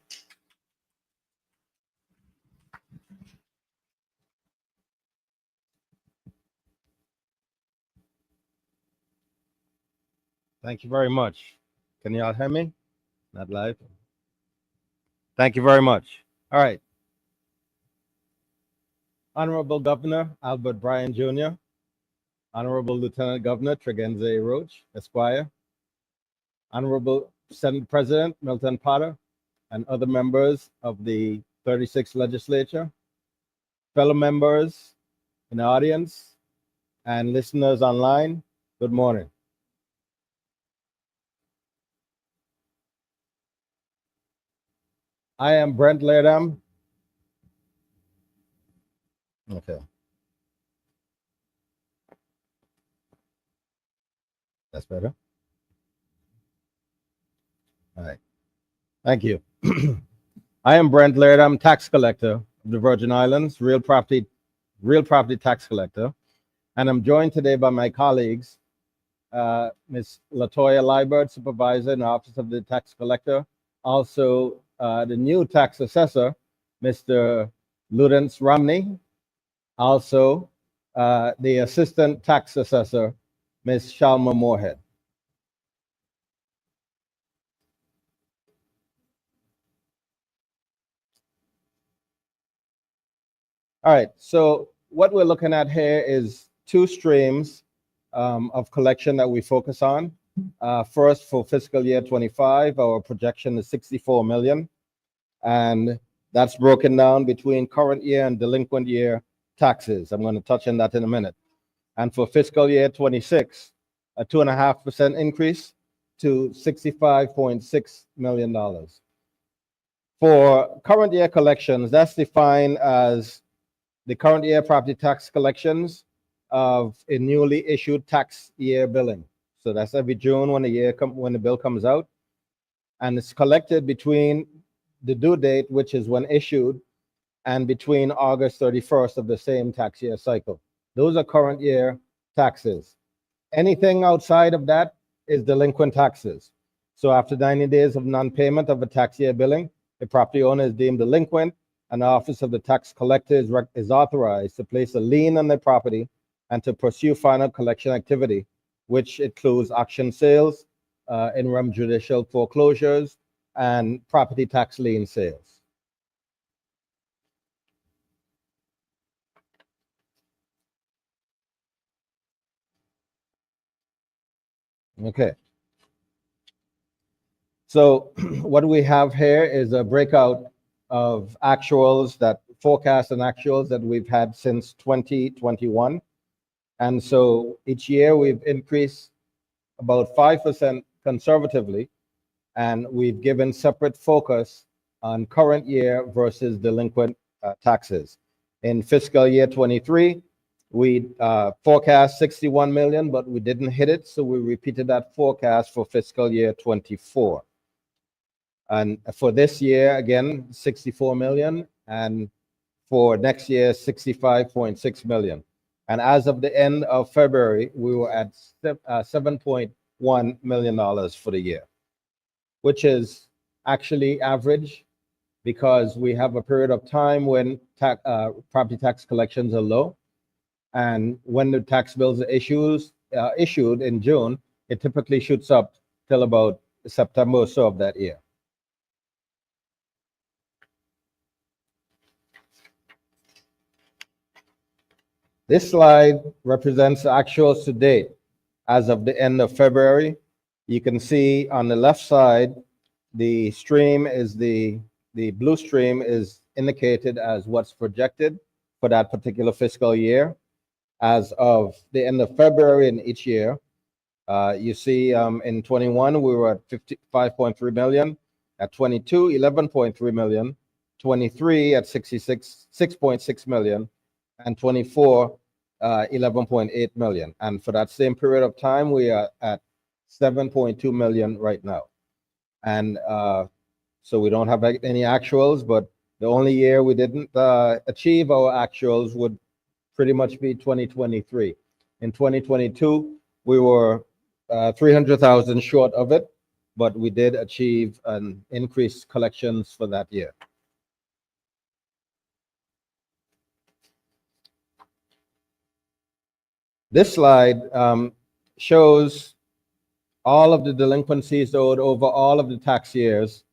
Thank you very much. Can you all hear me? Not live? Thank you very much. All right. Honorable Governor Albert Bryan Jr., Honorable Lieutenant Governor Tregenze Roach, Esquire, Honorable Senate President Milton Potter, and other members of the 36th Legislature, fellow members in the audience, and listeners online, good morning. I am Brent Latham. Okay. That's better. All right. Thank you. I am Brent Latham, tax collector of the Virgin Islands, real property tax collector. And I'm joined today by my colleagues, Ms. Latoya Liebert, supervisor in the Office of the Tax Collector, also the new tax assessor, Mr. Ludens Romney, also the assistant tax assessor, Ms. Shalma Moorhead. All right, so what we're looking at here is two streams of collection that we focus on. First, for fiscal year 25, our projection is 64 million, and that's broken down between current year and delinquent year taxes. I'm going to touch on that in a minute. And for fiscal year 26, a 2.5% increase to $65.6 million. For current year collections, that's defined as the current year property tax collections of a newly issued tax year billing. So that's every June when the bill comes out, and it's collected between the due date, which is when issued, and between August 31st of the same tax year cycle. Those are current year taxes. Anything outside of that is delinquent taxes. So after 90 days of non-payment of a tax year billing, the property owner is deemed delinquent and the Office of the Tax Collector is authorized to place a lien on the property and to pursue final collection activity, which includes auction sales, interim judicial foreclosures, and property tax lien sales. Okay. So what we have here is a breakout of actuals that forecasts and actuals that we've had since 2021. And so each year we've increased about 5% conservatively, and we've given separate focus on current year versus delinquent taxes. In fiscal year 23, we forecast 61 million, but we didn't hit it, so we repeated that forecast for fiscal year 24. And for this year, again, 64 million, and for next year, 65.6 million. And as of the end of February, we were at $7.1 million for the year, which is actually average because we have a period of time when property tax collections are low. And when the tax bills are issued in June, it typically shoots up till about September or so of that year. This slide represents the actuals to date as of the end of February. You can see on the left side, the stream is the blue stream is indicated as what's projected for that particular fiscal year. As of the end of February in each year, you see in 21, we were at 55.3 million, at 22, 11.3 million, 23 at 6.6 million, and 24, 11.8 million. And for that same period of time, we are at 7.2 million right now. And so we don't have any actuals, but the only year we didn't achieve our actuals would pretty much be 2023. In 2022, we were 300,000 short of it, but we did achieve an increased collections for that year. This slide shows all of the delinquencies owed over all of the tax years,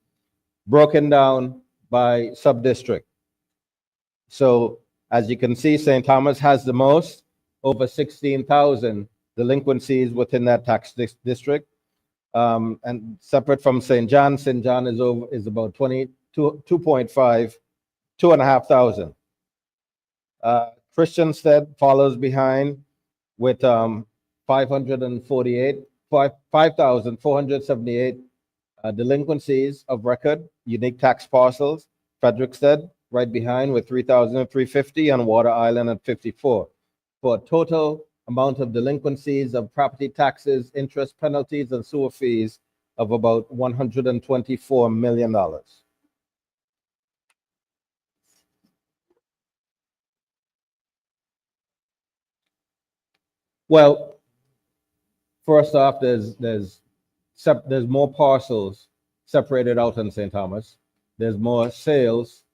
broken down by sub-district. So as you can see, St. Thomas has the most, over 16,000 delinquencies within that tax district. And separate from St. John is about 2,500. Christiansted follows behind with 5,478 delinquencies of record, unique tax parcels. Frederiksted right behind with 3,350, and Water Island at 54, for a total amount of delinquencies of property taxes, interest, penalties, and sewer fees of about $124 million. Well, first off, there's more parcels separated out in St. Thomas. There's more sales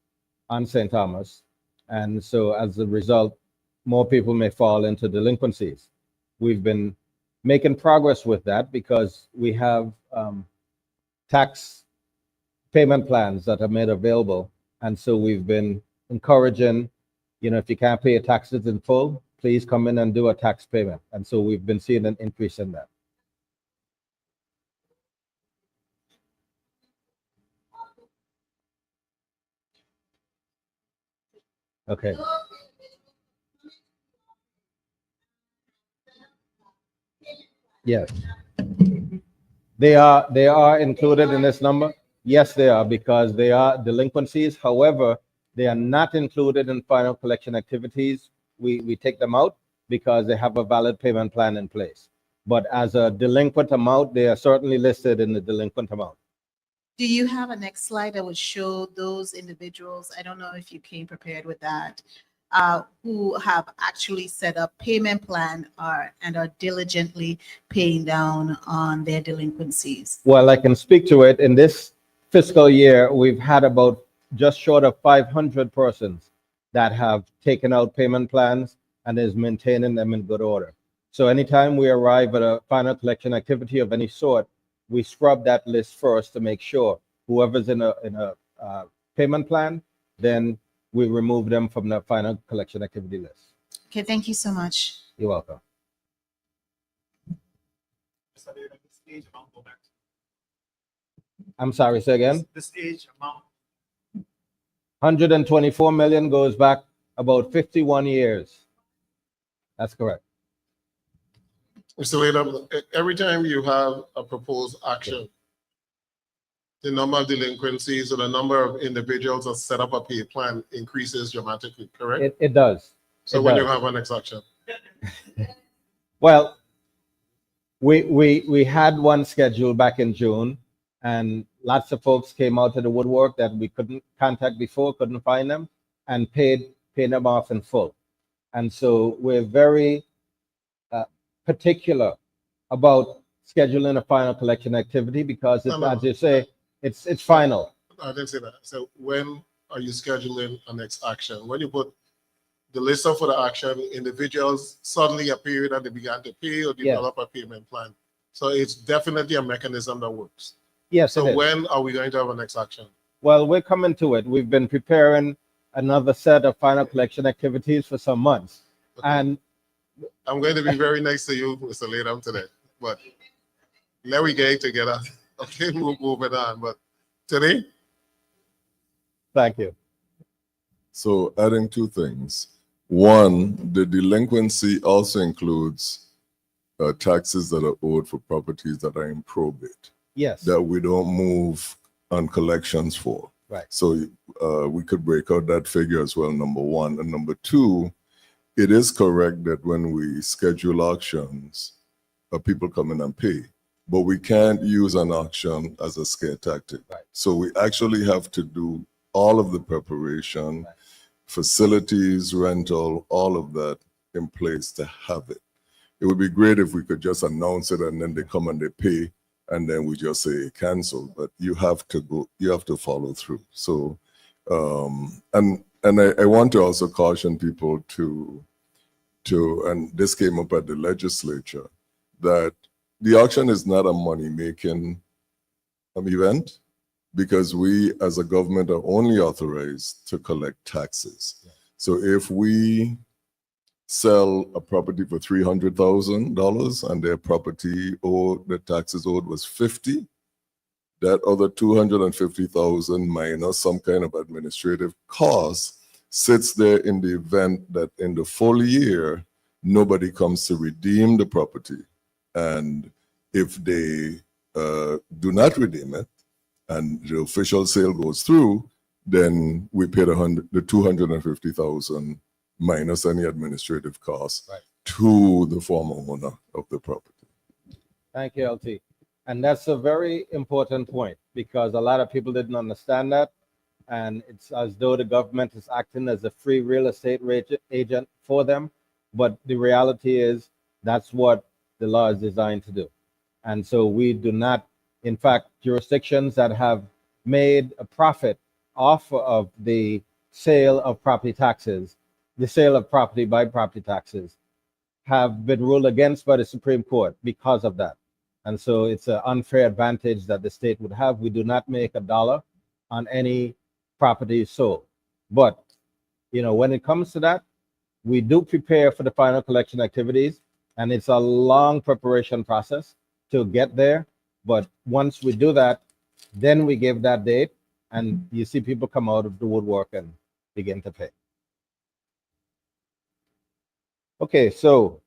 on St. Thomas. And so as a result, more people may fall into delinquencies. We've been making progress with that because we have tax payment plans that are made available. And so we've been encouraging, if you can't pay your taxes in full, please come in and do a tax payment. And so we've been seeing an increase in that. Okay. Yes. They are included in this number. Yes, they are, because they are delinquencies. However, they are not included in final collection activities. We take them out because they have a valid payment plan in place. But as a delinquent amount, they are certainly listed in the delinquent amount. Do you have a next slide that would show those individuals? I don't know if you came prepared with that, who have actually set up payment plan and are diligently paying down on their delinquencies. Well, I can speak to it. In this fiscal year, we've had about just short of 500 persons that have taken out payment plans and is maintaining them in good order. So anytime we arrive at a final collection activity of any sort, we scrub that list first to make sure whoever's in a payment plan, then we remove them from the final collection activity list. Okay, thank you so much. You're welcome. Mr. Leader, this age amount go back to- I'm sorry, say again? This age amount, 124 million goes back about 51 years. That's correct. Mr. Leader, every time you have a proposed action, the number of delinquencies or the number of individuals that set up a pay plan increases dramatically, correct? It does. So It when does. you have an next action? Well, we had one scheduled back in June, and lots of folks came out of the woodwork that we couldn't contact before, couldn't find them, and paid them off in full. And so we're very particular about scheduling a final collection activity because it's, as you say, it's final. I didn't say that. So when are you scheduling a next action? When you put the list up for the action, individuals suddenly appeared and they began to pay or develop a payment plan. So it's definitely a mechanism that works. Yes, So it is. when are we going to have a next action? Well, we're coming to it. We've been preparing another set of final collection activities for some months. And I'm going to be very nice to you, Mr. Leader, today, but let we get together. Okay, moving on. But today, thank you. So adding two things. One, the delinquency also includes taxes that are owed for properties that are in probate. Yes. That we don't move on collections for. Right. So we could break out that figure as well, number one. And number two, it is correct that when we schedule auctions, people come in and pay, but we can't use an auction as a scare tactic. Right. So we actually have to do all of the preparation, facilities, rental, all of that in place to have it. It would be great if we could just announce it and then they come and they pay and then we just say cancel, but you have to follow through. So, and I want to also caution people to, and this came up at the legislature, that the auction is not a money-making event because we as a government are only authorized to collect taxes. Yeah. So if we sell a property for $300,000 and their property or the taxes owed was 50, that other 250,000 minus some kind of administrative cost sits there in the event that in the full year, nobody comes to redeem the property. And if they do not redeem it and the official sale goes through, then we pay the 250,000 minus any administrative costs to the former owner of the property. Thank you, LT. And that's a very important point because a lot of people didn't understand that. And it's as though the government is acting as a free real estate agent for them. But the reality is that's what the law is designed to do. And so we do not, in fact, jurisdictions that have made a profit off of the sale of property taxes, the sale of property by property taxes, have been ruled against by the Supreme Court because of that. And so it's an unfair advantage that the state would have. We do not make a dollar on any property sold. But, you know, when it comes to that, we do prepare for the final collection activities, and it's a long preparation process to get there. But once we do that, then we give that date, and you see people come out of the woodwork and begin to pay. Okay, so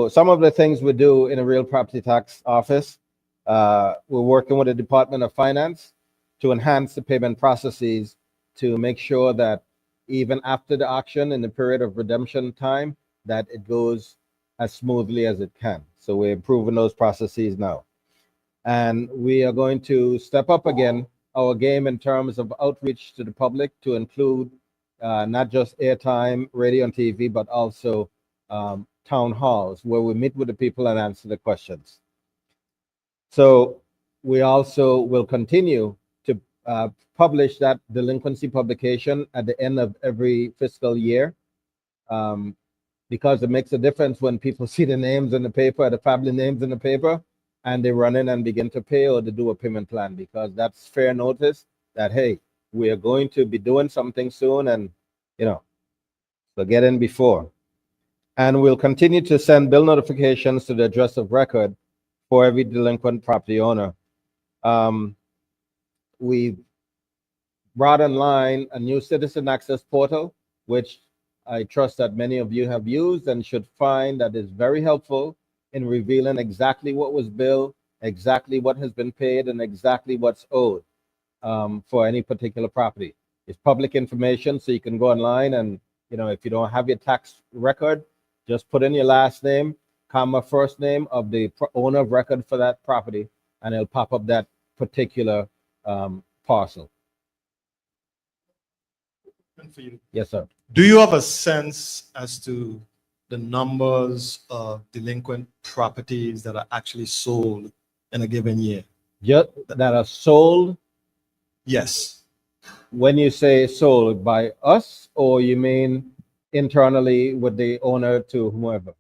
some of the things we do in a real property tax office, we're working with the Department of Finance to enhance the payment processes to make sure that even after the auction in the period of redemption time, that it goes as smoothly as it can. So we're improving those processes now. And we are going to step up again our game in terms of outreach to the public to include not just airtime, radio and TV, but also town halls where we meet with the people and answer the questions. So we also will continue to publish that delinquency publication at the end of every fiscal year, because it makes a difference when people see the names in the paper, the family names in the paper, and they run in and begin to pay or to do a payment plan, because that's fair notice that, hey, we are going to be doing something soon, and, you know, so get in before. And we'll continue to send bill notifications to the address of record for every delinquent property owner. We brought online a new citizen access portal, which I trust that many of you have used and should find that is very helpful in revealing exactly what was billed, exactly what has been paid, and exactly what's owed for any particular property. It's public information, so you can go online and, you know, if you don't have your tax record, just put in your last name, comma, first name of the owner of record for that property, and it'll pop up that particular parcel. And for you, Yes, sir. do you have a sense as to the numbers of delinquent properties that are actually sold in a given year? Just that are sold? Yes. When you say sold, by us, or you mean internally with the owner to whomever?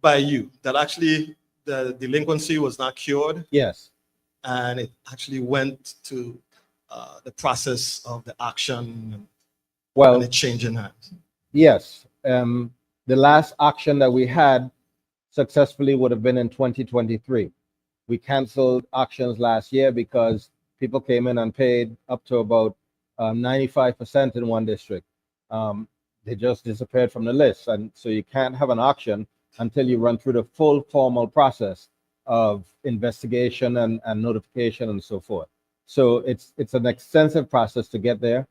By you, that actually the delinquency was not cured? Yes. And it actually went to the process of the action, well, and it changing hands? Yes. The last auction that we had successfully would have been in 2023. We canceled auctions last year because people came in and paid up to about 95% in one district. They just disappeared from the list. And so you can't have an auction until you run through the full formal process of investigation and notification and so forth. So it's an extensive process to get there.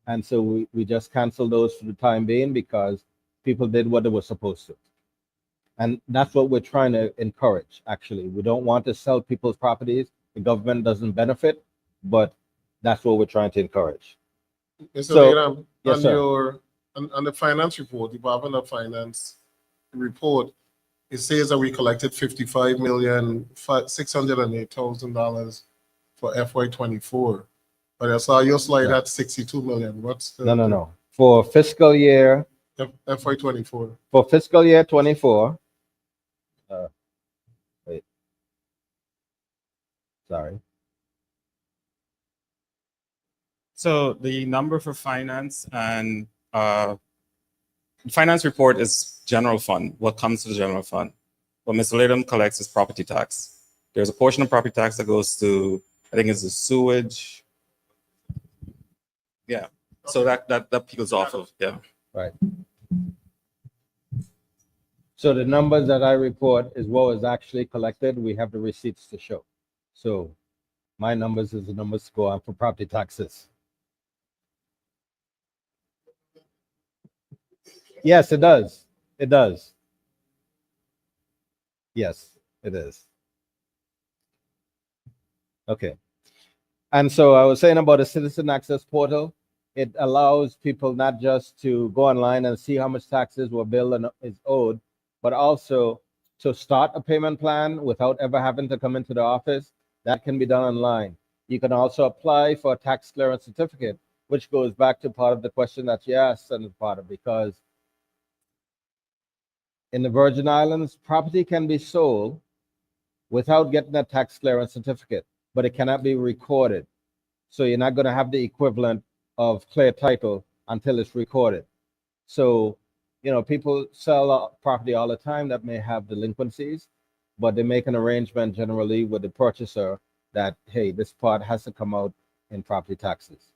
And so we just canceled those for the time being because people did what they were supposed to. And that's what we're trying to encourage, actually. We don't want to sell people's properties. The government doesn't benefit, but that's what we're trying to encourage. Mr. So, Naram, yes, on sir. on the finance report, Department of Finance report, it says that we collected $55,608,000 for FY24. But I saw your slide at 62 million. What's the No. For fiscal year FY24? For fiscal year 24, wait, sorry. So the number for finance and finance report is general fund, what comes to the general fund. What Mr. Latham collects is property tax. There's a portion of property tax that goes to, I think it's the sewage. Yeah, so that peels off of, yeah. Right. So the numbers that I report is what was actually collected. We have the receipts to show. So my numbers is the numbers to go on for property taxes. Yes, it does. It does. Yes, it is. Okay. And so I was saying about the citizen access portal. It allows people not just to go online and see how much taxes were billed and is owed, but also to start a payment plan without ever having to come into the office. That can be done online. You can also apply for a tax clearance certificate, which goes back to part of the question that you asked, and part of, because in the Virgin Islands, property can be sold without getting a tax clearance certificate, but it cannot be recorded. So you're not going to have the equivalent of clear title until it's recorded. So, you know, people sell property all the time that may have delinquencies, but they make an arrangement generally with the purchaser that, hey, this part has to come out in property taxes.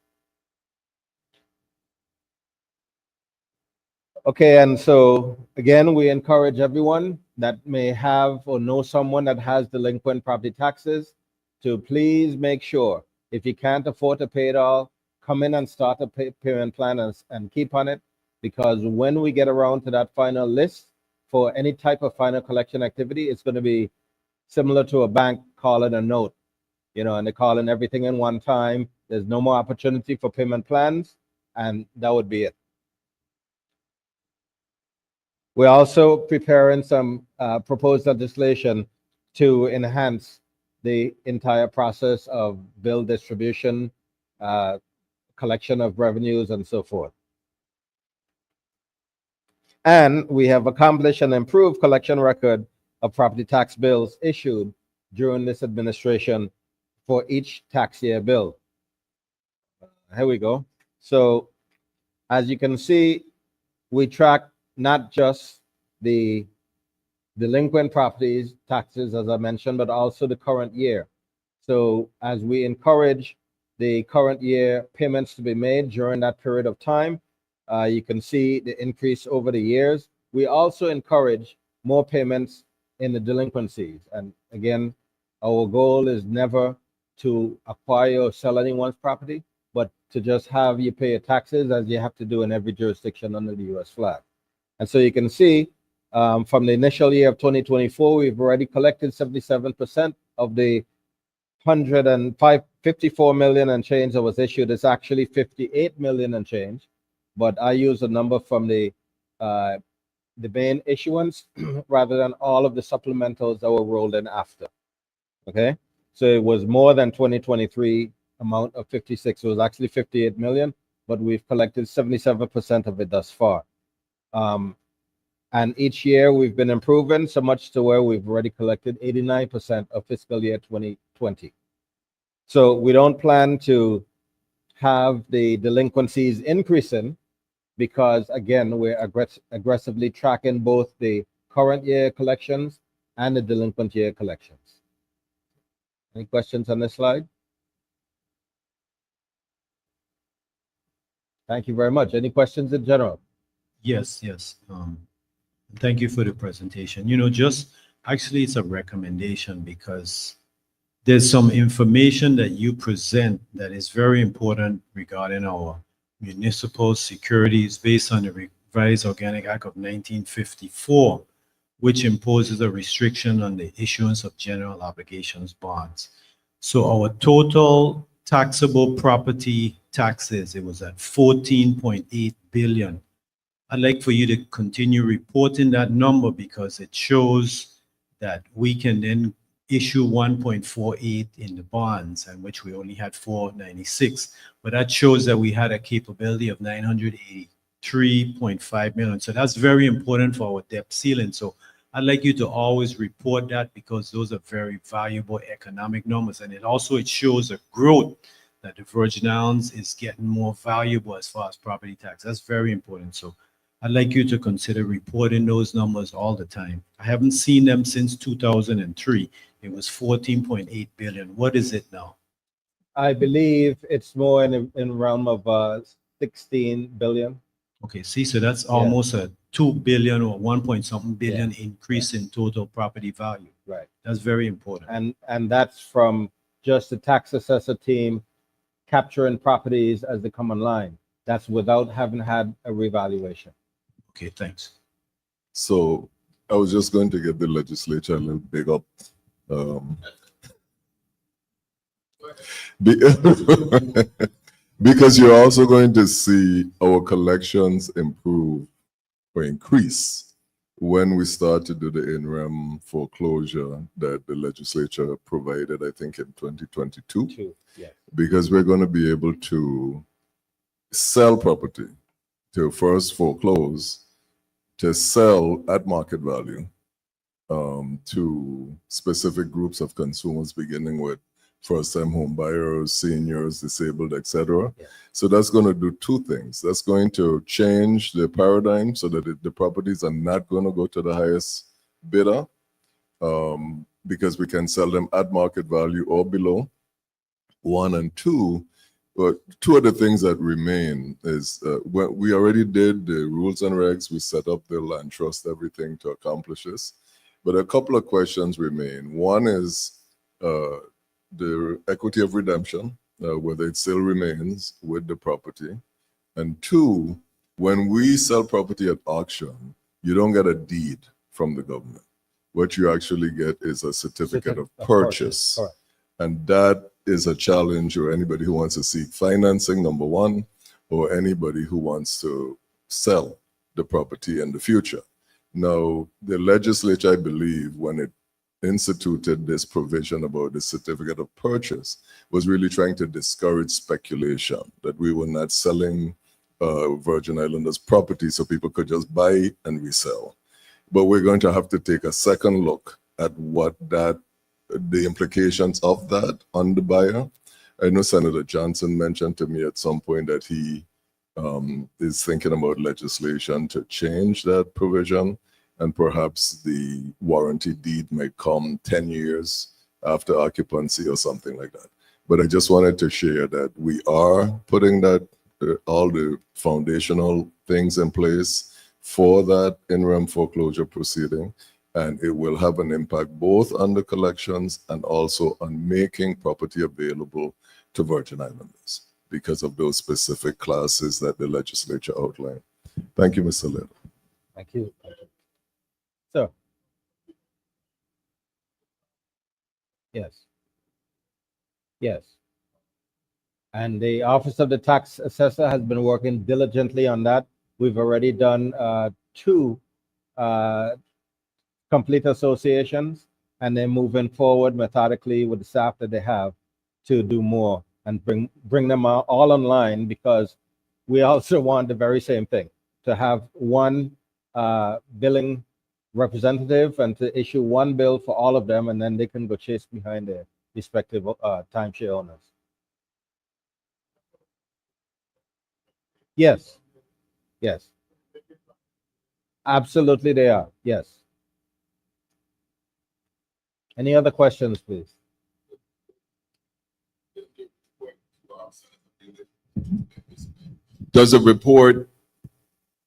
Okay, and so again, we encourage everyone that may have or know someone that has delinquent property taxes to please make sure, if you can't afford to pay it all, come in and start a payment plan and keep on it, because when we get around to that final list for any type of final collection activity, it's going to be similar to a bank calling a note, you know, and they're calling everything in one time. There's no more opportunity for payment plans, and that would be it. We're also preparing some proposed legislation to enhance the entire process of bill distribution collection of revenues, and so forth. And we have accomplished an improved collection record of property tax bills issued during this administration for each tax year bill. Here we go. So as you can see, we track not just the delinquent properties taxes, as I mentioned, but also the current year. So as we encourage the current year payments to be made during that period of time, you can see the increase over the years. We also encourage more payments in the delinquencies. And again, our goal is never to acquire or sell anyone's property, but to just have you pay your taxes as you have to do in every jurisdiction under the US flag. And so you can see from the initial year of 2024, we've already collected 77% of the 54 million and change that was issued. It's actually 58 million and change, but I use a number from the main issuance rather than all of the supplementals that were rolled in after. Okay, so it was more than 2023 amount of 56. It was actually 58 million, but we've collected 77% of it thus far. And each year we've been improving so much to where we've already collected 89% of fiscal year 2020. So we don't plan to have the delinquencies increasing because, again, we're aggressively tracking both the current year collections and the delinquent year collections. Any questions on this slide? Thank you very much. Any questions in general? Yes. Thank you for the presentation. You know, just actually it's a recommendation because there's some information that you present that is very important regarding our municipal securities based on the Revised Organic Act of 1954, which imposes a restriction on the issuance of general obligations bonds. So our total taxable property taxes, it was at 14.8 billion. I'd like for you to continue reporting that number because it shows that we can then issue 1.48 in the bonds, and which we only had 496. But that shows that we had a capability of 983.5 million. So that's very important for our debt ceiling. So I'd like you to always report that because those are very valuable economic numbers. And it shows a growth that the Virgin Islands is getting more valuable as far as property tax. That's very important. So I'd like you to consider reporting those numbers all the time. I haven't seen them since 2003. It was 14.8 billion. What is it now? I believe it's more in the realm of 16 billion. Okay, see, so that's almost a 2 billion or 1 point something billion increase in total property value. Right. That's very important. And that's from just the tax assessor team capturing properties as they come online. That's without having had a revaluation. Okay, thanks. So I was just going to get the legislature a little big up. Because you're also going to see our collections improve or increase when we start to do the in-rem foreclosure that the legislature provided, I think, in 2022. Because we're going to be able to sell property, to first foreclose, to sell at market value to specific groups of consumers, beginning with first-time home buyers, seniors, disabled, etc. So that's going to do two things. That's going to change the paradigm so that the properties are not going to go to the highest bidder because we can sell them at market value or below. One, and two, but two of the things that remain is we already did the rules and regs. We set up the land trust, everything to accomplish this. But a couple of questions remain. One is the equity of redemption, whether it still remains with the property. And two, when we sell property at auction, you don't get a deed from the government. What you actually get is a certificate of purchase. And that is a challenge for anybody who wants to seek financing, number one, or anybody who wants to sell the property in the future. Now, the legislature, I believe, when it instituted this provision about the certificate of purchase was really trying to discourage speculation, that we were not selling Virgin Islanders property so people could just buy and resell. But we're going to have to take a second look at what the implications of that on the buyer. I know Senator Johnson mentioned to me at some point that he is thinking about legislation to change that provision, and perhaps the warranty deed may come 10 years after occupancy or something like that. But I just wanted to share that we are putting that all the foundational things in place for that in-rem foreclosure proceeding, and it will have an impact both on the collections and also on making property available to Virgin Islanders because of those specific classes that the legislature outlined. Thank you, Mr. Little. Thank you. So, yes. Yes. And the Office of the Tax Assessor has been working diligently on that. We've already done 2 complete associations, and they're moving forward methodically with the staff that they have to do more and bring them all online, because we also want the very same thing, to have one billing representative and to issue one bill for all of them, and then they can go chase behind their respective timeshare owners. Yes. Yes. Absolutely they are. Yes. Any other questions, please? Does the report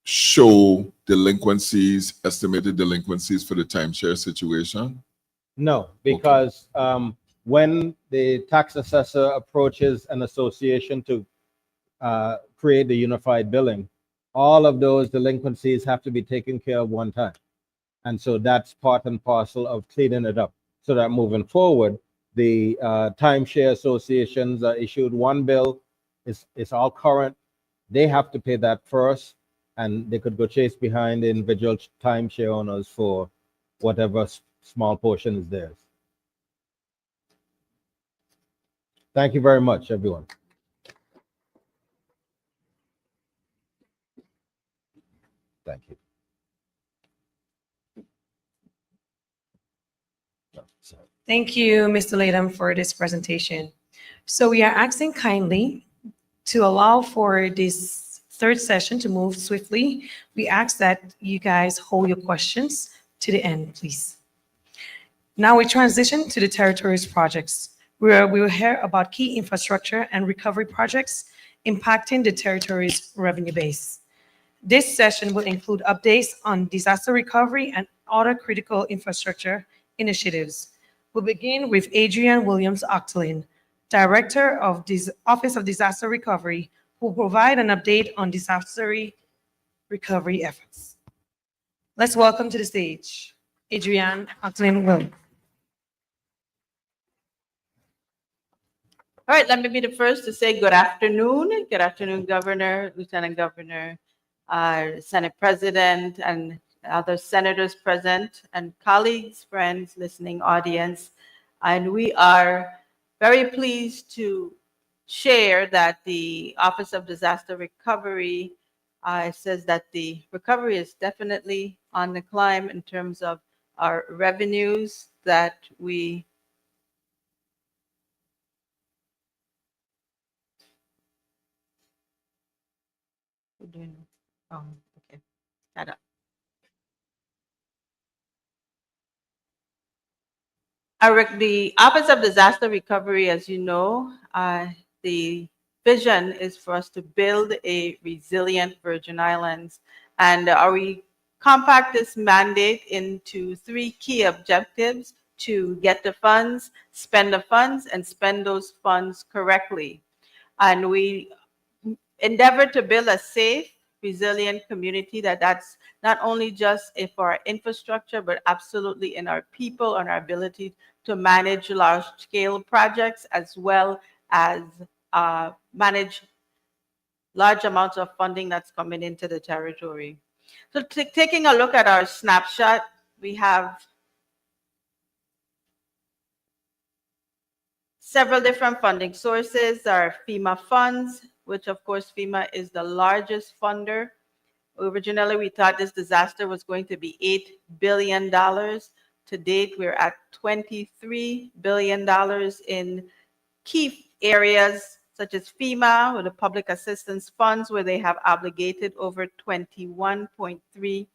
show delinquencies, estimated delinquencies for the timeshare situation? No, because when the tax assessor approaches an association to create the unified billing, all of those delinquencies have to be taken care of one time. And so that's part and parcel of cleaning it up, so that moving forward, the timeshare associations are issued one bill, it's all current. They have to pay that first, and they could go chase behind the individual timeshare owners for whatever small portion is theirs. Thank you very much, everyone. Thank you. Thank you, Mr. Latham, for this presentation. So we are asking kindly to allow for this third session to move swiftly. We ask that you guys hold your questions to the end, please. Now we transition to the territories projects, where we will hear about key infrastructure and recovery projects impacting the territory's revenue base. This session will include updates on disaster recovery and other critical infrastructure initiatives. We'll begin with Adrian Williams-Octolin, Director of the Office of Disaster Recovery, who will provide an update on disaster recovery efforts. Let's welcome to the stage Adrian Octolin-Williams. All right, let me be the first to say good afternoon. Good afternoon, Governor, Lieutenant Governor, Senate President, and other senators present, and colleagues, friends, listening audience. And we are very pleased to share that the Office of Disaster Recovery says that the recovery is definitely on the climb in terms of our revenues that we okay. The Office of Disaster Recovery, as you know, the vision is for us to build a resilient Virgin Islands, and we compact this mandate into 3 key objectives: to get the funds, spend the funds, and spend those funds correctly. And we endeavor to build a safe, resilient community that's not only just for our infrastructure, but absolutely in our people and our ability to manage large-scale projects, as well as manage large amounts of funding that's coming into the territory. So taking a look at our snapshot, we have Several different funding sources are FEMA funds, which of course FEMA is the largest funder. Originally, we thought this disaster was going to be $8 billion. To date, we're at $23 billion in key areas such as FEMA, with the public assistance funds, where they have obligated over $21.3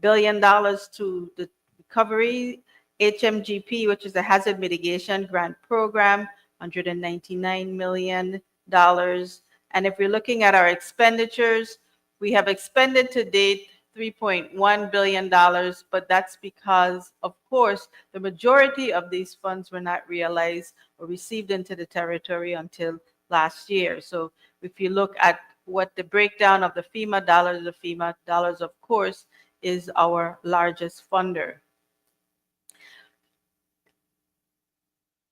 billion to the recovery. HMGP, which is the Hazard Mitigation Grant Program, $199 million. And if we're looking at our expenditures, we have expended to date $3.1 billion, but that's because, of course, the majority of these funds were not realized or received into the territory until last year. So if you look at what the breakdown of the FEMA dollars, of course, is our largest funder.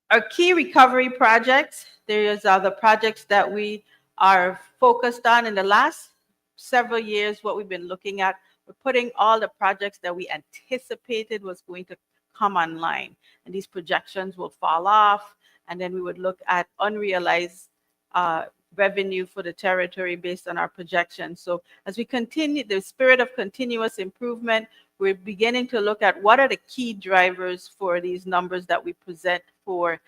Our key recovery projects, there's the projects that we are focused on in the last several years. What we've been looking at, we're putting all the projects that we anticipated was going to come online, and these projections will fall off, and then we would look at unrealized revenue for the territory based on our projections. So as we continue the spirit of continuous improvement, we're beginning to look at what are the key drivers for these numbers that we present for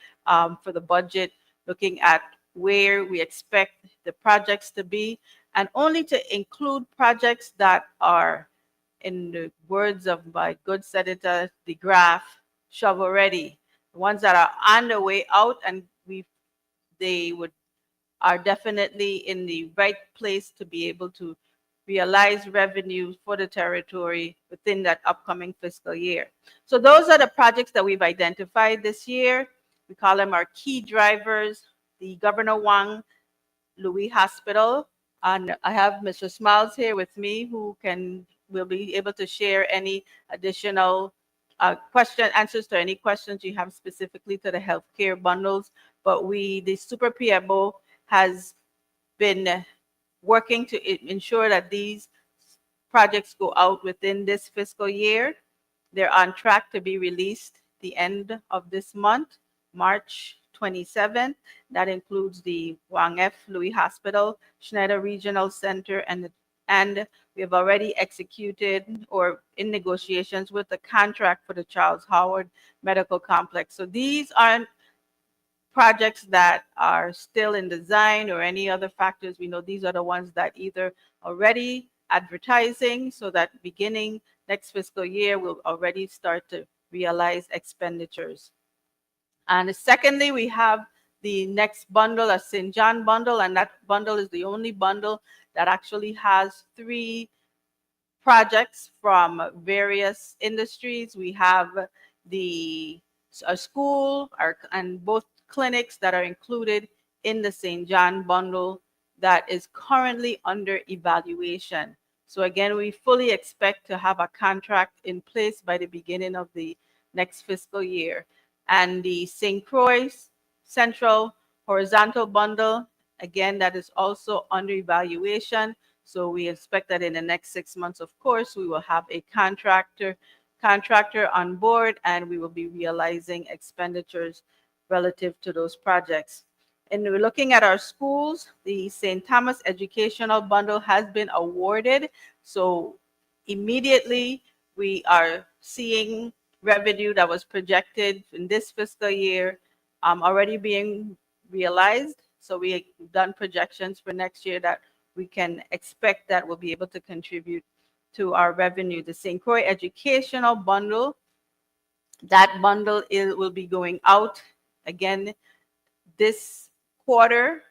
the budget, looking at where we expect the projects to be, and only to include projects that are, in the words of my good Senator DeGraff, shovel ready, the ones that are on the way out, and are definitely in the right place to be able to realize revenue for the territory within that upcoming fiscal year. So those are the projects that we've identified this year. We call them our key drivers. The Governor Wang Louis Hospital, and I have Mr. Smiles here with me, who will be able to share any additional answers to any questions you have specifically to the healthcare bundles. But the Super PMO has been working to ensure that these projects go out within this fiscal year. They're on track to be released the end of this month, March 27th. That includes the Wang F. Louis Hospital, Schneider Regional Center, and we have already executed or in negotiations with the contract for the Charles Howard Medical Complex. So these aren't projects that are still in design or any other factors. We know these are the ones that either already advertising, so that beginning next fiscal year, we'll already start to realize expenditures. And secondly, we have the next bundle, a St. John bundle, and that bundle is the only bundle that actually has 3 projects from various industries. We have a school and both clinics that are included in the St. John bundle that is currently under evaluation. So again, we fully expect to have a contract in place by the beginning of the next fiscal year. And the St. Croix Central horizontal bundle, again, that is also under evaluation. So we expect that in the next 6 months, of course, we will have a contractor on board, and we will be realizing expenditures relative to those projects. And we're looking at our schools. The St. Thomas Educational Bundle has been awarded. So immediately we are seeing revenue that was projected in this fiscal year already being realized. So we've done projections for next year that we can expect that will be able to contribute to our revenue. The St. Croix Educational Bundle, that bundle will be going out again this quarter,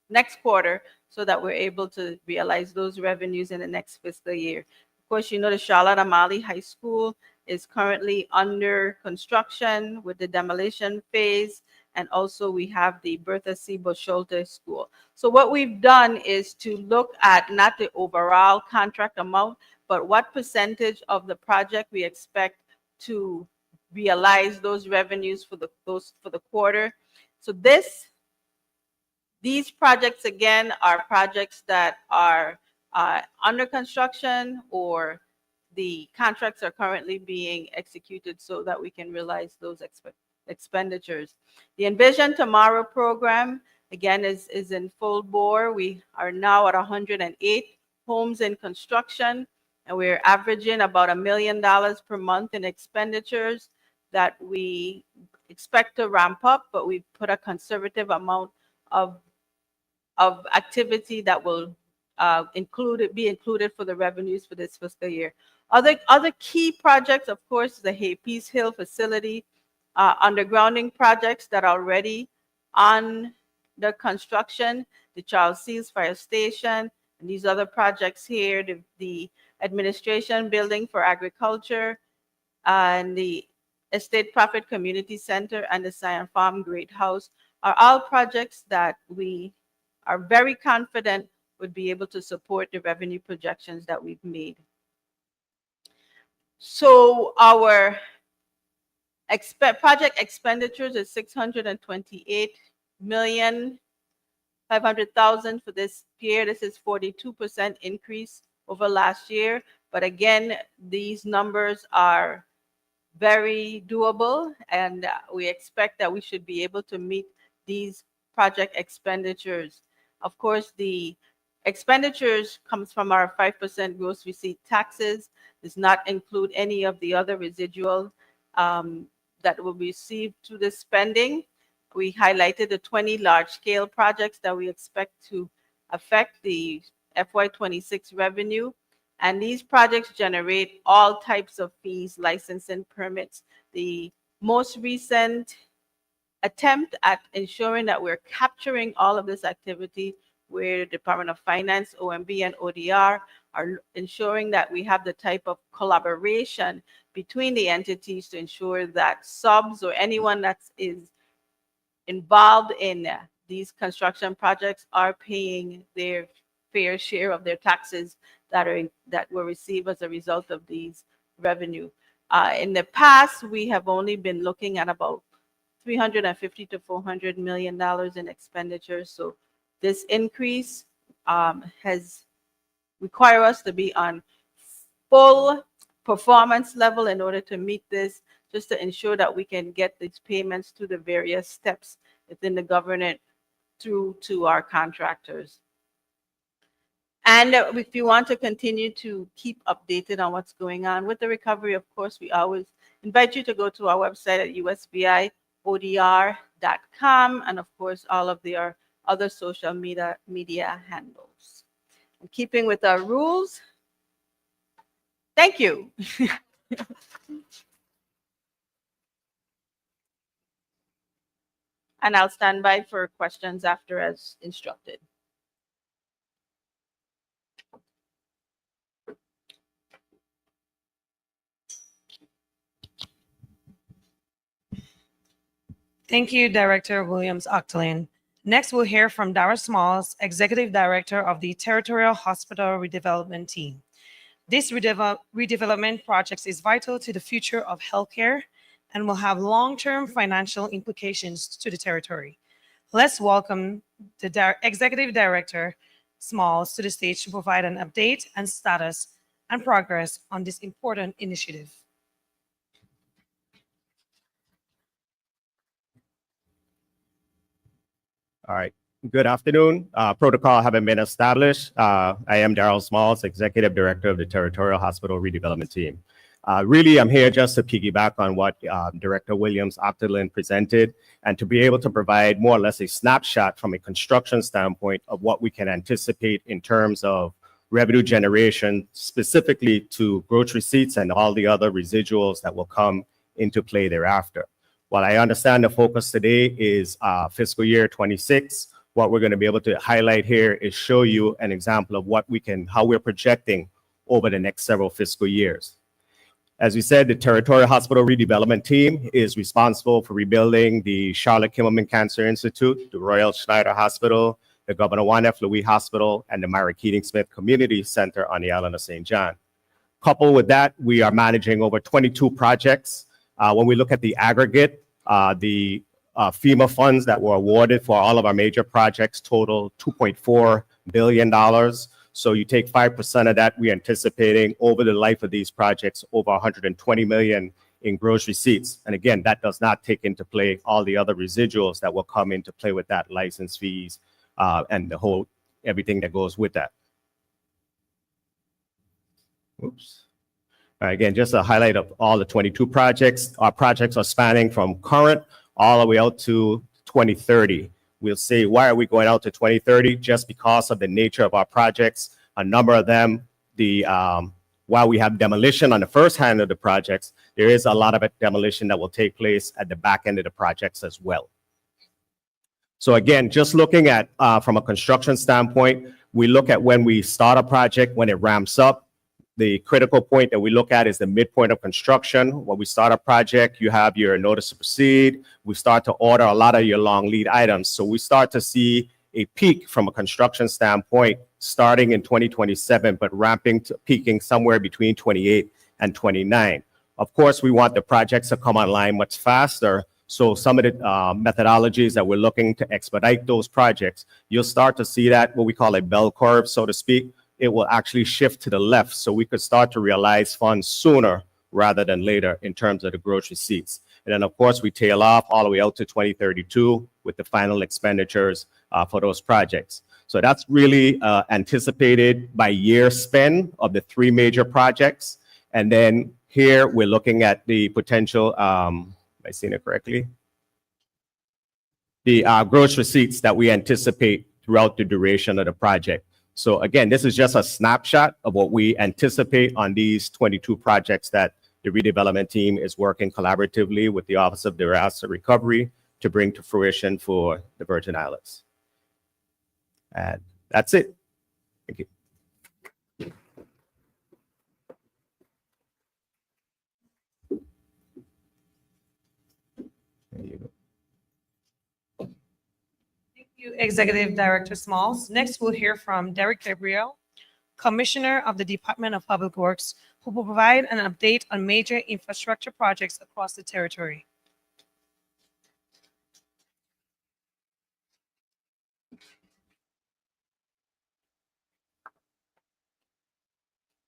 next quarter, so that we're able to realize those revenues in the next fiscal year. Of course, you know the Charlotte Amalie High School is currently under construction with the demolition phase, and also we have the Bertha C. Bosholte School. So what we've done is to look at not the overall contract amount, but what percentage of the project we expect to realize those revenues for the quarter. So these projects, again, are projects that are under construction, or the contracts are currently being executed, so that we can realize those expenditures. The Envision Tomorrow program, again, is in full bore. We are now at 108 homes in construction, and we're averaging about $1 million per month in expenditures that we expect to ramp up, but we put a conservative amount of activity that will be included for the revenues for this fiscal year. Other key projects, of course, the Peace Hill facility, undergrounding projects that are already on the construction, the Charles Seals Fire Station, and these other projects here, the administration building for agriculture, and the Estate Profit Community Center and the Scion Farm Great House are all projects that we are very confident would be able to support the revenue projections that we've made. So our project expenditures is $628,500,000 for this year. This is 42% increase over last year. But again, these numbers are very doable, and we expect that we should be able to meet these project expenditures. Of course, the expenditures comes from our 5% gross receipt taxes, does not include any of the other residual that will be received through the spending. We highlighted the 20 large-scale projects that we expect to affect the FY26 revenue. And these projects generate all types of fees, licensing permits. The most recent attempt at ensuring that we're capturing all of this activity, where the Department of Finance, OMB, and ODR are ensuring that we have the type of collaboration between the entities to ensure that subs or anyone that is involved in these construction projects are paying their fair share of their taxes that were received as a result of these revenue. In the past, we have only been looking at about $350 to $400 million in expenditures. So this increase has required us to be on full performance level in order to meet this, just to ensure that we can get these payments to the various steps within the government through to our contractors. And if you want to continue to keep updated on what's going on with the recovery, of course, we always invite you to go to our website at usbiodr.com, and of course, all of our other social media handles. In keeping with our rules, thank you. And I'll stand by for questions after as instructed. Thank you, Director Williams-Octolin. Next, we'll hear from Dara Smalls, Executive Director of the Territorial Hospital Redevelopment Team. This redevelopment project is vital to the future of healthcare and will have long-term financial implications to the territory. Let's welcome the Executive Director Smalls to the stage to provide an update and status and progress on this important initiative. All right. Good afternoon. Protocol having been established. I am Darryl Smalls, Executive Director of the Territorial Hospital Redevelopment Team. Really, I'm here just to piggyback on what Director Williams-Octolin presented and to be able to provide more or less a snapshot from a construction standpoint of what we can anticipate in terms of revenue generation, specifically to gross receipts and all the other residuals that will come into play thereafter. While I understand the focus today is fiscal year 26, what we're going to be able to highlight here is show you an example of how we're projecting over the next several fiscal years. As we said, the Territorial Hospital Redevelopment Team is responsible for rebuilding the Charlotte Kimmelman Cancer Institute, the Royal Schneider Hospital, the Governor Juan F. Louis Hospital, and the Myra Keating Smith Community Center on the island of St. John. Coupled with that, we are managing over 22 projects. When we look at the aggregate, the FEMA funds that were awarded for all of our major projects total $2.4 billion. So you take 5% of that, we're anticipating over the life of these projects over $120 million in gross receipts. And again, that does not take into play all the other residuals that will come into play with that, license fees, and the whole, everything that goes with that. Oops. Again, just a highlight of all the 22 projects. Our projects are spanning from current all the way out to 2030. We'll say, why are we going out to 2030? Just because of the nature of our projects. A number of them, while we have demolition on the first hand of the projects, there is a lot of demolition that will take place at the back end of the projects as well. So again, just looking at from a construction standpoint, we look at when we start a project, when it ramps up. The critical point that we look at is the midpoint of construction. When we start a project, you have your notice to proceed. We start to order a lot of your long lead items. So we start to see a peak from a construction standpoint starting in 2027, but peaking somewhere between 28 and 29. Of course, we want the projects to come online much faster. So some of the methodologies that we're looking to expedite those projects, you'll start to see that, what we call a bell curve, so to speak. It will actually shift to the left, so we could start to realize funds sooner rather than later in terms of the gross receipts. And then, of course, we tail off all the way out to 2032 with the final expenditures for those projects. So that's really anticipated by year spend of the 3 major projects. And then here we're looking at the potential, am I seeing it correctly? The gross receipts that we anticipate throughout the duration of the project. So again, this is just a snapshot of what we anticipate on these 22 projects that the redevelopment team is working collaboratively with the Office of Disaster Recovery to bring to fruition for the Virgin Islands. And that's it. Thank you. There you go. Executive Director Smalls. Next, we'll hear from Derek Gabriel, Commissioner of the Department of Public Works, who will provide an update on major infrastructure projects across the territory.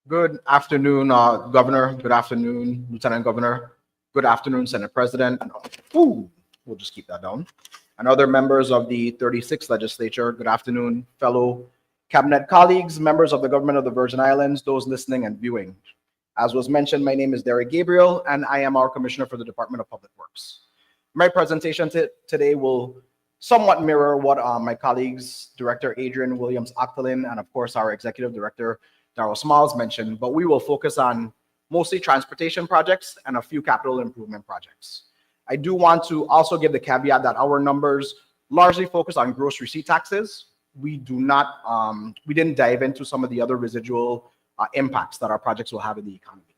Good afternoon, Governor. Good afternoon, Lieutenant Governor. Good afternoon, Senate President. Ooh, we'll just keep that down. And other members of the 36th Legislature. Good afternoon, fellow Cabinet colleagues, members of the Government of the Virgin Islands, those listening and viewing. As was mentioned, my name is Derek Gabriel, and I am our Commissioner for the Department of Public Works. My presentation today will somewhat mirror what my colleagues, Director Adrian Williams-Octolin, and of course our Executive Director, Darryl Smalls mentioned, but we will focus on mostly transportation projects and a few capital improvement projects. I do want to also give the caveat that our numbers largely focus on gross receipt taxes. We do not, we didn't dive into some of the other residual impacts that our projects will have in the economy.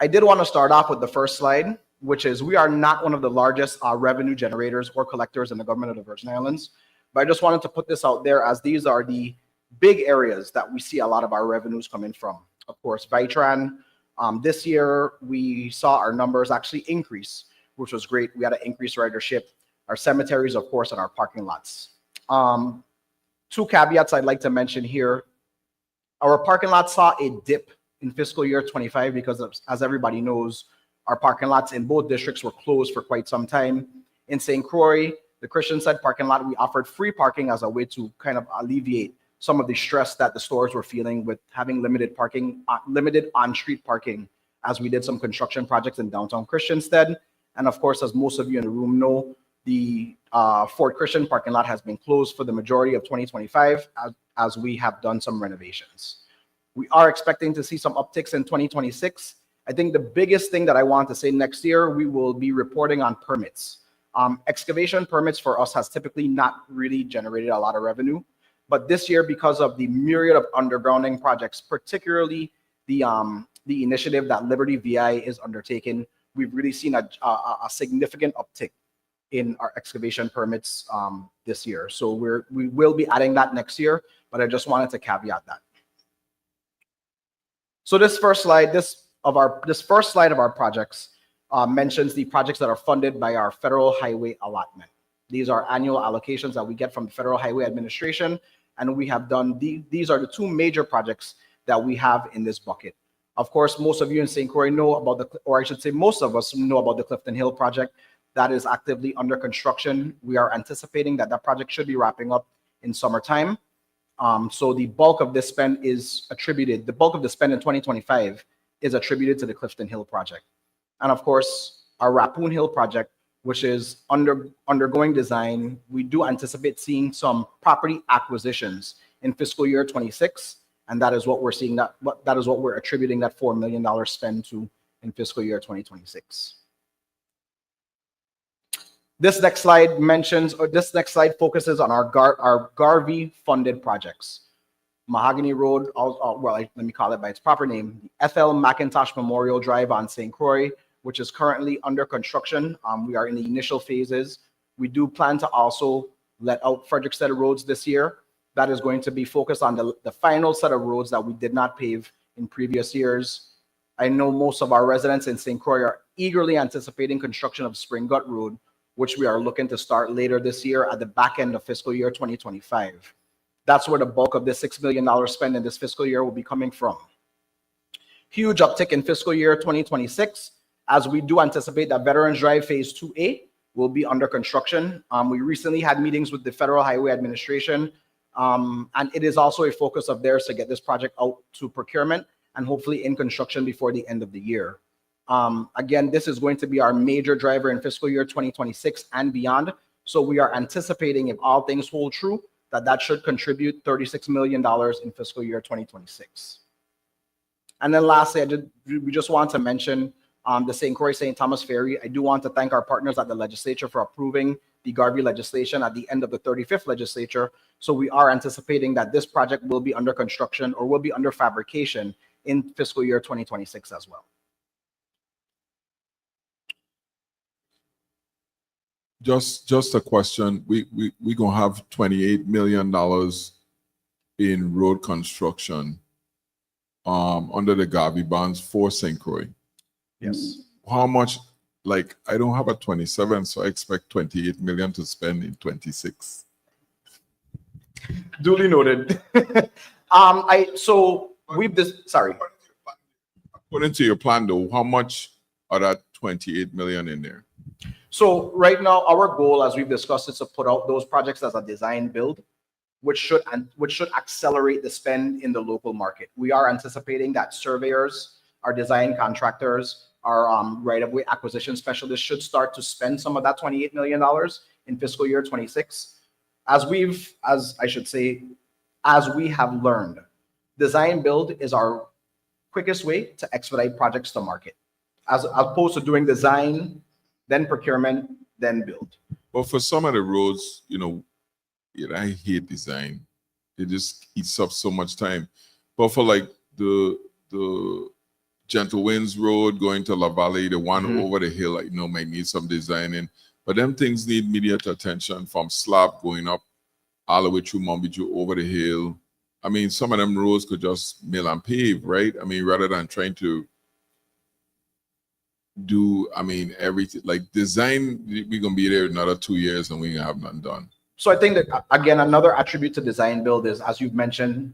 I did want to start off with the first slide, which is we are not one of the largest revenue generators or collectors in the Government of the Virgin Islands, but I just wanted to put this out there as these are the big areas that we see a lot of our revenues coming from. Of course, Vitran. This year, we saw our numbers actually increase, which was great. We had an increased ridership, our cemeteries, of course, and our parking lots. 2 caveats I'd like to mention here. Our parking lot saw a dip in fiscal year 25 because of, as everybody knows, our parking lots in both districts were closed for quite some time. In St. Croix, the Christian side parking lot, we offered free parking as a way to kind of alleviate some of the stress that the stores were feeling with having limited parking, limited on-street parking, as we did some construction projects in downtown Christiansted. And of course, as most of you in the room know, the Fort Christian parking lot has been closed for the majority of 2025 as we have done some renovations. We are expecting to see some upticks in 2026. I think the biggest thing that I want to say next year, we will be reporting on permits. Excavation permits for us has typically not really generated a lot of revenue. But this year, because of the myriad of undergrounding projects, particularly the initiative that Liberty VI is undertaking, we've really seen a significant uptick in our excavation permits this year. So we will be adding that next year, but I just wanted to caveat that. So this first slide of our projects mentions the projects that are funded by our federal highway allotment. These are annual allocations that we get from the Federal Highway Administration, and we have done these are the 2 major projects that we have in this bucket. Of course, most of you in St. Croix know about or I should say most of us know about the Clifton Hill project that is actively under construction. We are anticipating that that project should be wrapping up in summertime. So the bulk of this spend is attributed, the bulk of the spend in 2025 is attributed to the Clifton Hill project. And of course, our Rappoon Hill project, which is undergoing design, we do anticipate seeing some property acquisitions in fiscal year 26. And that is what we're seeing, that is what we're attributing that $4 million spend to in fiscal year 2026. This next slide mentions, or this next slide focuses on our Garvey funded projects. Mahogany Road, let me call it by its proper name, the Ethel McIntosh Memorial Drive on St. Croix, which is currently under construction. We are in the initial phases. We do plan to also let out Frederickstead roads this year. That is going to be focused on the final set of roads that we did not pave in previous years. I know most of our residents in St. Croix are eagerly anticipating construction of Spring Gut Road, which we are looking to start later this year at the back end of fiscal year 2025. That's where the bulk of the $6 million spend in this fiscal year will be coming from. Huge uptick in fiscal year 2026, as we do anticipate that Veterans Drive Phase 2A will be under construction. We recently had meetings with the Federal Highway Administration, and it is also a focus of theirs to get this project out to procurement and hopefully in construction before the end of the year. Again, this is going to be our major driver in fiscal year 2026 and beyond. So we are anticipating, if all things hold true, that should contribute $36 million in fiscal year 2026. And then lastly, we just want to mention the St. Croix St. Thomas Ferry. I do want to thank our partners at the legislature for approving the Garvey legislation at the end of the 35th legislature. So we are anticipating that this project will be under construction or will be under fabrication in fiscal year 2026 as well. Just a question. We gonna have $28 million in road construction under the Garvey bonds for St. Croix. Yes. How much? Like, I don't have a 27, so I expect 28 million to spend in 26. Duly noted. Sorry. According to your plan, though, how much are that 28 million in there? So right now, our goal, as we've discussed, is to put out those projects as a design build, which should accelerate the spend in the local market. We are anticipating that surveyors, our design contractors, our right-of-way acquisition specialists should start to spend some of that $28 million in fiscal year 26. As we have learned, design build is our quickest way to expedite projects to market, as opposed to doing design, then procurement, then build. But for some of the roads, I hate design. It just eats up so much time. But for like the Gentle Winds Road going to La Valley, the one over the hill, might need some designing. But them things need immediate attention, from slab going up all the way through Mombiju over the hill. I mean, some of them roads could just mill and pave, right? I mean, rather than trying to do, everything. Like design, we're going to be there another 2 years and we have none done. So I think that, again, another attribute to design build is, as you've mentioned,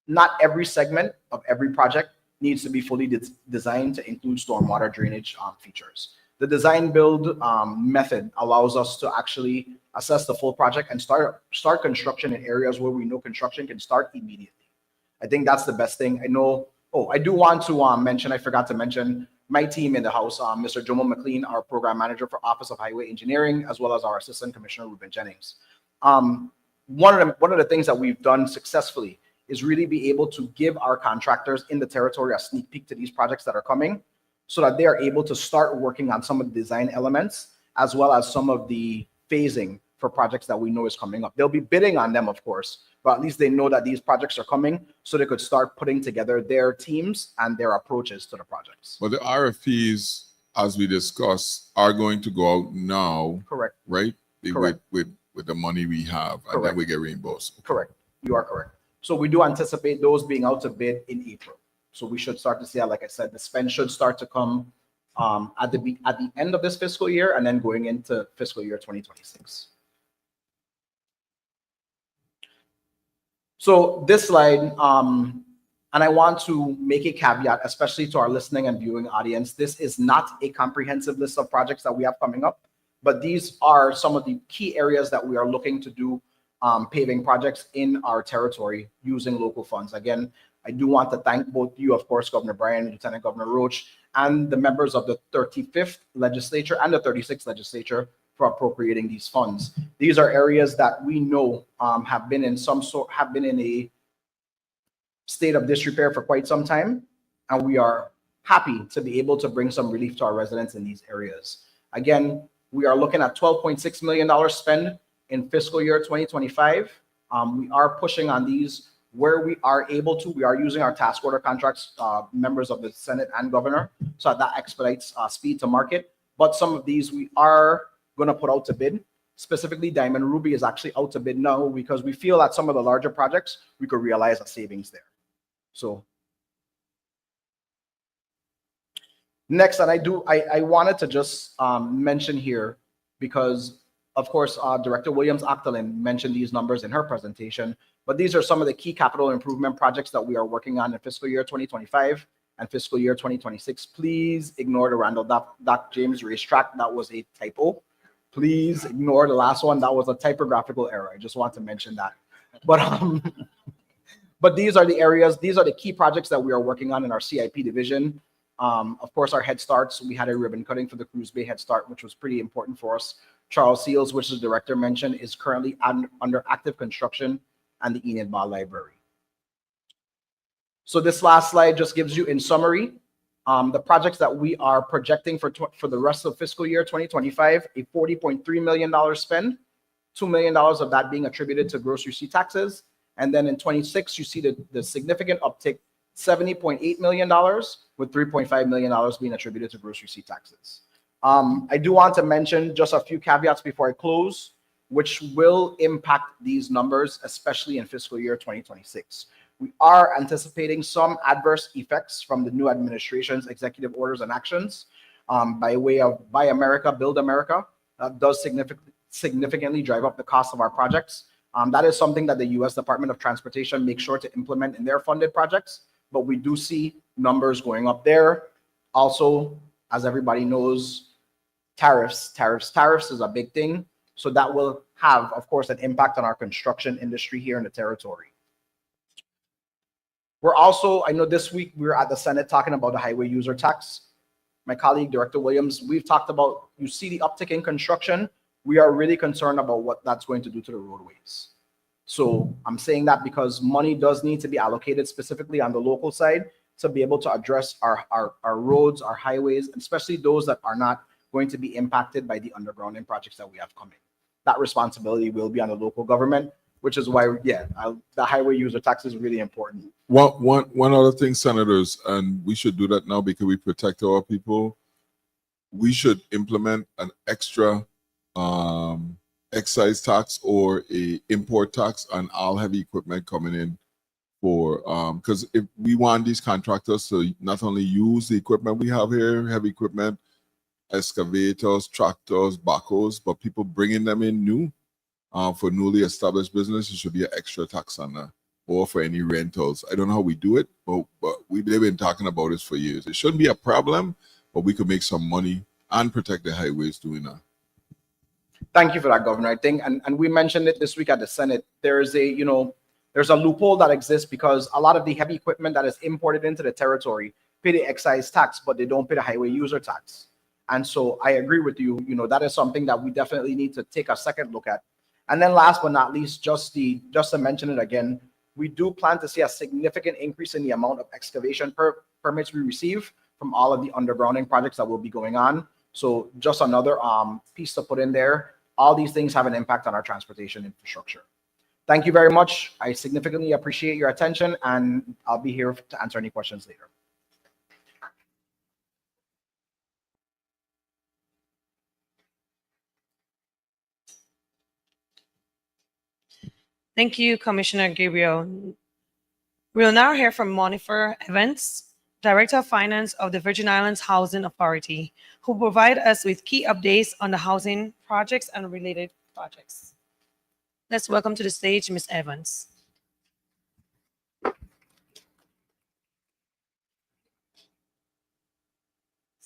not every segment of every project needs to be fully designed to include stormwater drainage features. The design build method allows us to actually assess the full project and start construction in areas where we know construction can start immediately. I think that's the best thing. I do want to mention, I forgot to mention, my team in the house, Mr. Jomo McLean, our program manager for Office of Highway Engineering, as well as our Assistant Commissioner, Ruben Jennings. One of the things that we've done successfully is really be able to give our contractors in the territory a sneak peek to these projects that are coming, so that they are able to start working on some of the design elements, as well as some of the phasing for projects that we know is coming up. They'll be bidding on them, of course, but at least they know that these projects are coming, so they could start putting together their teams and their approaches to the projects. But the RFPs, as we discussed, are going to go out now. Correct. Right? Correct. With the money we have, and Correct. then we get reimbursed. Correct. You are correct. So we do anticipate those being out to bid in April. So we should start to see, like I said, the spend should start to come at the end of this fiscal year and then going into fiscal year 2026. So this slide And I want to make a caveat, especially to our listening and viewing audience. This is not a comprehensive list of projects that we have coming up, but these are some of the key areas that we are looking to do paving projects in our territory using local funds. Again, I do want to thank both you, of course, Governor Bryan, Lieutenant Governor Roach, and the members of the 35th legislature and the 36th legislature for appropriating these funds. These are areas that we know have been in a state of disrepair for quite some time, and we are happy to be able to bring some relief to our residents in these areas. Again, we are looking at $12.6 million spend in fiscal year 2025. We are pushing on these where we are able to. We are using our task order contracts, members of the Senate and Governor, so that expedites speed to market. But some of these we are going to put out to bid. Specifically, Diamond Ruby is actually out to bid now because we feel that some of the larger projects, we could realize a savings there. So next, and I wanted to just mention here, because of course, Director Williams Octalin mentioned these numbers in her presentation, but these are some of the key capital improvement projects that we are working on in fiscal year 2025 and fiscal year 2026. Please ignore the Randall Doc James racetrack. That was a typo. Please ignore the last one. That was a typographical error. I just want to mention that. But these are the areas, these are the key projects that we are working on in our CIP division. Of course, our Head Starts, we had a ribbon cutting for the Cruz Bay Head Start, which was pretty important for us. Charles Seals, which the director mentioned, is currently under active construction, and the Enid Ball Library. So this last slide just gives you, in summary, the projects that we are projecting for the rest of fiscal year 2025, a $40.3 million spend, $2 million of that being attributed to gross receipt taxes. And then in 26, you see the significant uptick, $70.8 million, with $3.5 million being attributed to gross receipt taxes. I do want to mention just a few caveats before I close, which will impact these numbers, especially in fiscal year 2026. We are anticipating some adverse effects from the new administration's executive orders and actions by way of Buy America, Build America. That does significantly drive up the cost of our projects. That is something that the U.S. Department of Transportation makes sure to implement in their funded projects, but we do see numbers going up there. Also, as everybody knows, tariffs is a big thing. So that will have, of course, an impact on our construction industry here in the territory. We're also, I know this week we were at the Senate talking about the highway user tax. My colleague, Director Williams, we've talked about, you see the uptick in construction. We are really concerned about what that's going to do to the roadways. So I'm saying that because money does need to be allocated specifically on the local side to be able to address our roads, our highways, especially those that are not going to be impacted by the undergrounding projects that we have coming. That responsibility will be on the local government, which is why, the highway user tax is really important. One other thing, senators, and we should do that now because we protect our people. We should implement an extra excise tax or a import tax on all heavy equipment coming in for because if we want these contractors to not only use the equipment we have here, heavy equipment, excavators, tractors, backhoes, but people bringing them in new for newly established business, it should be an extra tax on that, or for any rentals. I don't know how we do it, but they've been talking about this for years. It shouldn't be a problem, but we could make some money and protect the highways doing that. Thank you for that, Governor. I think, and we mentioned it this week at the Senate, there's a loophole that exists because a lot of the heavy equipment that is imported into the territory pay the excise tax, but they don't pay the highway user tax. And so I agree with you, that is something that we definitely need to take a second look at. And then last but not least, just to mention it again, we do plan to see a significant increase in the amount of excavation permits we receive from all of the undergrounding projects that will be going on. So just another piece to put in there. All these things have an impact on our transportation infrastructure. Thank you very much. I significantly appreciate your attention, and I'll be here to answer any questions later. Thank you, Commissioner Gabriel. We'll now hear from Monifer Evans, Director of Finance of the Virgin Islands Housing Authority, who will provide us with key updates on the housing projects and related projects. Let's welcome to the stage Ms. Evans.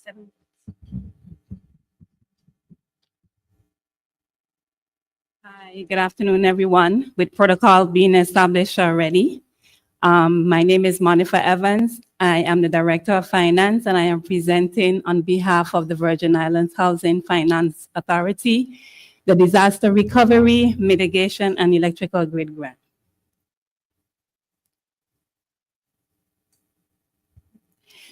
Hi, good afternoon, everyone. With protocol being established already, my name is Monifa Evans. I am the Director of Finance, and I am presenting on behalf of the Virgin Islands Housing Finance Authority, the Disaster Recovery, Mitigation, and Electrical Grid Grant.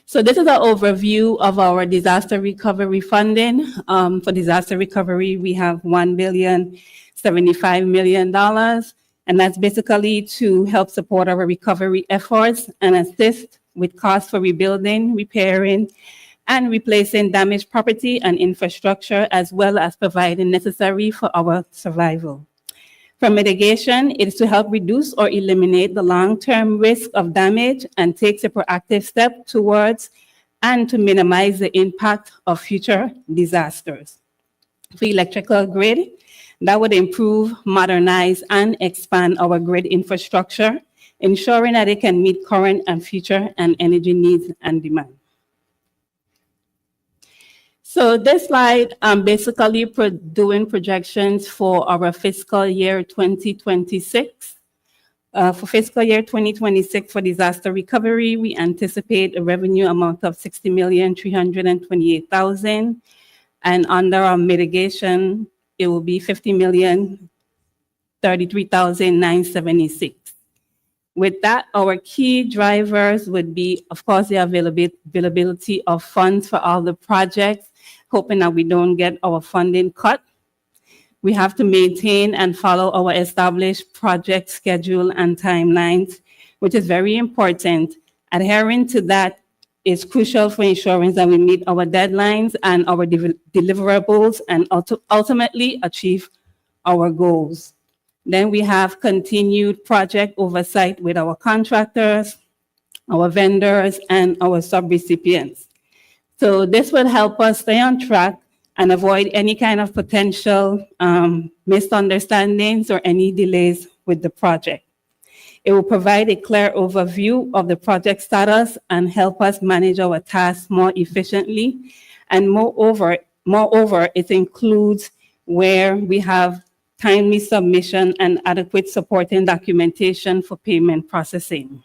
So this is an overview of our disaster recovery funding. For disaster recovery, we have $1.075 billion, and that's basically to help support our recovery efforts and assist with costs for rebuilding, repairing, and replacing damaged property and infrastructure, as well as providing necessary for our survival. For mitigation, it is to help reduce or eliminate the long-term risk of damage and takes a proactive step towards and to minimize the impact of future disasters. For electrical grid, that would improve, modernize, and expand our grid infrastructure, ensuring that it can meet current and future and energy needs and demand. So this slide, I'm basically doing projections for our fiscal year 2026. For fiscal year 2026 for disaster recovery, we anticipate a revenue amount of $60,328,000. And under our mitigation, it will be $50,033,976. With that, our key drivers would be, of course, the availability of funds for all the projects, hoping that we don't get our funding cut. We have to maintain and follow our established project schedule and timelines, which is very important. Adhering to that is crucial for ensuring that we meet our deadlines and our deliverables and ultimately achieve our goals. Then we have continued project oversight with our contractors, our vendors, and our subrecipients. So this will help us stay on track and avoid any kind of potential misunderstandings or any delays with the project. It will provide a clear overview of the project status and help us manage our tasks more efficiently. And moreover, it includes where we have timely submission and adequate supporting documentation for payment processing.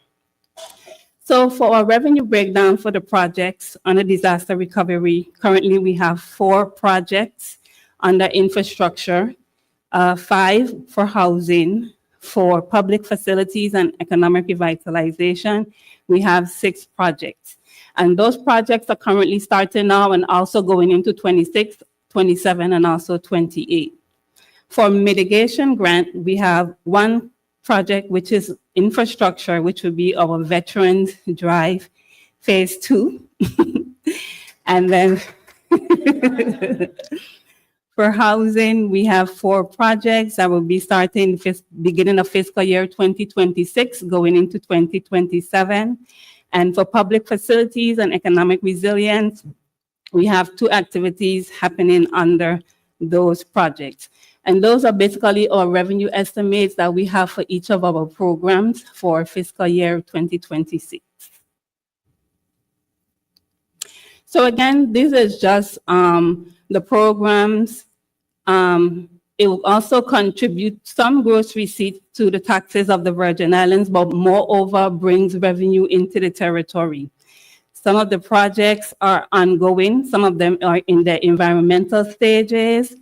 So for our revenue breakdown for the projects under disaster recovery, currently we have 4 projects under infrastructure, 5 for housing. For public facilities and economic revitalization, we have 6 projects. And those projects are currently starting now and also going into 26, 27, and also 28. For mitigation grant, we have 1 project, which is infrastructure, which would be our Veterans Drive Phase 2. And then for housing, we have 4 projects that will be starting beginning of fiscal year 2026, going into 2027. And for public facilities and economic resilience, we have 2 activities happening under those projects. And those are basically our revenue estimates that we have for each of our programs for fiscal year 2026. So again, this is just the programs. It will also contribute some gross receipts to the taxes of the Virgin Islands, but moreover brings revenue into the territory. Some of the projects are ongoing. Some of them are in the environmental stages.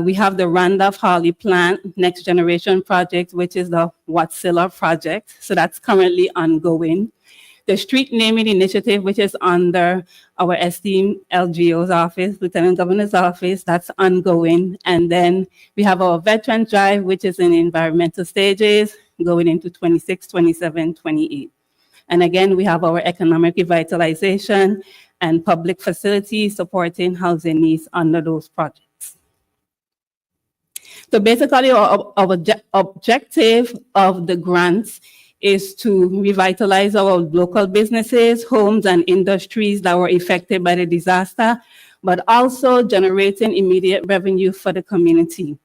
We have the Randolph Harley Plant Next Generation Project, which is the Watsilla project. So that's currently ongoing. The street naming initiative, which is under our esteemed LGO's office, Lieutenant Governor's office, that's ongoing. And then we have our Veterans Drive, which is in environmental stages, going into 26, 27, 28. And again, we have our economic revitalization and public facilities supporting housing needs under those projects. So basically, our objective of the grants is to revitalize our local businesses, homes, and industries that were affected by the disaster, but also generating immediate revenue for the community.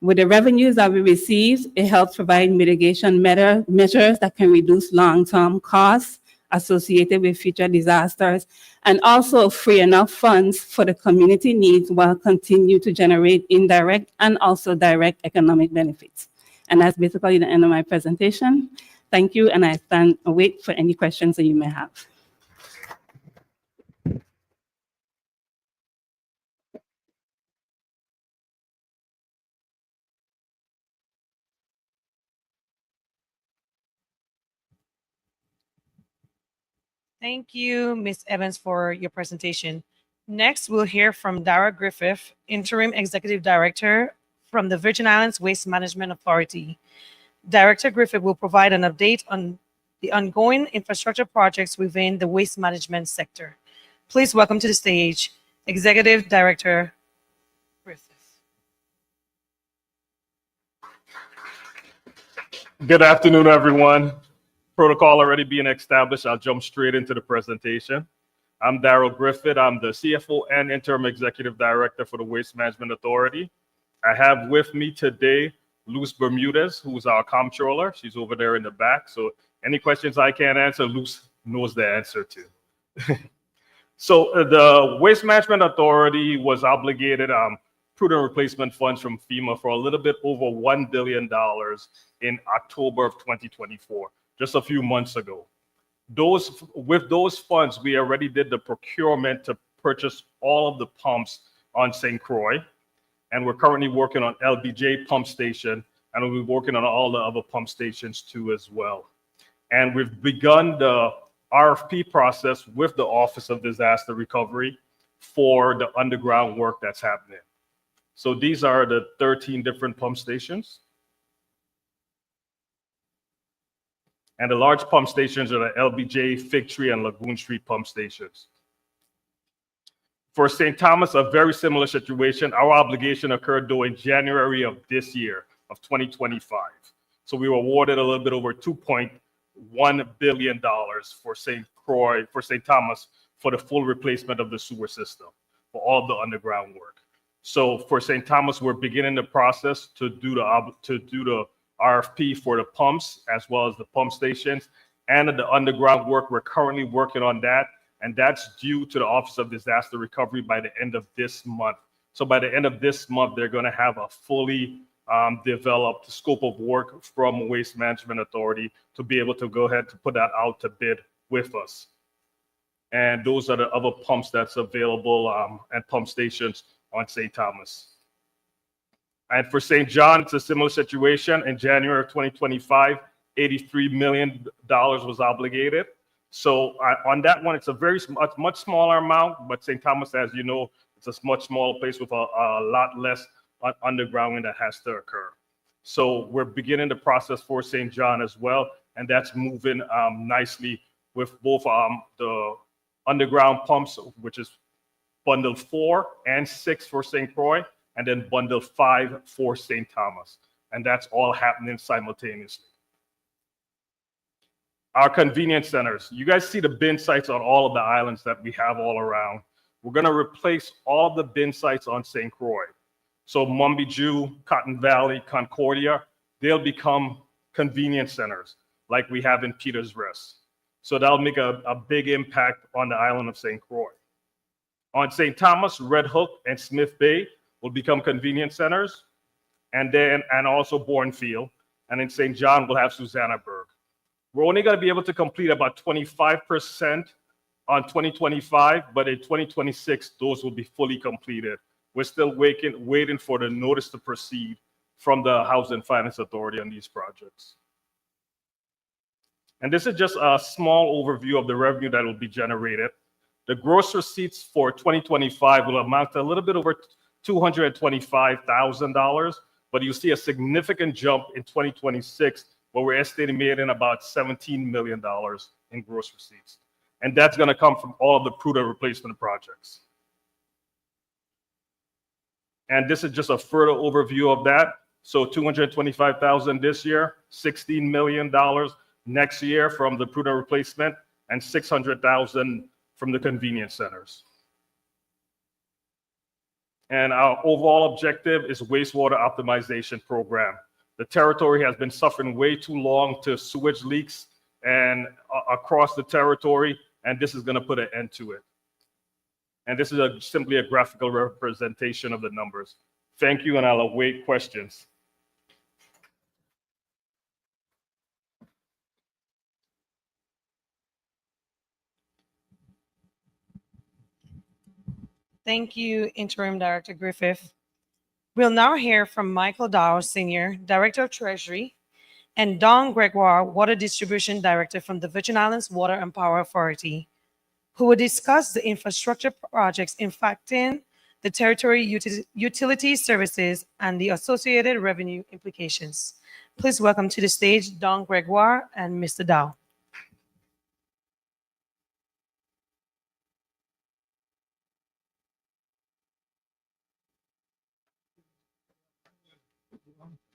With the revenues that we receive, it helps provide mitigation measures that can reduce long-term costs associated with future disasters, and also free enough funds for the community needs while continue to generate indirect and also direct economic benefits. And that's basically the end of my presentation. Thank you, and I stand and wait for any questions that you may have. Thank you, Ms. Evans, for your presentation. Next, we'll hear from Dara Griffith, Interim Executive Director from the Virgin Islands Waste Management Authority. Director Griffith will provide an update on the ongoing infrastructure projects within the waste management sector. Please welcome to the stage, Executive Director Griffith. Good afternoon, everyone. Protocol already being established, I'll jump straight into the presentation. I'm Darrell Griffith. I'm the CFO and Interim Executive Director for the Waste Management Authority. I have with me today Luz Bermudez, who's our comptroller. She's over there in the back. So any questions I can't answer, Luz knows the answer to. So the Waste Management Authority was obligated prudent replacement funds from FEMA for a little bit over $1 billion in October of 2024, just a few months ago. With those funds, we already did the procurement to purchase all of the pumps on St. Croix, and we're currently working on LBJ pump station, and we'll be working on all the other pump stations too as well. And we've begun the RFP process with the Office of Disaster Recovery for the underground work that's happening. So these are the 13 different pump stations. And the large pump stations are the LBJ, Fig Tree, and Lagoon Street pump stations. For St. Thomas, a very similar situation. Our obligation occurred though in January of this year, of 2025. So we were awarded a little bit over $2.1 billion for St. Croix, for St. Thomas, for the full replacement of the sewer system, for all of the underground work. So for St. Thomas, we're beginning the process to do the RFP for the pumps as well as the pump stations and the underground work. We're currently working on that, and that's due to the Office of Disaster Recovery by the end of this month. So by the end of this month, they're going to have a fully developed scope of work from Waste Management Authority to be able to go ahead to put that out to bid with us. And those are the other pumps that's available at pump stations on St. Thomas. And for St. John, it's a similar situation. In January of 2025, $83 million was obligated. So on that one, it's a much smaller amount, but St. Thomas, as you know, it's a much smaller place with a lot less undergrounding that has to occur. So we're beginning the process for St. John as well, and that's moving nicely with both the underground pumps, which is bundle 4 and 6 for St. Croix, and then bundle 5 for St. Thomas. And that's all happening simultaneously. Our convenience centers. You guys see the bin sites on all of the islands that we have all around. We're going to replace all of the bin sites on St. Croix. So Mumbiju, Cotton Valley, Concordia, they'll become convenience centers like we have in Peters Rest. So that'll make a big impact on the island of St. Croix. On St. Thomas, Red Hook and Smith Bay will become convenience centers, and also Bournefield. And in St. John, we'll have Susannaburg. We're only going to be able to complete about 25% on 2025, but in 2026, those will be fully completed. We're still waiting for the notice to proceed from the Housing and Finance Authority on these projects. And this is just a small overview of the revenue that will be generated. The gross receipts for 2025 will amount to a little bit over $225,000, but you see a significant jump in 2026, where we're estimating about $17 million in gross receipts. And that's going to come from all of the prudent replacement projects. And this is just a further overview of that. So $225,000 this year, $16 million next year from the prudent replacement, and $600,000 from the convenience centers. And our overall objective is wastewater optimization program. The territory has been suffering way too long to sewage leaks and across the territory, and this is going to put an end to it. And this is simply a graphical representation of the numbers. Thank you, and I'll await questions. Thank you, Interim Director Griffith. We'll now hear from Michael Dow, Senior, Director of Treasury, and Don Gregoire, Water Distribution Director from the Virgin Islands Water and Power Authority, who will discuss the infrastructure projects impacting the territory utility services and the associated revenue implications. Please welcome to the stage Don Gregoire and Mr. Dow.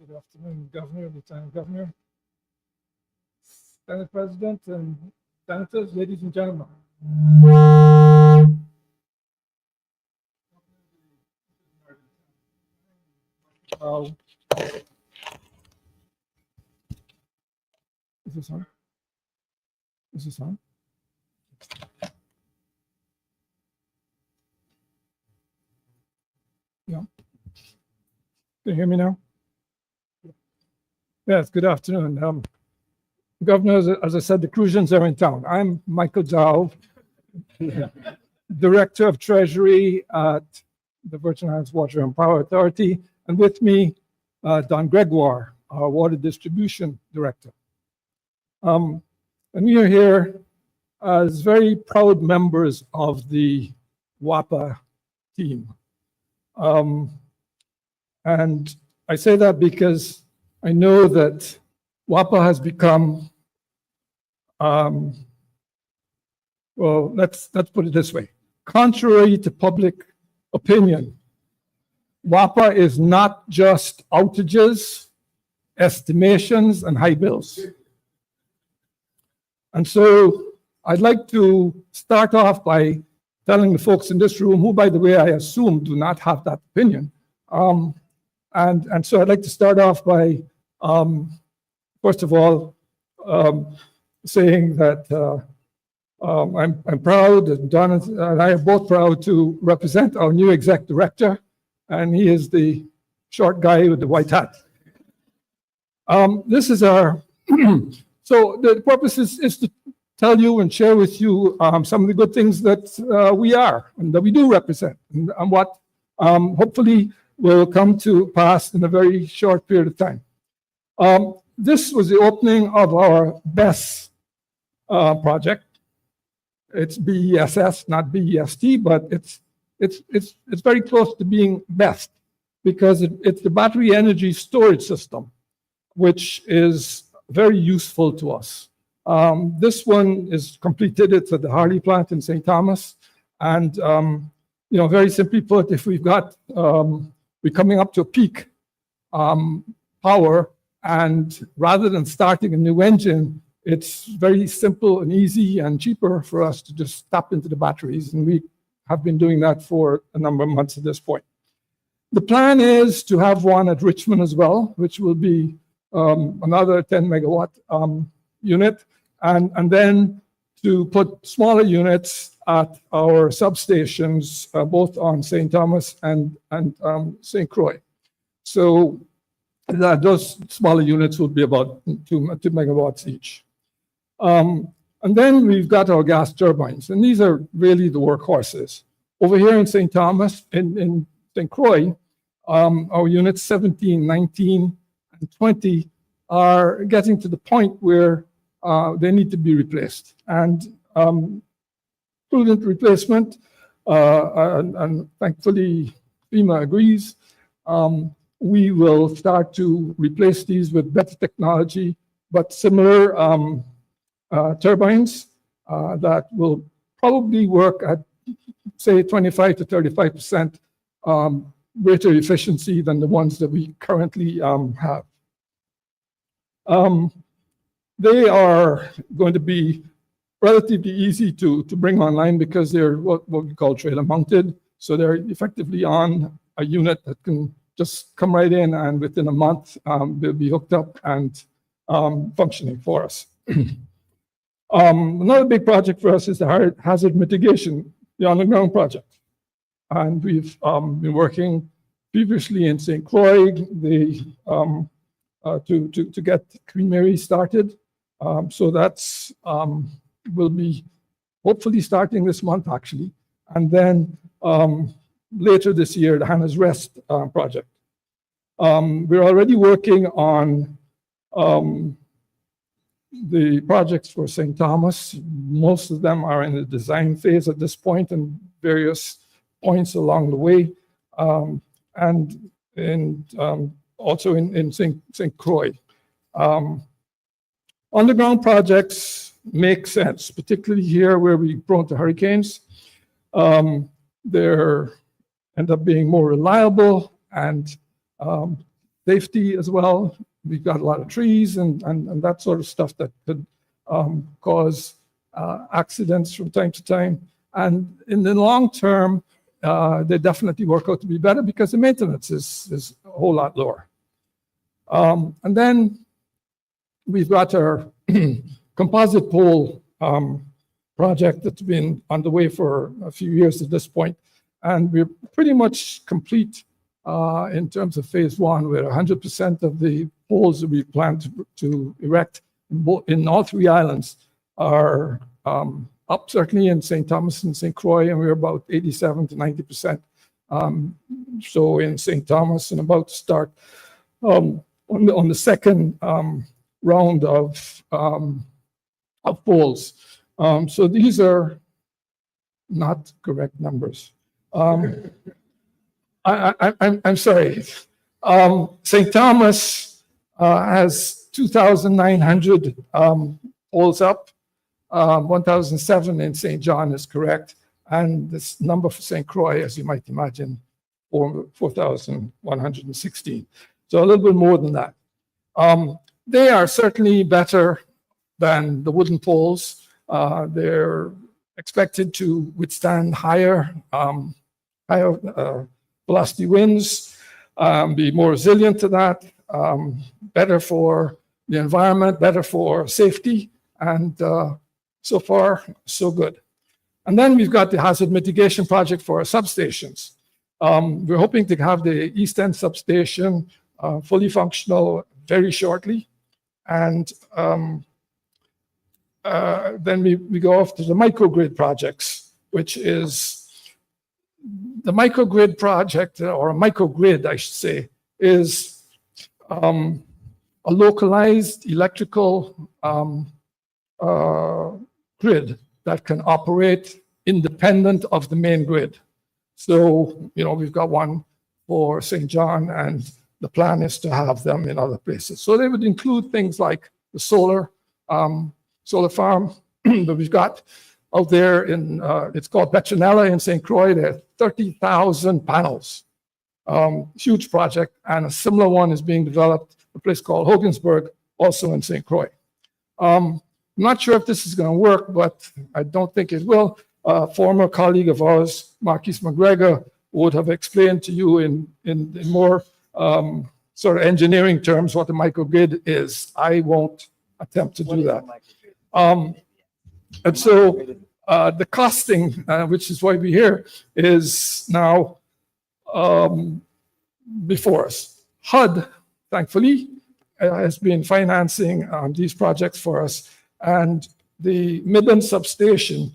Good afternoon, Governor, Lieutenant Governor, Senate President, and senators, ladies and gentlemen. Is this on? Is this on? Yeah. Can you hear me now? Yes, good afternoon. Governor, as I said, the Crucians are in town. I'm Michael Dow, Director of Treasury at the Virgin Islands Water and Power Authority, and with me, Don Gregoire, our Water Distribution Director. And we are here as very proud members of the WAPA team. And I say that because I know that WAPA has become, well, let's put it this way. Contrary to public opinion, WAPA is not just outages, estimations, and high bills. And so I'd like to start off by telling the folks in this room, who, by the way, I assume do not have that opinion. And so I'd like to start off by, first of all, saying that I'm proud, and Don and I are both proud to represent our new exec director, and he is the short guy with the white hat. This is our, so the purpose is to tell you and share with you some of the good things that we are and that we do represent, and what hopefully will come to pass in a very short period of time. This was the opening of our BESS project. It's BESS, not BEST, but it's very close to being BEST because it's the battery energy storage system, which is very useful to us. This one is completed. It's at the Harley plant in St. Thomas. And, you know, very simply put, if we've got, we're coming up to a peak power, and rather than starting a new engine, it's very simple and easy and cheaper for us to just tap into the batteries. And we have been doing that for a number of months at this point. The plan is to have one at Richmond as well, which will be another 10 megawatt unit, and then to put smaller units at our substations, both on St. Thomas and St. Croix. So those smaller units will be about 2 megawatts each. And then we've got our gas turbines, and these are really the workhorses. Over here in St. Thomas, in St. Croix, our units 17, 19, and 20 are getting to the point where they need to be replaced. And prudent replacement, and thankfully FEMA agrees, we will start to replace these with better technology, but similar turbines that will probably work at, say, 25 to 35% greater efficiency than the ones that we currently have. They are going to be relatively easy to bring online because they're what we call trailer mounted. So they're effectively on a unit that can just come right in, and within a month, they'll be hooked up and functioning for us. Another big project for us is the hazard mitigation, the underground project. And we've been working previously in St. Croix to get Queen Mary started. So that's will be hopefully starting this month, actually. And then later this year, the Hannah's Rest project. We're already working on the projects for St. Thomas. Most of them are in the design phase at this point and various points along the way. And also in St. Croix. Underground projects make sense, particularly here where we're prone to hurricanes. They're end up being more reliable and safety as well. We've got a lot of trees and that sort of stuff that could cause accidents from time to time. And in the long term, they definitely work out to be better because the maintenance is a whole lot lower. And then we've got our composite pole project that's been underway for a few years at this point. And we're pretty much complete in terms of phase one, where 100% of the poles that we plan to erect in all three islands are up, certainly in St. Thomas and St. Croix, and we're about 87 to 90%. So in St. Thomas, and about to start on the second round of poles. So these are not correct numbers. I'm sorry. St. Thomas has 2,900 poles up. 1,007 in St. John is correct. And this number for St. Croix, as you might imagine, 4,116. So a little bit more than that. They are certainly better than the wooden poles. They're expected to withstand higher velocity winds, be more resilient to that, better for the environment, better for safety, and so far, so good. And then we've got the hazard mitigation project for our substations. We're hoping to have the East End substation fully functional very shortly. And then we go off to the microgrid projects, which is the microgrid project, or a microgrid, I should say, is a localized electrical grid that can operate independent of the main grid. So, we've got one for St. John, and the plan is to have them in other places. So they would include things like the solar farm that we've got out there in, it's called Petronella in St. Croix. There are 30,000 panels, huge project. And a similar one is being developed, a place called Hogansburg, also in St. Croix. I'm not sure if this is going to work, but I don't think it will. A former colleague of ours, Marquis McGregor, would have explained to you in more sort of engineering terms what the microgrid is. I won't attempt to do that. And so the costing, which is why we're here, is now before us. HUD, thankfully, has been financing these projects for us. And the Midland substation,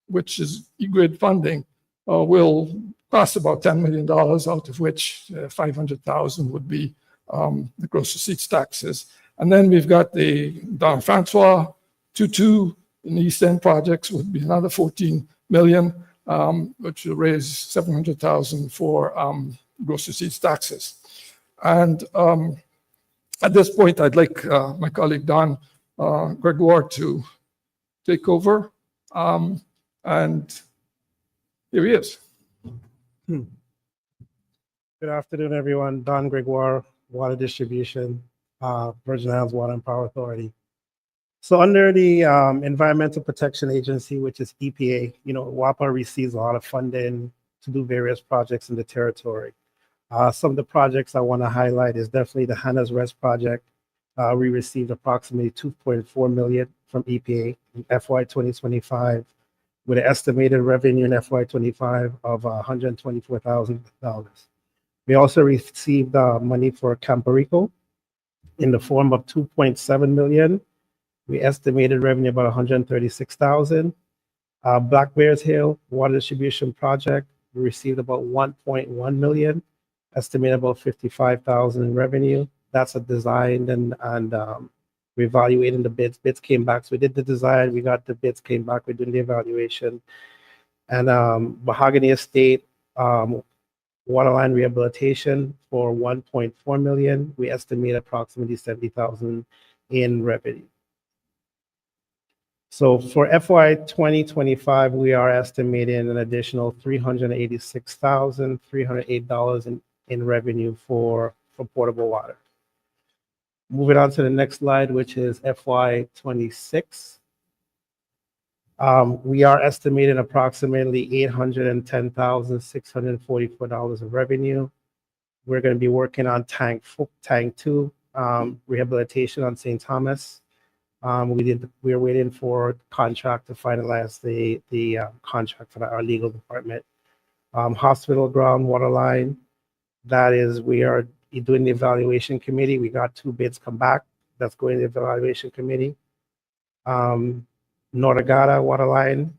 which is e-grid funding, will cost about $10 million, out of which 500,000 would be the gross receipts taxes. And then we've got the Don Francois 2.2 in the East End projects would be another 14 million, which will raise 700,000 for gross receipts taxes. And at this point, I'd like my colleague Don Gregoire to take over. And here he is. Good afternoon, everyone. Don Gregoire, Water Distribution, Virgin Islands Water and Power Authority. So under the Environmental Protection Agency, which is EPA, WAPA receives a lot of funding to do various projects in the territory. Some of the projects I want to highlight is definitely the Hannah's Rest project. We received approximately $2.4 million from EPA in FY 2025 with an estimated revenue in FY 25 of $124,000. We also received money for Campo Rico in the form of 2.7 million. We estimated revenue about 136,000. Black Bears Hill Water Distribution Project, we received about 1.1 million, estimated about 55,000 in revenue. That's a design and we're evaluating the bids. Bids came back. So we did the design, we got the bids, came back, we're doing the evaluation. And Mahogany Estate waterline rehabilitation for 1.4 million. We estimate approximately 70,000 in revenue. So for FY 2025, we are estimating an additional $386,308 in revenue for potable water. Moving on to the next slide, which is FY 26. We are estimating approximately $810,644 of revenue. We're going to be working on tank 2 rehabilitation on St. Thomas. We're waiting for contract to finalize the contract for our legal department. Hospital ground water line, that is, we are doing the evaluation committee. We got 2 bids come back. That's going to the evaluation committee. Noragata water line,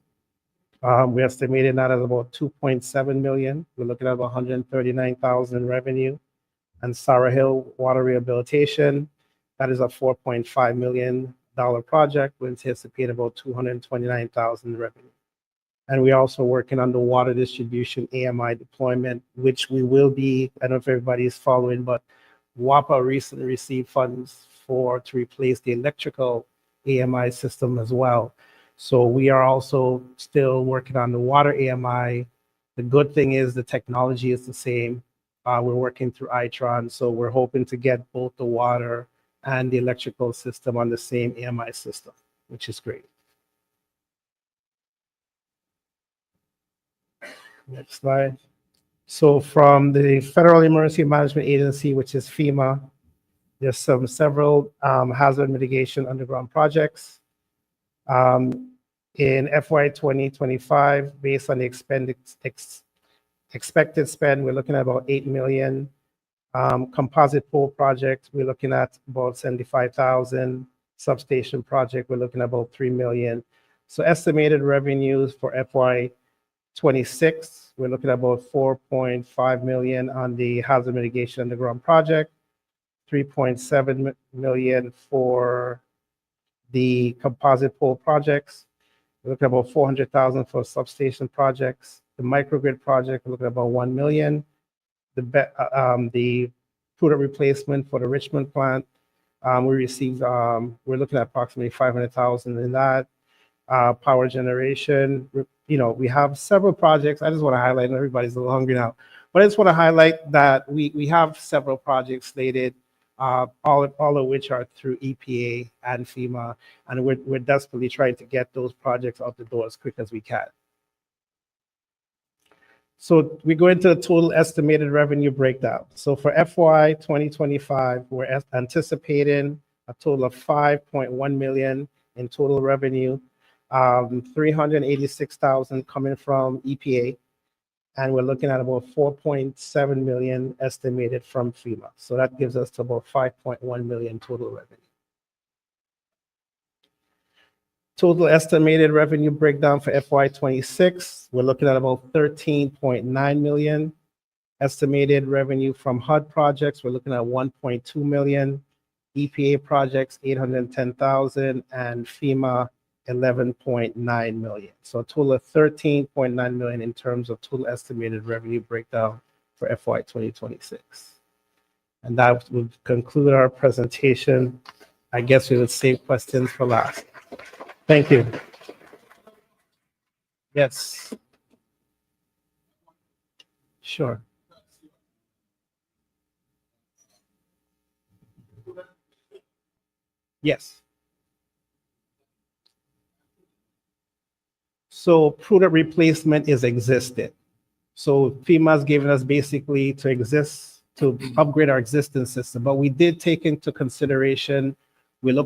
we're estimating that at about 2.7 million. We're looking at about 139,000 in revenue. And Sarah Hill water rehabilitation, that is a $4.5 million project. We anticipate about 229,000 in revenue. And we're also working on the water distribution AMI deployment, which we will be, I don't know if everybody's following, but WAPA recently received funds to replace the electrical AMI system as well. So we are also still working on the water AMI. The good thing is the technology is the same. We're working through ITRON, so we're hoping to get both the water and the electrical system on the same AMI system, which is great. Next slide. So from the Federal Emergency Management Agency, which is FEMA, there's several hazard mitigation underground projects. In FY 2025, based on the expected spend, we're looking at about 8 million. Composite pole project, we're looking at about 75,000. Substation project, we're looking at about 3 million. So estimated revenues for FY 26, we're looking at about 4.5 million on the hazard mitigation underground project, 3.7 million for the composite pole projects. We're looking at about 400,000 for substation projects. The microgrid project, we're looking at about 1 million. The prudent replacement for the Richmond plant, we're looking at approximately 500,000 in that. Power generation, we have several projects. I just want to highlight, and everybody's a little hungry now, but I just want to highlight that we have several projects slated, all of which are through EPA and FEMA, and we're desperately trying to get those projects out the door as quick as we can. So we go into the total estimated revenue breakdown. So for FY 2025, we're anticipating a total of 5.1 million in total revenue, 386,000 coming from EPA, and we're looking at about 4.7 million estimated from FEMA. So that gives us to about 5.1 million total revenue. Total estimated revenue breakdown for FY 26, we're looking at about 13.9 million. Estimated revenue from HUD projects, we're looking at 1.2 million. EPA projects, 810,000, and FEMA, 11.9 million. So a total of 13.9 million in terms of total estimated revenue breakdown for FY 2026. And that would conclude our presentation. I guess we would save questions for last. Thank you. Yes. Sure. Yes. So prudent replacement is existed. So FEMA's given us basically to upgrade our existing system, but we did take into consideration We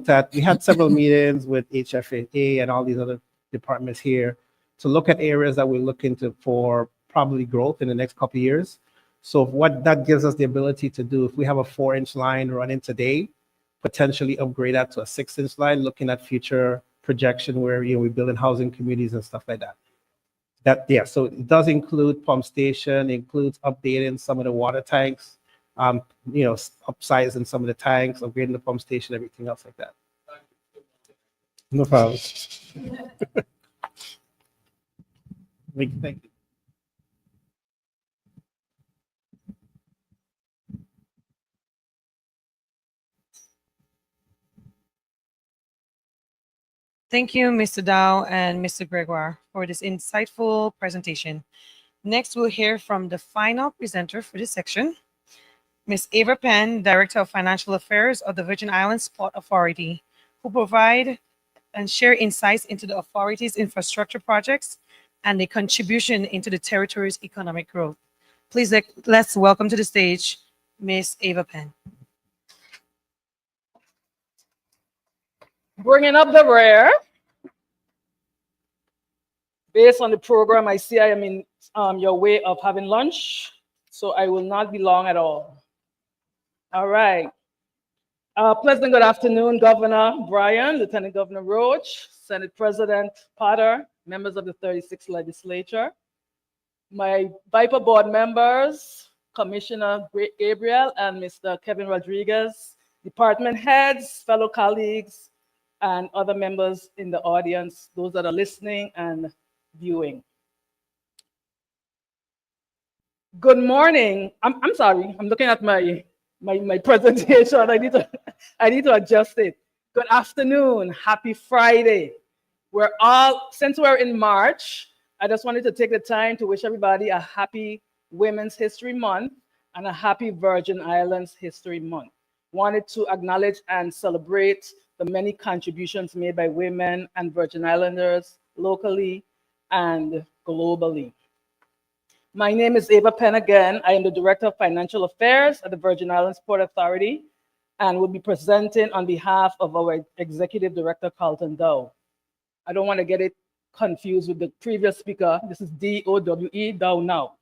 had several meetings with HFAA and all these other departments here to look at areas that we're looking to for probably growth in the next couple of years. So what that gives us the ability to do, if we have a 4-inch line running today, potentially upgrade that to a 6-inch line, looking at future projection where we're building housing communities and stuff like that. So it does include pump station, includes updating some of the water tanks, upsizing some of the tanks, upgrading the pump station, everything else like that. No problem. Thank you. Thank you, Mr. Dow and Mr. Gregoire, for this insightful presentation. Next, we'll hear from the final presenter for this section, Ms. Ava Penn, Director of Financial Affairs of the Virgin Islands Port Authority, who provide and share insights into the authority's infrastructure projects and their contribution into the territory's economic growth. Please let's welcome to the stage Ms. Ava Penn. Bringing up the rear. Based on the program, I see I am in your way of having lunch, so I will not be long at all. All right. Pleasant good afternoon, Governor Bryan, Lieutenant Governor Roach, Senate President Potter, members of the 36th Legislature, my VIPA board members, Commissioner Gabriel and Mr. Kevin Rodriguez, department heads, fellow colleagues, and other members in the audience, those that are listening and viewing. Good morning. I'm sorry, I'm looking at my presentation. I need to adjust it. Good afternoon. Happy Friday. Since we're in March, I just wanted to take the time to wish everybody a happy Women's History Month and a happy Virgin Islands History Month. Wanted to acknowledge and celebrate the many contributions made by women and Virgin Islanders locally and globally. My name is Ava Penn again. I am the Director of Financial Affairs at the Virgin Islands Port Authority and will be presenting on behalf of our Executive Director, Carlton Dow. I don't want to get it confused with the previous speaker. This is D-O-W-E, Dow now.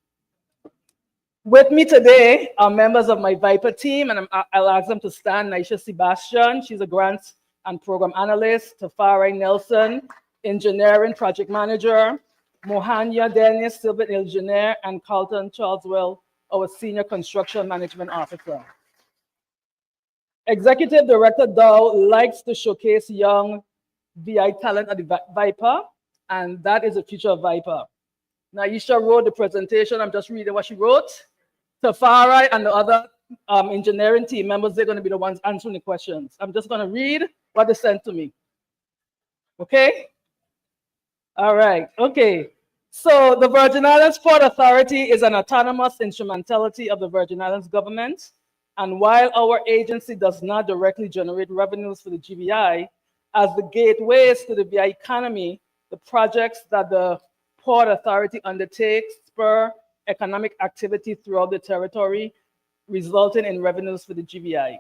With me today are members of my VIPA team, and I'll ask them to stand. Naisha Sebastian, she's a grant and program analyst. Tafari Nelson, engineering project manager. Mohania Dennis, civil engineer, and Carlton Charleswell, our senior construction management officer. Executive Director Dow likes to showcase young VI talent at the VIPA, and that is the future of VIPA. Naisha wrote the presentation. I'm just reading what she wrote. Tafari and the other engineering team members, they're going to be the ones answering the questions. I'm just going to read what they sent to me. Okay? All right. Okay. So the Virgin Islands Port Authority is an autonomous instrumentality of the Virgin Islands government. And while our agency does not directly generate revenues for the GVI, as the gateways to the VI economy, the projects that the Port Authority undertakes spur economic activity throughout the territory, resulting in revenues for the GVI.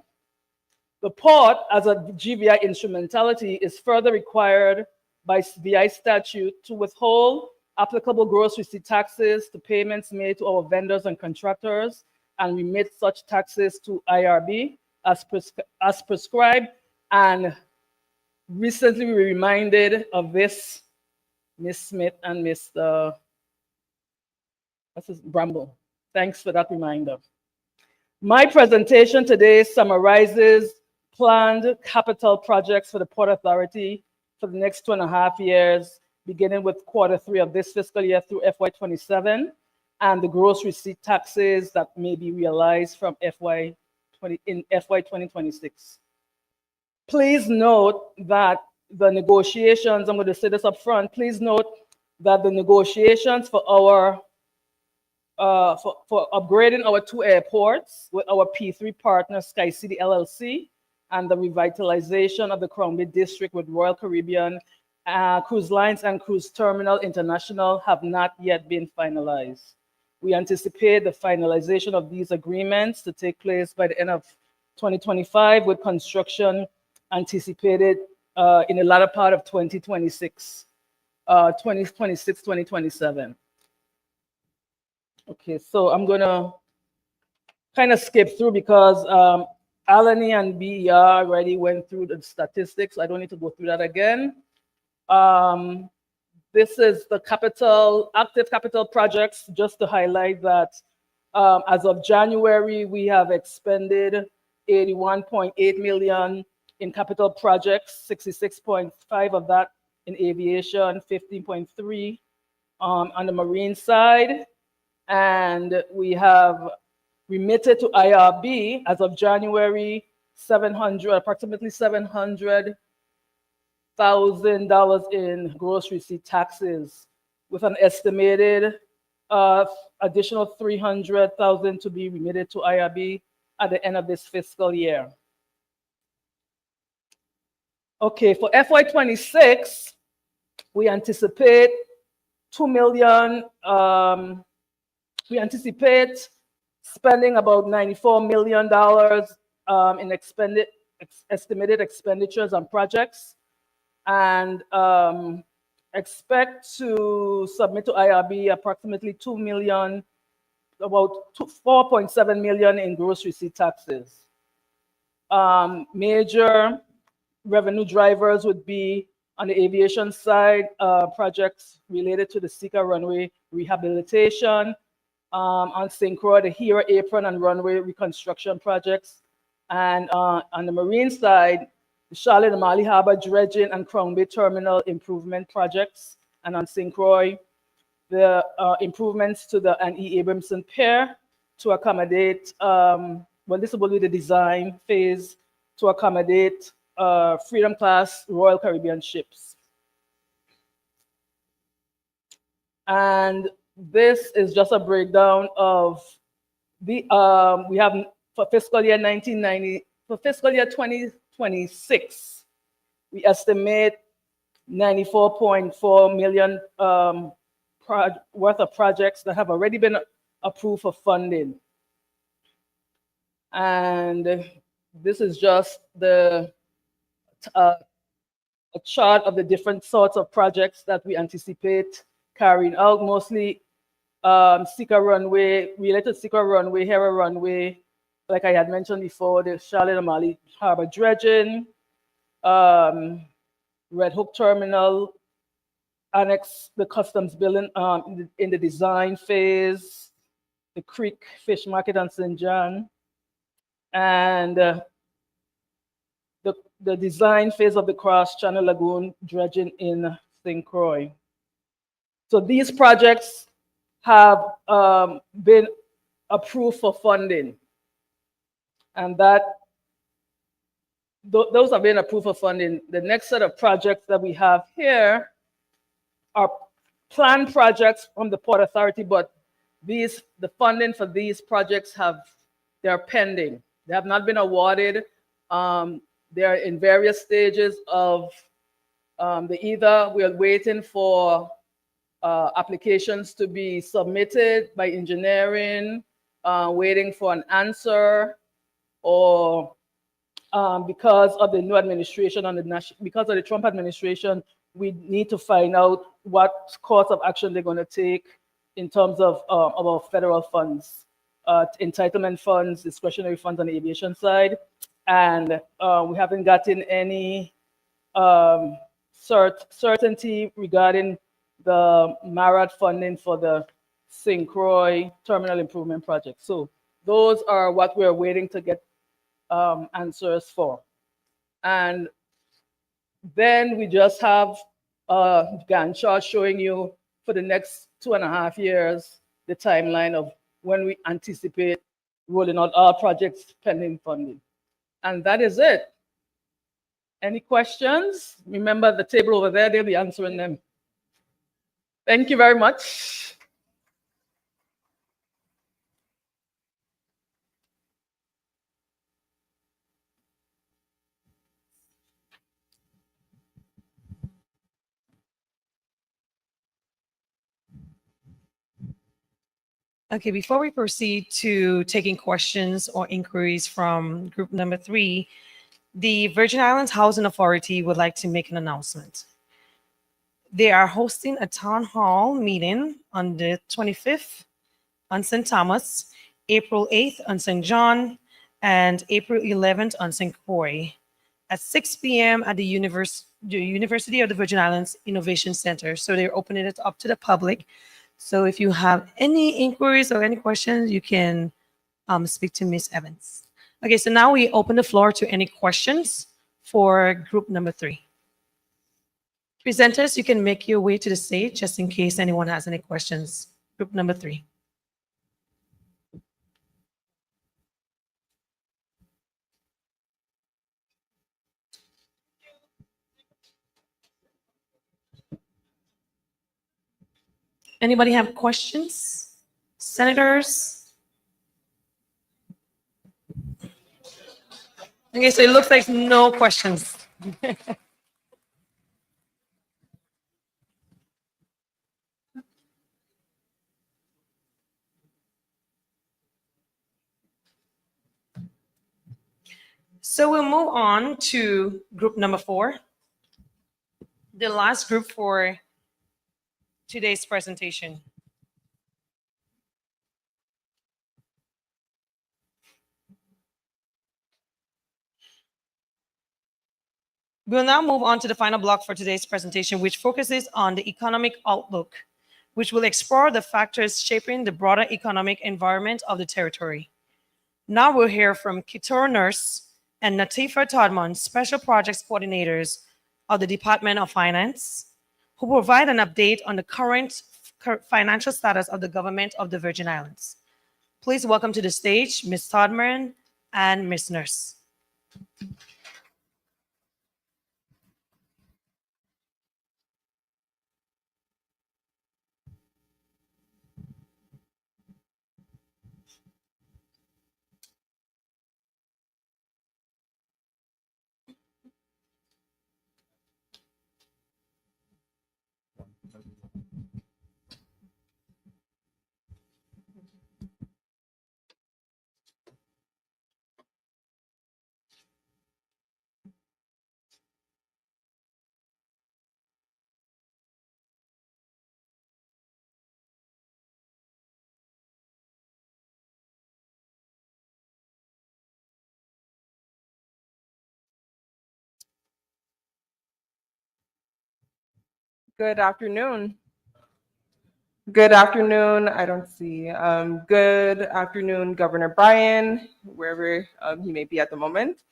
The port, as a GVI instrumentality, is further required by VI statute to withhold applicable gross receipt taxes to payments made to our vendors and contractors and remit such taxes to IRB as prescribed. And recently we were reminded of this, Ms. Smith and Mr. Bramble. Thanks for that reminder. My presentation today summarizes planned capital projects for the Port Authority for the next 2.5 years, beginning with Q3 of this fiscal year through FY27, and the gross receipt taxes that may be realized from FY 2026. Please note that the negotiations, I'm going to say this up front, please note that the negotiations for our for upgrading our 2 airports with our P3 partner, Sky City LLC, and the revitalization of the Crown Bay District with Royal Caribbean Cruise Lines and Cruise Terminal International have not yet been finalized. We anticipate the finalization of these agreements to take place by the end of 2025, with construction anticipated in the latter part of 2026, 2027. Okay, so I'm gonna kind of skip through because Alani and BER already went through the statistics. I don't need to go through that again. This is the active capital projects, just to highlight that as of January, we have expended 81.8 million in capital projects, 66.5 of that in aviation, 15.3 on the marine side. And we have remitted to IRB as of January approximately $700,000 in gross receipt taxes, with an estimated additional $300,000 to be remitted to IRB at the end of this fiscal year. Okay, for FY26, we anticipate $2 million. We anticipate spending about $94 million in estimated expenditures on projects, and expect to submit to IRB approximately $2 million, about $4.7 million in gross receipt taxes. Major revenue drivers would be on the aviation side, projects related to the Sika runway rehabilitation, on St. Croix, the Hero apron and runway reconstruction projects, and on the marine side, the Charlotte and Mali Harbor dredging and Crown Bay terminal improvement projects, and on St. Croix, the improvements to the N.E. Abramson Pier to accommodate, well, this will be the design phase to accommodate Freedom Class Royal Caribbean ships. And this is just a breakdown of the, we have for fiscal year 2026, we estimate $94.4 million worth of projects that have already been approved for funding. And this is just a chart of the different sorts of projects that we anticipate carrying out, mostly Sika runway, related to Sika runway, Hera runway, like I had mentioned before, the Charlotte and Mali Harbor dredging, Red Hook terminal, annex the customs building in the design phase, the Creek Fish Market on St. John, and the design phase of the Cross Channel Lagoon dredging in St. Croix. So these projects have been approved for funding, and those have been approved for funding. The next set of projects that we have here are planned projects from the Port Authority, but the funding for these projects they're pending. They have not been awarded. They're in various stages of either we are waiting for applications to be submitted by engineering, waiting for an answer, or because of the new administration because of the Trump administration, we need to find out what course of action they're going to take in terms of our federal funds, entitlement funds, discretionary funds on the aviation side. And we haven't gotten any certainty regarding the MARAD funding for the St. Croix Terminal Improvement Project. So those are what we're waiting to get answers for. And then we just have a Gantt chart showing you for the next 2.5 years, the timeline of when we anticipate rolling out our projects pending funding. And that is it. Any questions? Remember the table over there, they'll be answering them. Thank you very much. Okay, before we proceed to taking questions or inquiries from group number 3, the Virgin Islands Housing Authority would like to make an announcement. They are hosting a town hall meeting on the 25th on St. Thomas, April 8th on St. John, and April 11th on St. Croix at 6 p.m. at the University of the Virgin Islands Innovation Center. So they're opening it up to the public. So if you have any inquiries or any questions, you can speak to Ms. Evans. Okay, so now we open the floor to any questions for group number 3. Presenters, you can make your way to the stage just in case anyone has any questions. Group number 3. Anybody have questions? Senators? Okay, so it looks like no questions. So we'll move on to group number 4, the last group for today's presentation. We'll now move on to the final block for today's presentation, which focuses on the economic outlook, which will explore the factors shaping the broader economic environment of the territory. Now we'll hear from Kitora Nurse and Natifa Todman, Special Projects Coordinators of the Department of Finance, who provide an update on the current financial status of the government of the Virgin Islands. Please welcome to the stage Ms. Todman and Ms. Nurse. Good afternoon. Good afternoon. I don't see. Good afternoon, Governor Bryan, wherever he may be at the moment.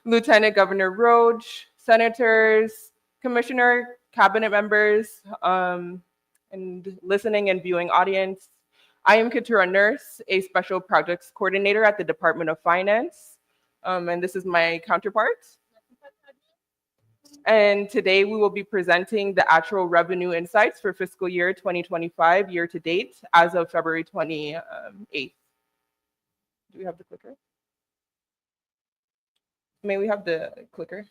Lieutenant Governor Roach, senators, commissioner, cabinet members, and listening and viewing audience. I am Katura Nurse, a special projects coordinator at the Department of Finance, and this is my counterpart. And today we will be presenting the actual revenue insights for fiscal year 2025 year to date as of February 28th. Do we have the clicker? May we have the clicker?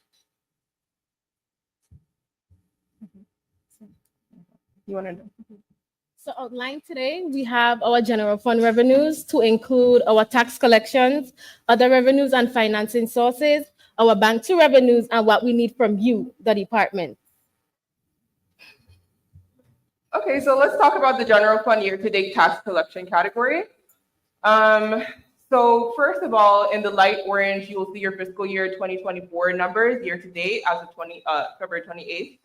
You want to know? So outlined today, we have our general fund revenues to include our tax collections, other revenues and financing sources, our bank to revenues, and what we need from you, the department. Okay, so let's talk about the general fund year-to-date tax collection category. So first of all, in the light orange, you will see your fiscal year 2024 numbers year-to-date as of February 28th.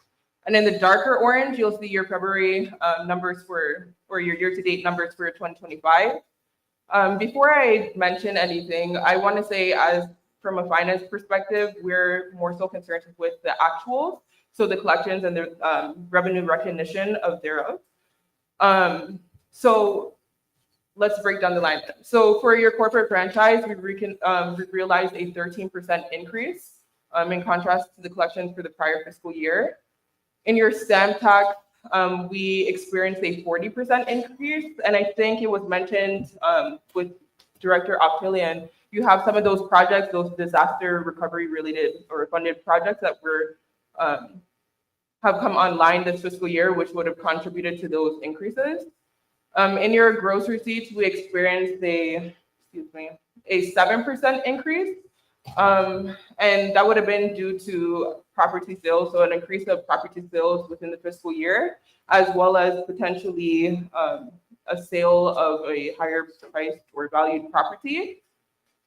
And in the darker orange, you'll see your February numbers or your year-to-date numbers for 2025. Before I mention anything, I want to say from a finance perspective, we're more so concerned with the actuals, so the collections and the revenue recognition of thereof. So let's break down the line. So for your corporate franchise, we realized a 13% increase in contrast to the collections for the prior fiscal year. In your stamp tax, we experienced a 40% increase, and I think it was mentioned with Director Octillion, you have some of those projects, those disaster recovery related or funded projects that have come online this fiscal year, which would have contributed to those increases. In your gross receipts, we experienced a 7% increase. And that would have been due to property sales, so an increase of property sales within the fiscal year, as well as potentially a sale of a higher priced or valued property.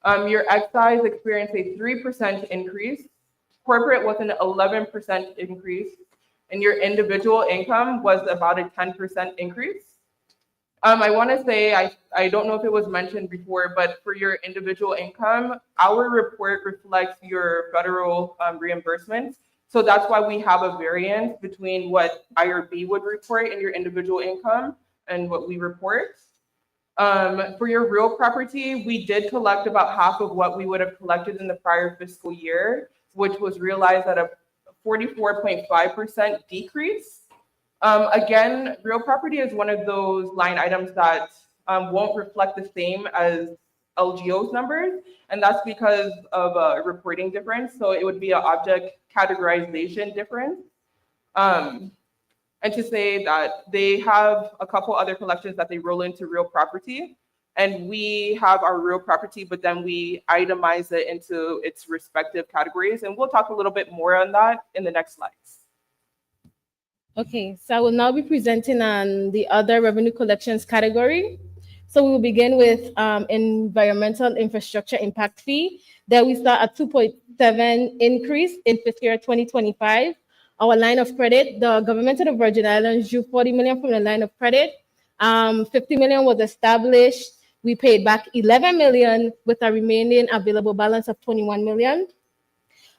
Your excise experienced a 3% increase. Corporate was an 11% increase, and your individual income was about a 10% increase. I want to say, I don't know if it was mentioned before, but for your individual income, our report reflects your federal reimbursements. So that's why we have a variance between what IRB would report in your individual income and what we report. For your real property, we did collect about half of what we would have collected in the prior fiscal year, which was realized at a 44.5% decrease. Again, real property is one of those line items that won't reflect the same as LGO's numbers, and that's because of a reporting difference. So it would be an object categorization difference. And to say that they have a couple other collections that they roll into real property, and we have our real property, but then we itemize it into its respective categories. And we'll talk a little bit more on that in the next slides. Okay, so I will now be presenting on the other revenue collections category. So we will begin with environmental infrastructure impact fee. There we saw a 2.7 increase in fiscal year 2025. Our line of credit, the government of the Virgin Islands drew 40 million from the line of credit. 50 million was established. We paid back 11 million with a remaining available balance of 21 million.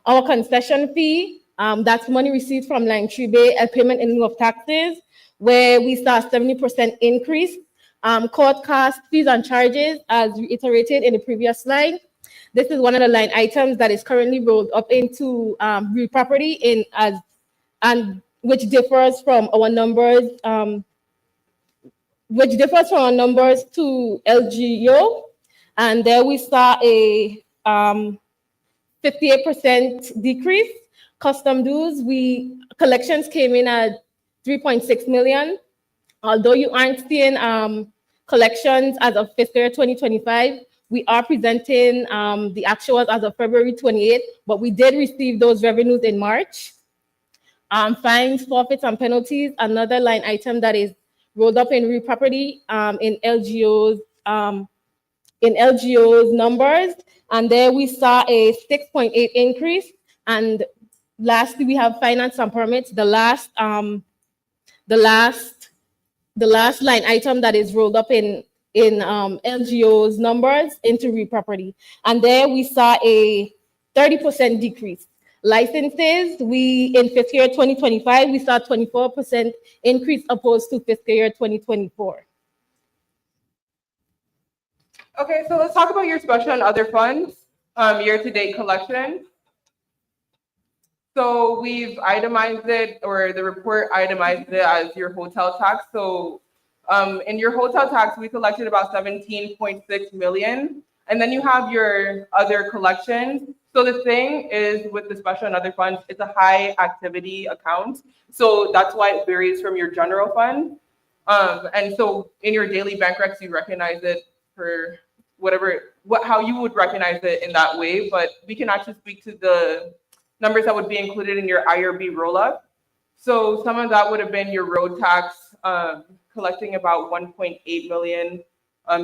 Our concession fee, that's money received from line 3B, a payment in lieu of taxes, where we saw a 70% increase. Court costs, fees and charges, as reiterated in the previous slide. This is one of the line items that is currently rolled up into real property and which differs from our numbers, to LGO. And there we saw a 58% decrease. Custom dues, collections came in at 3.6 million. Although you aren't seeing collections as of fiscal year 2025, we are presenting the actuals as of February 28th, but we did receive those revenues in March. Fines, forfeits, and penalties, another line item that is rolled up in real property in LGO's numbers. And there we saw a 6.8 increase. And lastly, we have finance and permits, the last line item that is rolled up in LGO's numbers into real property. And there we saw a 30% decrease. Licenses, in fiscal year 2025, we saw a 24% increase opposed to fiscal year 2024. Okay, so let's talk about your special and other funds year-to-date collection. So we've itemized it, or the report itemized it as your hotel tax. So in your hotel tax, we collected about 17.6 million. And then you have your other collections. So the thing is with the special and other funds, it's a high activity account. So that's why it varies from your general fund. And so in your daily bank recs, you recognize it for how you would recognize it in that way. But we can actually speak to the numbers that would be included in your IRB roll-up. So some of that would have been your road tax, collecting about 1.8 million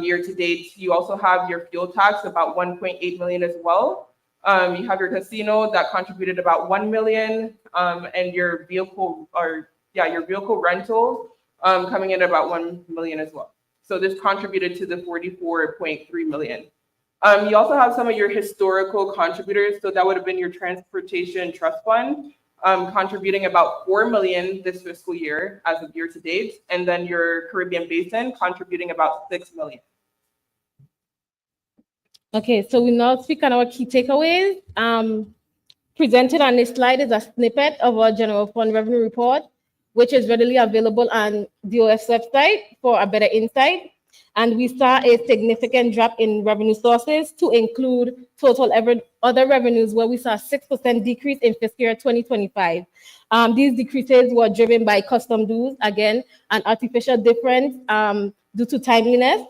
year to date. You also have your fuel tax, about 1.8 million as well. You have your casino that contributed about 1 million, and your vehicle rentals coming in about 1 million as well. So this contributed to the 44.3 million. You also have some of your historical contributors. So that would have been your transportation trust fund, contributing about 4 million this fiscal year as of year to date. And then your Caribbean Basin contributing about 6 million. Okay, so we now speak on our key takeaways. Presented on this slide is a snippet of our general fund revenue report, which is readily available on DOF's website for a better insight. And we saw a significant drop in revenue sources to include total other revenues, where we saw a 6% decrease in fiscal year 2025. These decreases were driven by custom dues, again, an artificial difference due to timeliness.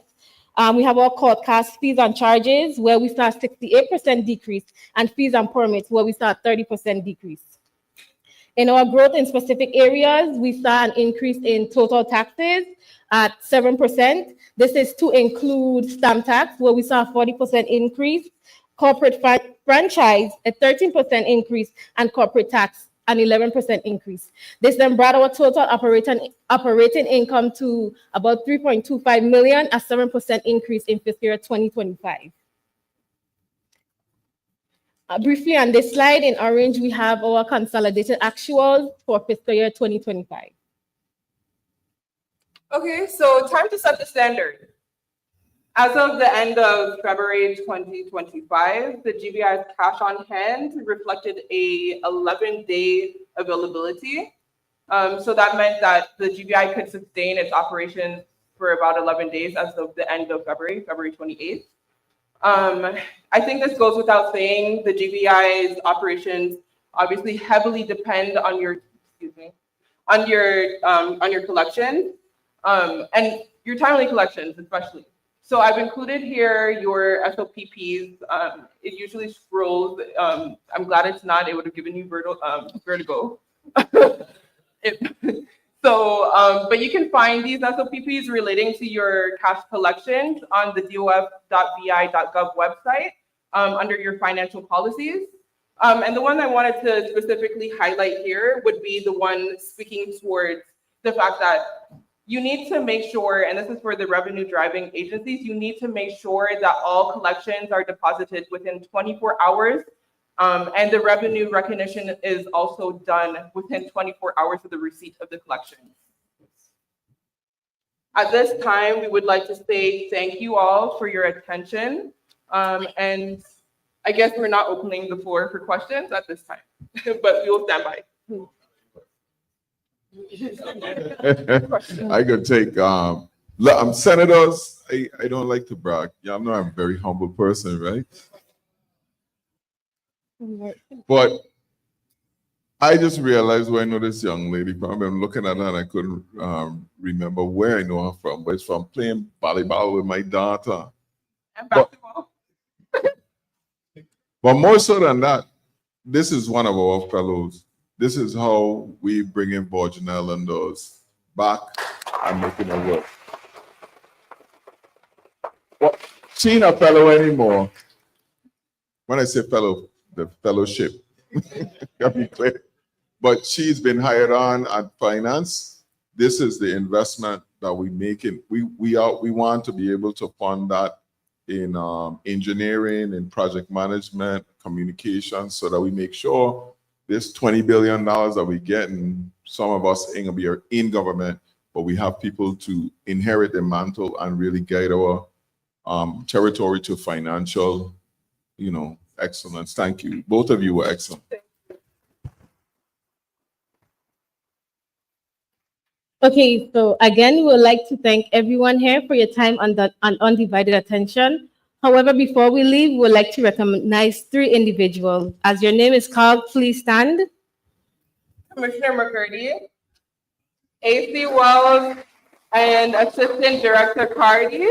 We have our court cost fees and charges, where we saw a 68% decrease, and fees and permits, where we saw a 30% decrease. In our growth in specific areas, we saw an increase in total taxes at 7%. This is to include stamp tax, where we saw a 40% increase, corporate franchise, a 13% increase, and corporate tax, an 11% increase. This then brought our total operating income to about 3.25 million, a 7% increase in fiscal year 2025. Briefly on this slide, in orange, we have our consolidated actuals for fiscal year 2025. Okay, so time to set the standard. As of the end of February 2025, the GBI's cash on hand reflected a 11-day availability. So that meant that the GBI could sustain its operations for about 11 days as of the end of February 28th. I think this goes without saying, the GBI's operations obviously heavily depend on your, on your collections, and your timely collections especially. So I've included here your SOPPs. It usually scrolls. I'm glad it's not. It would have given you vertigo. But you can find these SOPPs relating to your cash collections on the dof.vi.gov website under your financial policies. And the one I wanted to specifically highlight here would be the one speaking towards the fact that you need to make sure, and this is for the revenue driving agencies, you need to make sure that all collections are deposited within 24 hours. And the revenue recognition is also done within 24 hours of the receipt of the collection. At this time, we would like to say thank you all for your attention. And I guess we're not opening the floor for questions at this time, but we will stand by. I could take, senators, I don't like to brag. Yeah, I know I'm a very humble person, right? But I just realized when I know this young lady, probably I'm looking at her and I couldn't remember where I know her from, but it's from playing volleyball with my daughter. And basketball. But more so than that, this is one of our fellows. This is how we bring in Virgin Islanders back and making it work. Well, she ain't a fellow anymore. When I say fellow, the fellowship. Gotta be clear. But she's been hired on at finance. This is the investment that we make in. We want to be able to fund that in engineering, in project management, communication, so that we make sure this $20 billion that we get, and some of us ain't gonna be in government, but we have people to inherit the mantle and really guide our territory to financial, excellence. Thank you. Both of you were excellent. Okay, so again, we would like to thank everyone here for your time and undivided attention. However, before we leave, we would like to recognize 3 individuals. As your name is called, please stand. Commissioner McCurdy, AC Wells, and Assistant Director Cardi.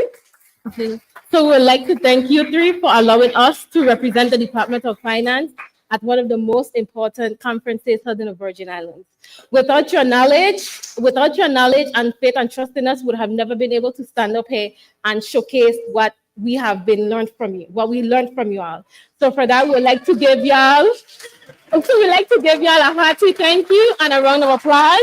Okay. So we would like to thank you 3 for allowing us to represent the Department of Finance at one of the most important conferences held in the Virgin Islands. Without your knowledge and faith and trust in us, would have never been able to stand up here and showcase what we learned from you all. So for that, we would like to give y'all a hearty thank you and a round of applause.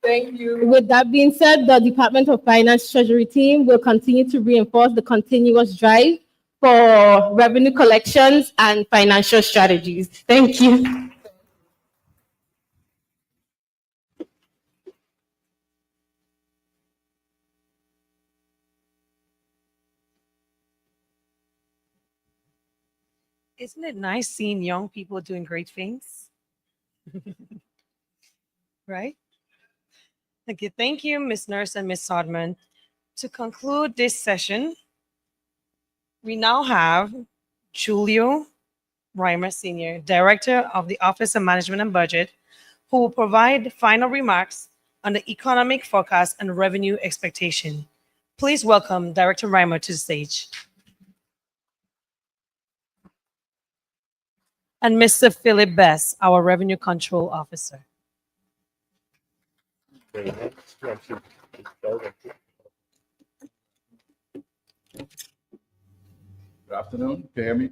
Thank you. With that being said, the Department of Finance Treasury team will continue to reinforce the continuous drive for revenue collections and financial strategies. Thank you. Isn't it nice seeing young people doing great things? Right? Okay, thank you, Ms. Nurse and Ms. Sodman. To conclude this session, we now have Julio Reimer Sr., Director of the Office of Management and Budget, who will provide final remarks on the economic forecast and revenue expectation. Please welcome Director Reimer to the stage. And Mr. Philip Best, our Revenue Control Officer. Good afternoon. Can you hear me?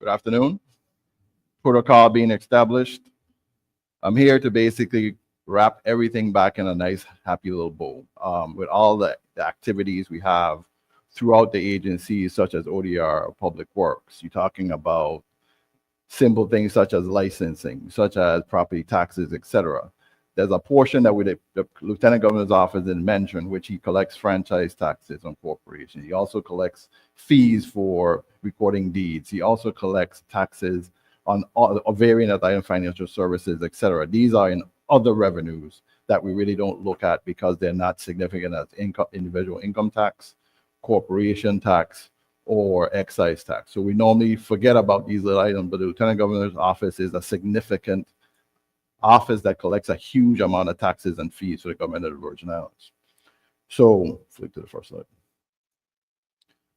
Good afternoon. Protocol being established. I'm here to basically wrap everything back in a nice, happy little bow with all the activities we have throughout the agencies, such as ODR or Public Works. You're talking about simple things such as licensing, such as property taxes, etc. There's a portion that the Lieutenant Governor's office didn't mention, which he collects franchise taxes on corporations. He also collects fees for recording deeds. He also collects taxes on a variant of item financial services, etc. These are in other revenues that we really don't look at because they're not significant as individual income tax, corporation tax, or excise tax. So we normally forget about these little items, but the Lieutenant Governor's office is a significant office that collects a huge amount of taxes and fees for the government of the Virgin Islands. So, flip to the first slide.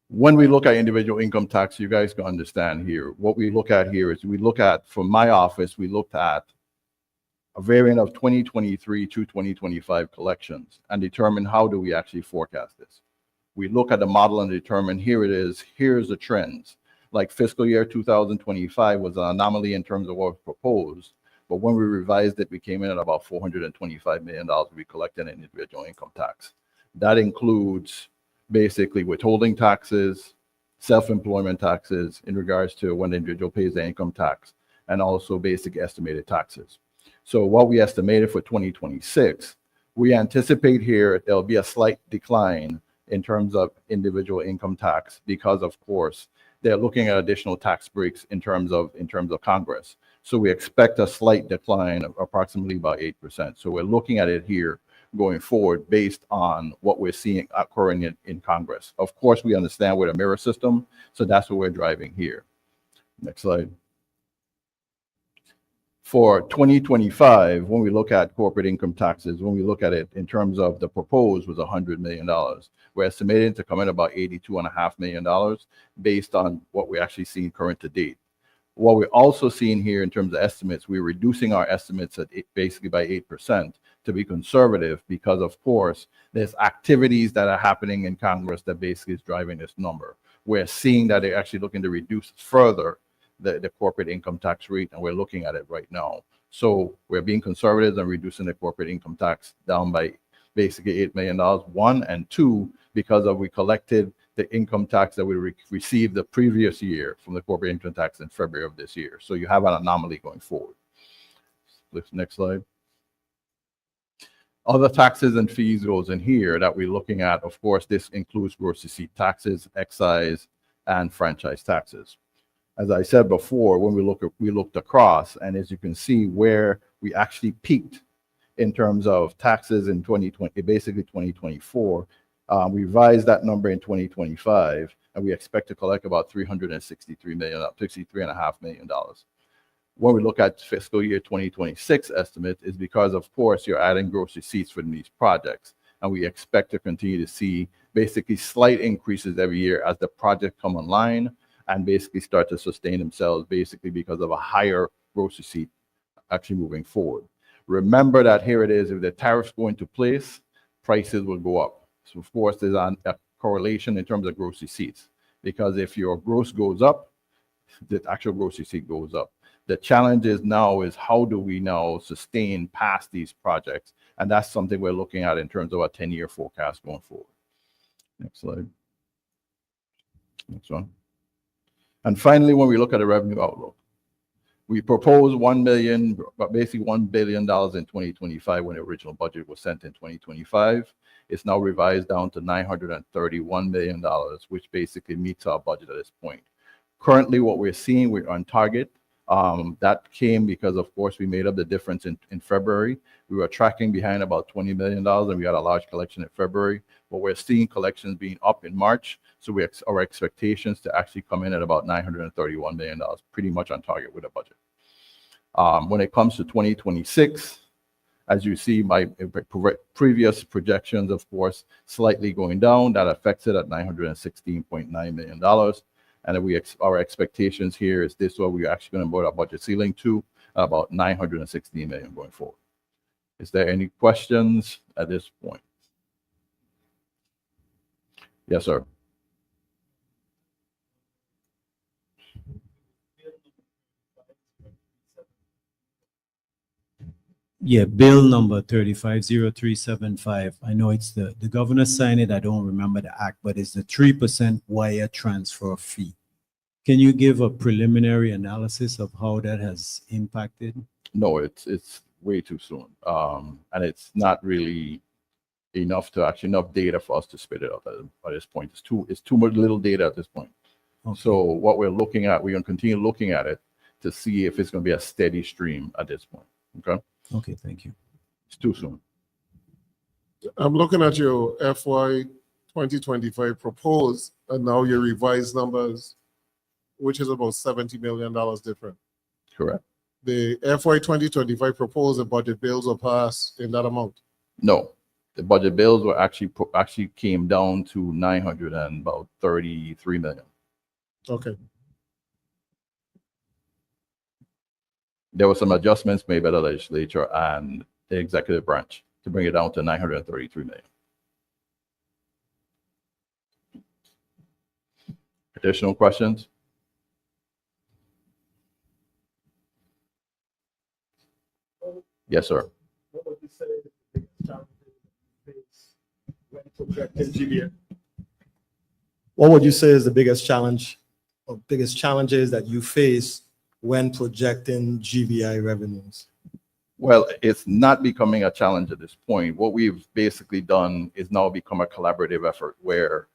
When we look at individual income tax, you guys can understand here, what we look at here is from my office, we looked at a variant of 2023 to 2025 collections and determine how do we actually forecast this. We look at the model and determine here it is, here's the trends. Like fiscal year 2025 was an anomaly in terms of what was proposed. But when we revised it, we came in at about $425 million we collected in individual income tax. That includes basically withholding taxes, self-employment taxes in regards to when the individual pays the income tax, and also basic estimated taxes. So what we estimated for 2026, we anticipate here there'll be a slight decline in terms of individual income tax because, of course, they're looking at additional tax breaks in terms of Congress. So we expect a slight decline of approximately about 8%. So we're looking at it here going forward based on what we're seeing occurring in Congress. Of course, we understand we're a mirror system, so that's what we're driving here. Next slide. For 2025, when we look at corporate income taxes, when we look at it in terms of the proposed was $100 million. We're estimating to come in about $82.5 million based on what we actually seen current to date. What we're also seeing here in terms of estimates, we're reducing our estimates at basically by 8% to be conservative because, of course, there's activities that are happening in Congress that basically is driving this number. We're seeing that they're actually looking to reduce further the corporate income tax rate, and we're looking at it right now. So we're being conservative and reducing the corporate income tax down by basically $8 million, one, and two, because we collected the income tax that we received the previous year from the corporate income tax in February of this year. So you have an anomaly going forward. Next slide. Other taxes and fees goes in here that we're looking at. Of course, this includes gross receipt taxes, excise, and franchise taxes. As I said before, when we looked across, and as you can see where we actually peaked in terms of taxes in 2020, basically 2024, we revised that number in 2025, and we expect to collect about $363 million, $63.5 million. When we look at fiscal year 2026 estimate, is because, of course, you're adding gross receipts from these projects, and we expect to continue to see basically slight increases every year as the project come online and basically start to sustain themselves basically because of a higher gross receipt actually moving forward. Remember that here it is, if the tariffs go into place, prices will go up. So of course, there's a correlation in terms of gross receipts, because if your gross goes up, the actual gross receipt goes up. The challenge is how do we now sustain past these projects? And that's something we're looking at in terms of a 10-year forecast going forward. Next slide. Next one. And finally, when we look at the revenue outlook, we proposed $1 billion in 2025 when the original budget was sent in 2025. It's now revised down to $931 million, which basically meets our budget at this point. Currently, what we're seeing, we're on target. That came because, of course, we made up the difference in February. We were tracking behind about $20 million, and we had a large collection in February. But we're seeing collections being up in March, so our expectations to actually come in at about $931 million, pretty much on target with the budget. When it comes to 2026, as you see, my previous projections, of course, slightly going down. That affects it at $916.9 million. And our expectations here is this what we're actually going to put our budget ceiling to, about $916 million going forward. Is there any questions at this point? Yes, sir. Yeah, bill number 350375. I know it's the governor signed it. I don't remember the act, but it's the 3% wire transfer fee. Can you give a preliminary analysis of how that has impacted? No, it's way too soon. And it's not really enough data for us to spit it out at this point. It's too much little data at this point. Okay. So what we're looking at, we're going to continue looking at it to see if it's going to be a steady stream at this point. Okay. Okay, thank you. It's too soon. I'm looking at your FY 2025 proposed and now your revised numbers, which is about $70 million different. Correct. The FY 2025 proposed, the budget bills were passed in that amount. No, the budget bills were actually came down to $933 million. Okay. There were some adjustments made by the legislature and the executive branch to bring it down to $933 million. Additional questions? Yes, sir. What would you say is the biggest challenges when projecting GBI? What would you say is the biggest challenge or biggest challenges that you face when projecting GBI revenues? Well, it's not becoming a challenge at this point. What we've basically done is now become a collaborative effort where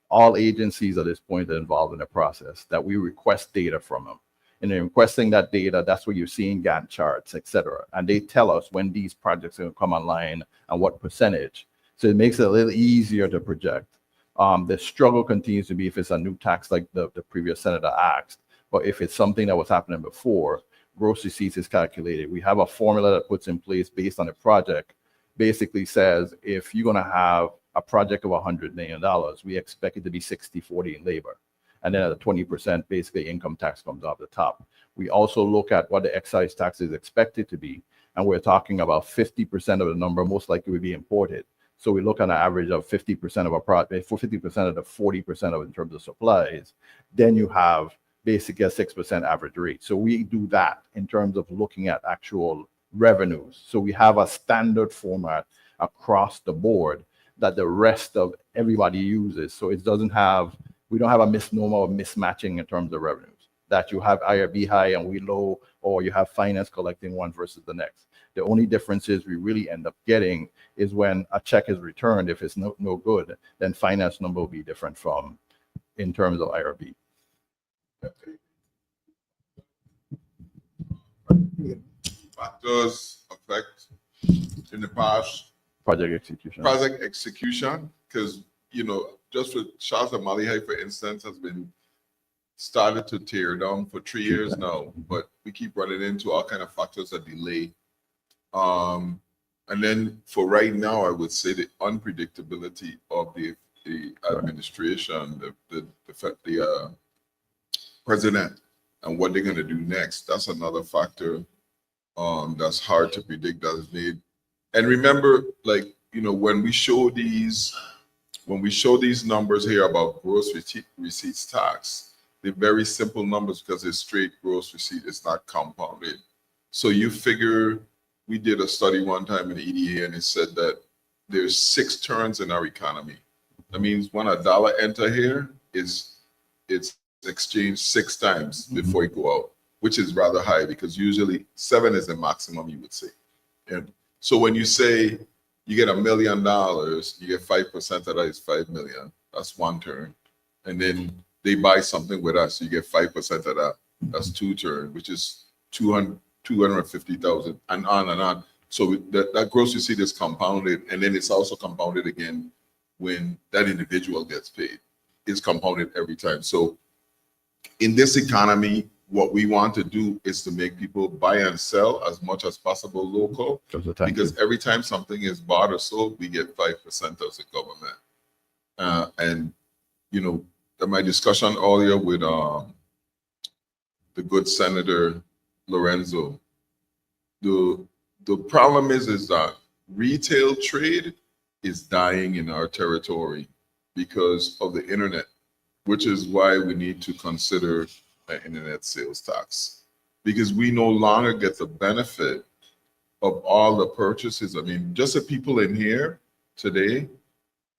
all agencies at this point are involved in the process, that we request data from them. And in requesting that data, that's where you're seeing Gantt charts, et cetera. And they tell us when these projects are going to come online and what percentage. So it makes it a little easier to project. The struggle continues to be if it's a new tax like the previous senator asked, but if it's something that was happening before, gross receipts is calculated. We have a formula that puts in place based on the project, basically says if you're going to have a project of $100 million, we expect it to be 60-40 in labor. And then at 20%, basically income tax comes off the top. We also look at what the excise tax is expected to be. And we're talking about 50% of the number most likely would be imported. So we look at an average of 50% of a project, for 50% of the 40% of in terms of supplies. Then you have basically a 6% average rate. So we do that in terms of looking at actual revenues. So we have a standard format across the board that the rest of everybody uses. So it doesn't have, we don't have a misnomer of mismatching in terms of revenues, that you have IRB high and we low, or you have finance collecting one versus the next. The only differences we really end up getting is when a check is returned, if it's no good, then finance number will be different from in terms of IRB. Factors affect in the past project execution, because just for Shasta Malihai, for instance, has been started to tear down for 3 years now, but we keep running into all kind of factors that delay. And then for right now, I would say the unpredictability of the administration, the president, and what they're going to do next. That's another factor that's hard to predict. That's made. And remember, when we show these numbers here about gross receipts tax, they're very simple numbers because it's straight gross receipt. It's not compounded. So you figure, we did a study one time in the EDA and it said that there's 6 turns in our economy. That means when a dollar enter here, it's exchanged 6 times before it go out, which is rather high because usually 7 is the maximum, you would say. And so when you say you get $1 million, you get 5% of that is 5 million. That's 1 turn. And then they buy something with us, you get 5% of that. That's 2 turn, which is 250,000 and on and on. So that gross receipt is compounded, and then it's also compounded again when that individual gets paid. It's compounded every time. So in this economy, what we want to do is to make people buy and sell as much as possible local, because every time something is bought or sold, we get 5% as a government. And you know, my discussion earlier with the good Senator Lorenzo, the problem is that retail trade is dying in our territory because of the internet, which is why we need to consider an internet sales tax, because we no longer get the benefit of all the purchases. I mean, just the people in here today,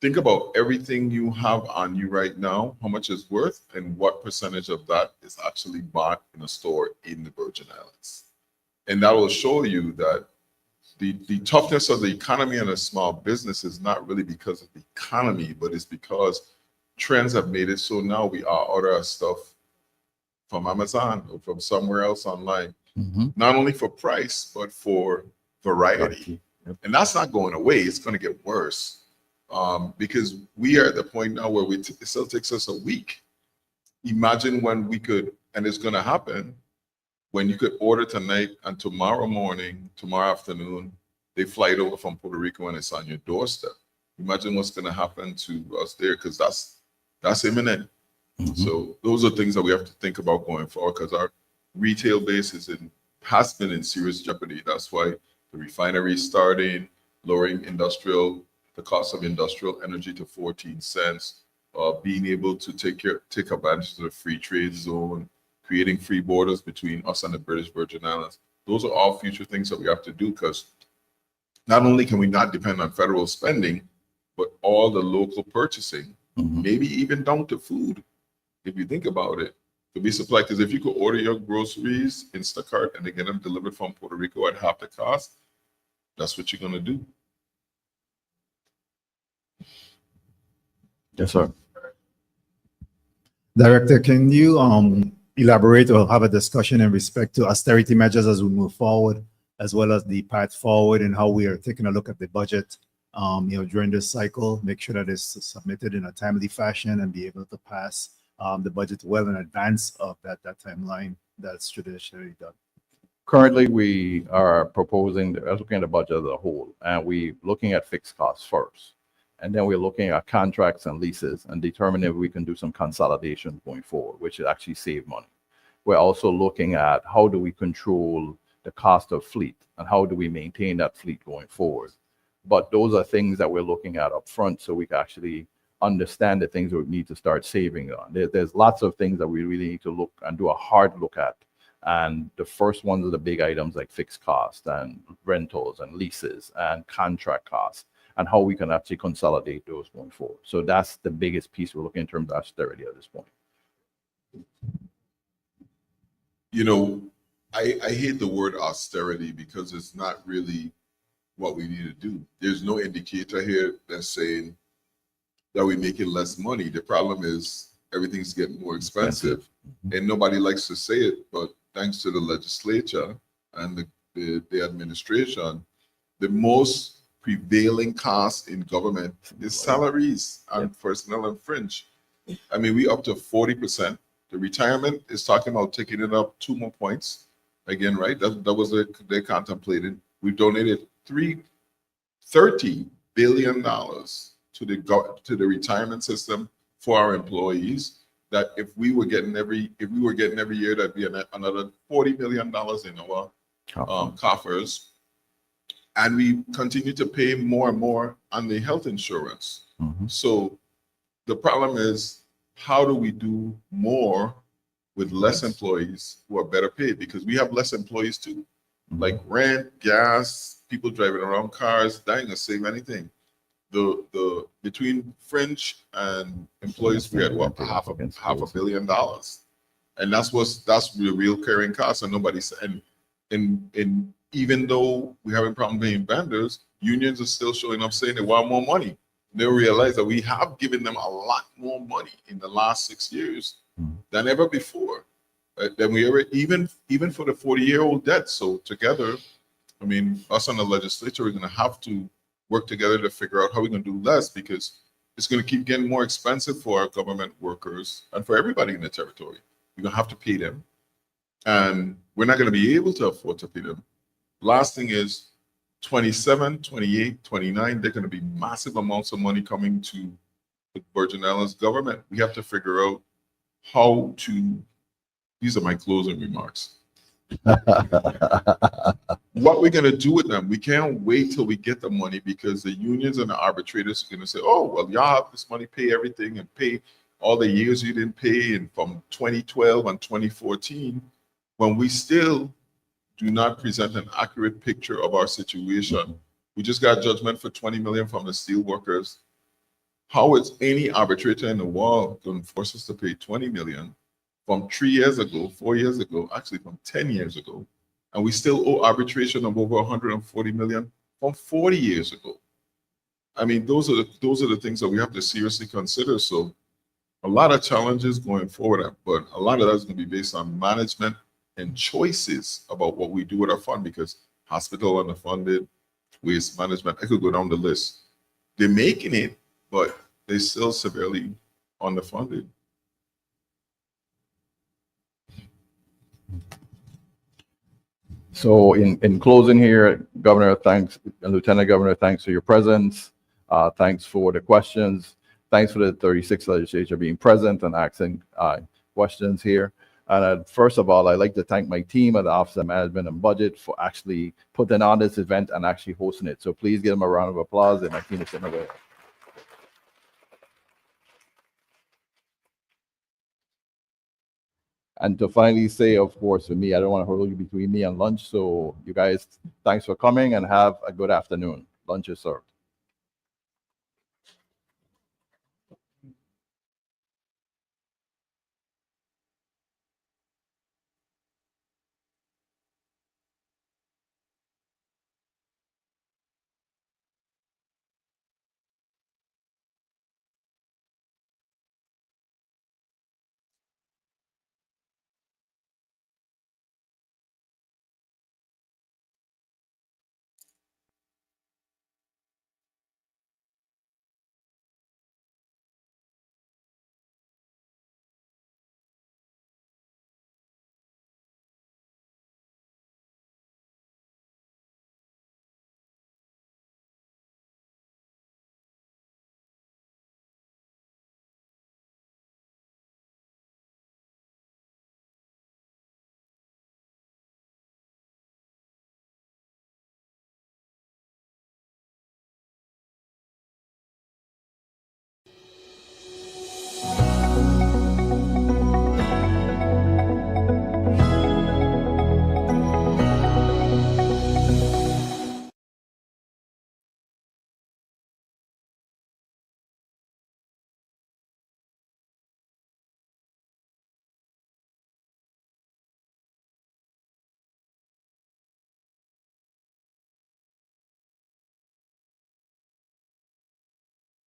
think about everything you have on you right now, how much it's worth, and what percentage of that is actually bought in a store in the Virgin Islands. And that will show you that the toughness of the economy and a small business is not really because of the economy, but it's because trends have made it so now we all order our stuff from Amazon or from somewhere else online, not only for price, but for variety. And that's not going away. It's going to get worse because we are at the point now where it still takes us a week. Imagine when we could, and it's going to happen, when you could order tonight and tomorrow morning, tomorrow afternoon, they fly it over from Puerto Rico and it's on your doorstep. Imagine what's going to happen to us there, because that's imminent. So those are things that we have to think about going forward, because our retail base has been in serious jeopardy. That's why the refinery is starting, lowering the cost of industrial energy to 14 cents, being able to take advantage of the free trade zone, creating free borders between us and the British Virgin Islands. Those are all future things that we have to do, because not only can we not depend on federal spending, but all the local purchasing, maybe even down to food, if you think about it, to be supplied. Because if you could order your groceries Instacart and they get them delivered from Puerto Rico at half the cost, that's what you're going to do. Yes, sir. Director, can you elaborate or have a discussion in respect to austerity measures as we move forward, as well as the path forward and how we are taking a look at the budget, during this cycle, make sure that it's submitted in a timely fashion and be able to pass the budget well in advance of that timeline that's traditionally done. Currently, we are proposing, looking at the budget as a whole, and we're looking at fixed costs first. And then we're looking at contracts and leases and determining if we can do some consolidation going forward, which will actually save money. We're also looking at how do we control the cost of fleet and how do we maintain that fleet going forward. But those are things that we're looking at up front so we can actually understand the things that we need to start saving on. There's lots of things that we really need to look and do a hard look at. And the first ones are the big items like fixed costs and rentals and leases and contract costs, and how we can actually consolidate those going forward. So that's the biggest piece we're looking in terms of austerity at this point. You know, I hate the word austerity because it's not really what we need to do. There's no indicator here that's saying that we're making less money. The problem is everything's getting more expensive. And nobody likes to say it, but thanks to the legislature and the administration, the most prevailing cost in government is salaries and personnel and fringe. I mean, we up to 40%. The retirement is talking about taking it up 2 more points. Again, right? That was they contemplated. We donated $30 billion to the retirement system for our employees. That if we were getting every year, that'd be another $40 million in our coffers. And we continue to pay more and more on the health insurance. So the problem is, how do we do more with less employees who are better paid? Because we have less employees too, like rent, gas, people driving around cars, that ain't gonna save anything. The between fringe and employees, we had what, half $500 million, and that's the real carrying cost. And nobody's and even though we're having problem paying vendors, unions are still showing up saying they want more money. They realize that we have given them a lot more money in the last 6 years than ever before. Than we ever, even for the 40-year-old debt. So together, I mean, us and the legislature are going to have to work together to figure out how we're going to do less, because it's going to keep getting more expensive for our government workers and for everybody in the territory. You're going to have to pay them. and we're not going to be able to afford to pay them. Last thing is 27, 28, 29, they're going to be massive amounts of money coming to the Virgin Islands government. We have to figure out how to, these are my closing remarks. What we're going to do with them. We can't wait till we get the money because the unions and the arbitrators are going to say, oh, well, y'all have this money, pay everything and pay all the years you didn't pay and from 2012 and 2014, when we still do not present an accurate picture of our situation. We just got judgment for 20 million from the steel workers. How is any arbitrator in the world going to force us to pay 20 million from 3 years ago, 4 years ago, actually from 10 years ago, and we still owe arbitration of over 140 million from 40 years ago? I mean, those are the things that we have to seriously consider. So a lot of challenges going forward, but a lot of that is going to be based on management and choices about what we do with our fund, because hospital underfunded, waste management, I could go down the list. They're making it, but they're still severely underfunded. So in closing here, Governor, thanks, and Lieutenant Governor, thanks for your presence. Thanks for the questions. Thanks for the 36th legislature being present and asking questions here. And first of all, I'd like to thank my team at the Office of Management and Budget for actually putting on this event and actually hosting it. So please give them a round of applause, and my team is sitting away. And to finally say, of course, for me, I don't want to hold you between me and lunch. So you guys, thanks for coming and have a good afternoon. Lunch is served.